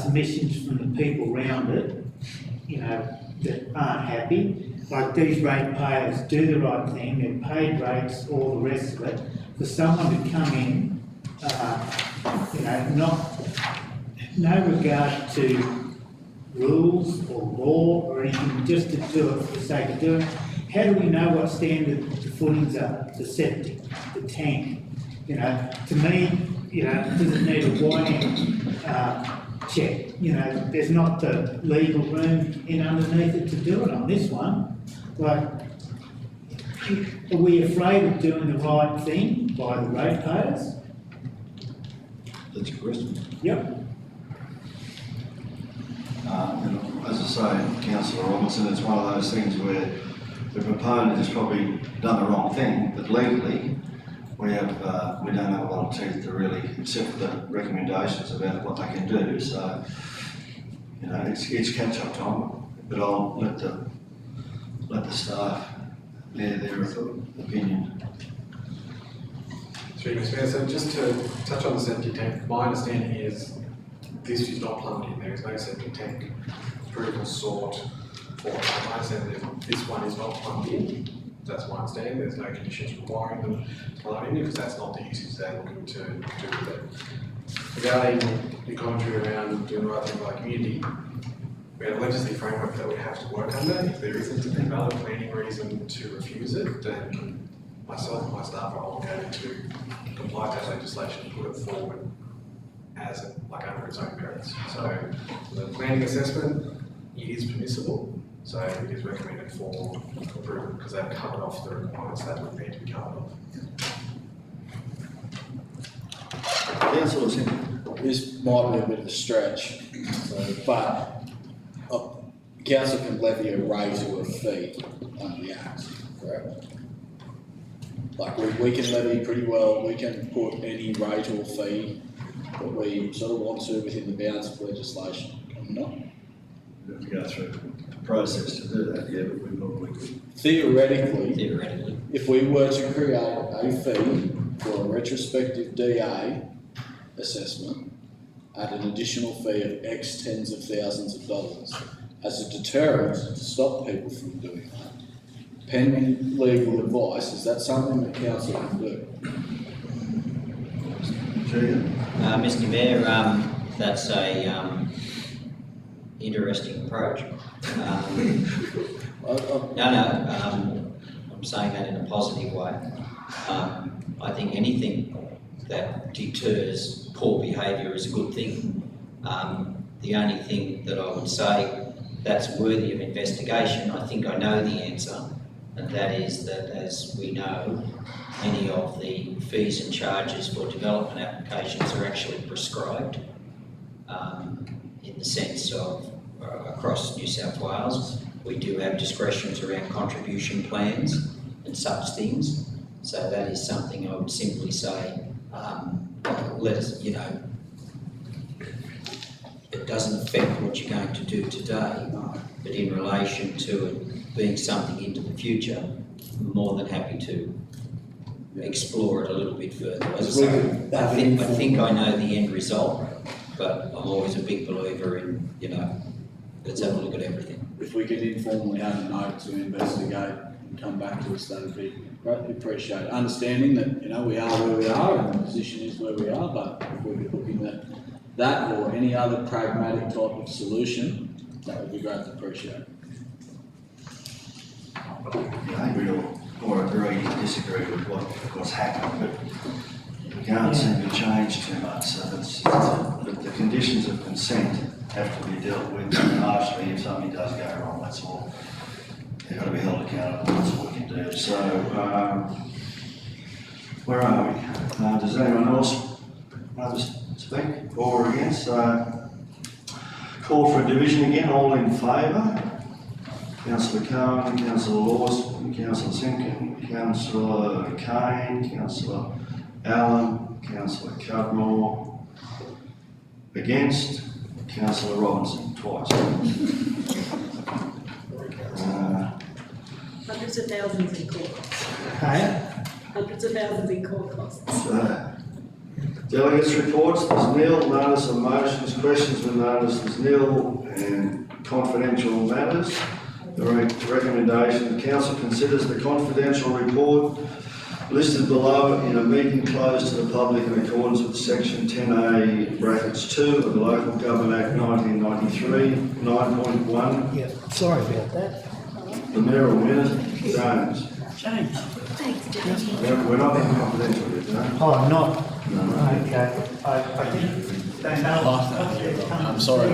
submissions from the people around it, that aren't happy. Like, these ratepayers do the right thing, they're paid rates, all the rest of it. For someone to come in, no regard to rules or law or anything, just to do it for the sake of doing it. How do we know what standard the footings are, the septic, the tank? To me, does it need a wiring check? There's not the legal room in underneath it to do it on this one. Like, are we afraid of doing the right thing by the ratepayers? That's a question. Yep. As I say, Councillor Robinson, it's one of those things where the proponent has probably done the wrong thing, but legally we don't have a lot of teeth to really accept the recommendations about what they can do. So, it's catch-up time, but I'll let the staff air their opinion. Through you, Mr Mayor, so just to touch on the septic tank, my understanding is this is not plumbed in, there is no septic tank approval sought for it. I understand that this one is not plumbed in, that's my understanding, there's no conditions requiring them to plumb in, because that's not the usage they're looking to do with it. Regarding the commentary around doing the right thing by the community, we have a legislative framework that we have to work under. If there isn't a valid planning reason to refuse it, then myself and my staff are obligated to comply with that legislation and put it forward as under its own merits. So the planning assessment, it is permissible, So it is recommended for approval because they've covered off the requirements that would need to be covered off. Councillor Simpson. This might be a bit of a stretch, but council can levy a rate or a fee under the Act, correct? Like we can levy pretty well, we can put any rate or fee that we sort of want to within the bounds of legislation, can we not? We have to go through a process to do that, yeah, but we probably could. Theoretically, if we were to create a fee for a retrospective DA assessment at an additional fee of X tens of thousands of dollars as a deterrent to stop people from doing that, pending legal advice, is that something that council can do? Mr Mayor, that's a interesting approach. I'm saying that in a positive way. I think anything that deters poor behaviour is a good thing. The only thing that I would say that's worthy of investigation, I think I know the answer, and that is that, as we know, many of the fees and charges for development applications are actually prescribed in the sense of across New South Wales. We do have discretions around contribution plans and such things. So that is something I would simply say, let us, it doesn't affect what you're going to do today, but in relation to it being something into the future, I'm more than happy to explore it a little bit further. As I say, I think I know the end result, but I'm always a big believer in, let's have a look at everything. If we could informally have a note to investigate and come back to us, that would be greatly appreciated. Understanding that, we are where we are and the position is where we are, but if we could look in that or any other pragmatic type of solution, that would be greatly appreciated. I think we all agree to disagree with what's happened, but we can't seem to change too much, so the conditions of consent have to be dealt with largely if something does go wrong, that's all. They've got to be held accountable, that's all we can do. So, where are we? Does anyone else want to speak for or against? Call for a division again, all in favour? Councillor Cohen, Councillor Lawson, Councillor Simpkin, Councillor Kane, Councillor Allen, Councillor Cudmore. Against? Councillor Robinson, twice. Hundreds of thousands in court costs. Hey? Hundreds of thousands in court costs. Delegates' reports, there's nil. Notice of motions, questions were noticed as nil, and confidential matters. The recommendation, the council considers the confidential report listed below in a meeting closed to the public in accordance with section 10A brackets 2 of the Local Government Act 1993, 9.1. Yeah, sorry about that. The mayoral minute, James. James. We're not in confidential yet, no? Oh, not? No. Okay. I didn't, they know. I'm sorry.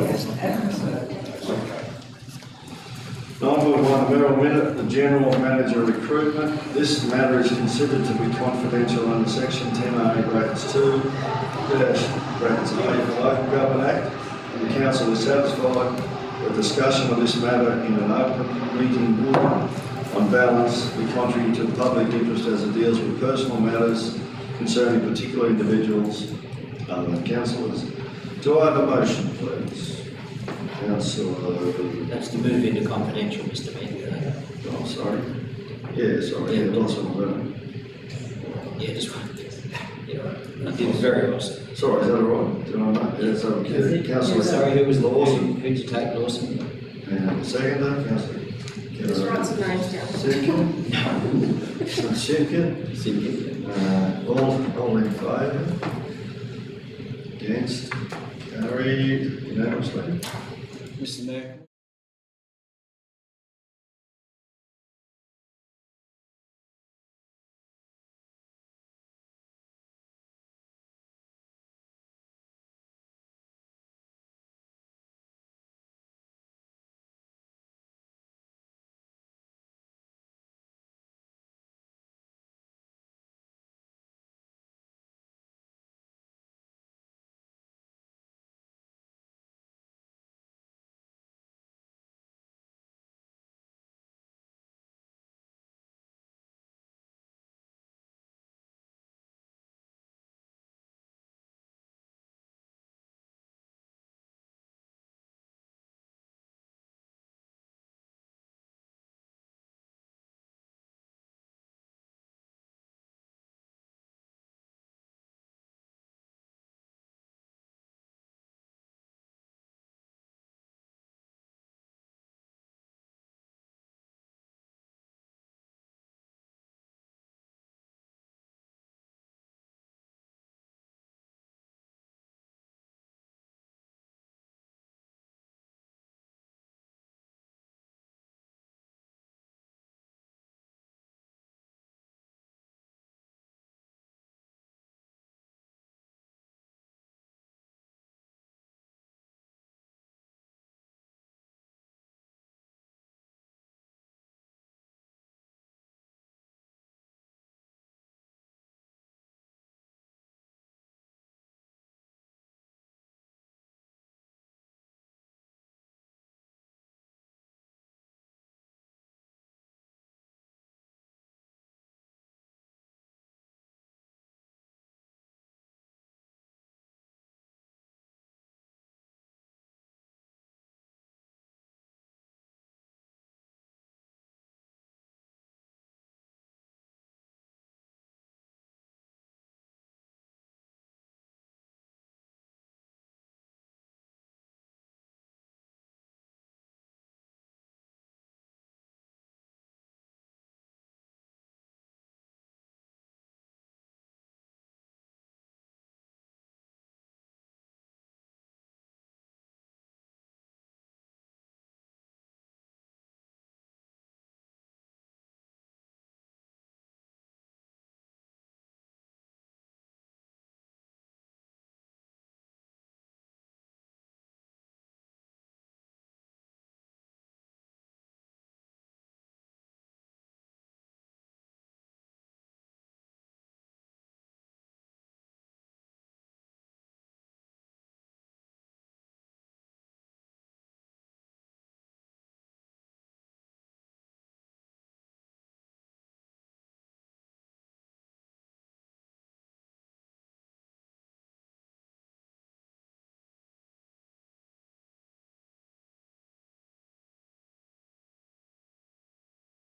9.1, mayoral minute, the general manager recruitment. This matter is considered to be confidential under section 10A brackets 2 brackets A of the Local Government Act. And the council is satisfied that discussion of this matter in an open meeting would, on balance, be contrary to the public interest as it deals with personal matters concerning particular individuals other than councillors. Do I have a motion, please? Councillor. That's to move into confidential, Mr Mayor. Oh, sorry. Yeah, sorry. Yeah, lots of them. Yeah, just one. Yeah, right. I did very well, sir. Sorry, is that all right? Do I know? Yeah, that's okay. Councillor. Sorry, who was Lawson? Who'd you take, Lawson? And seconder, Councillor. Just write some names down. Simpkin? No. Simpkin? Simpkin. All in favour? Against? Carried unanimously. Mr Mayor.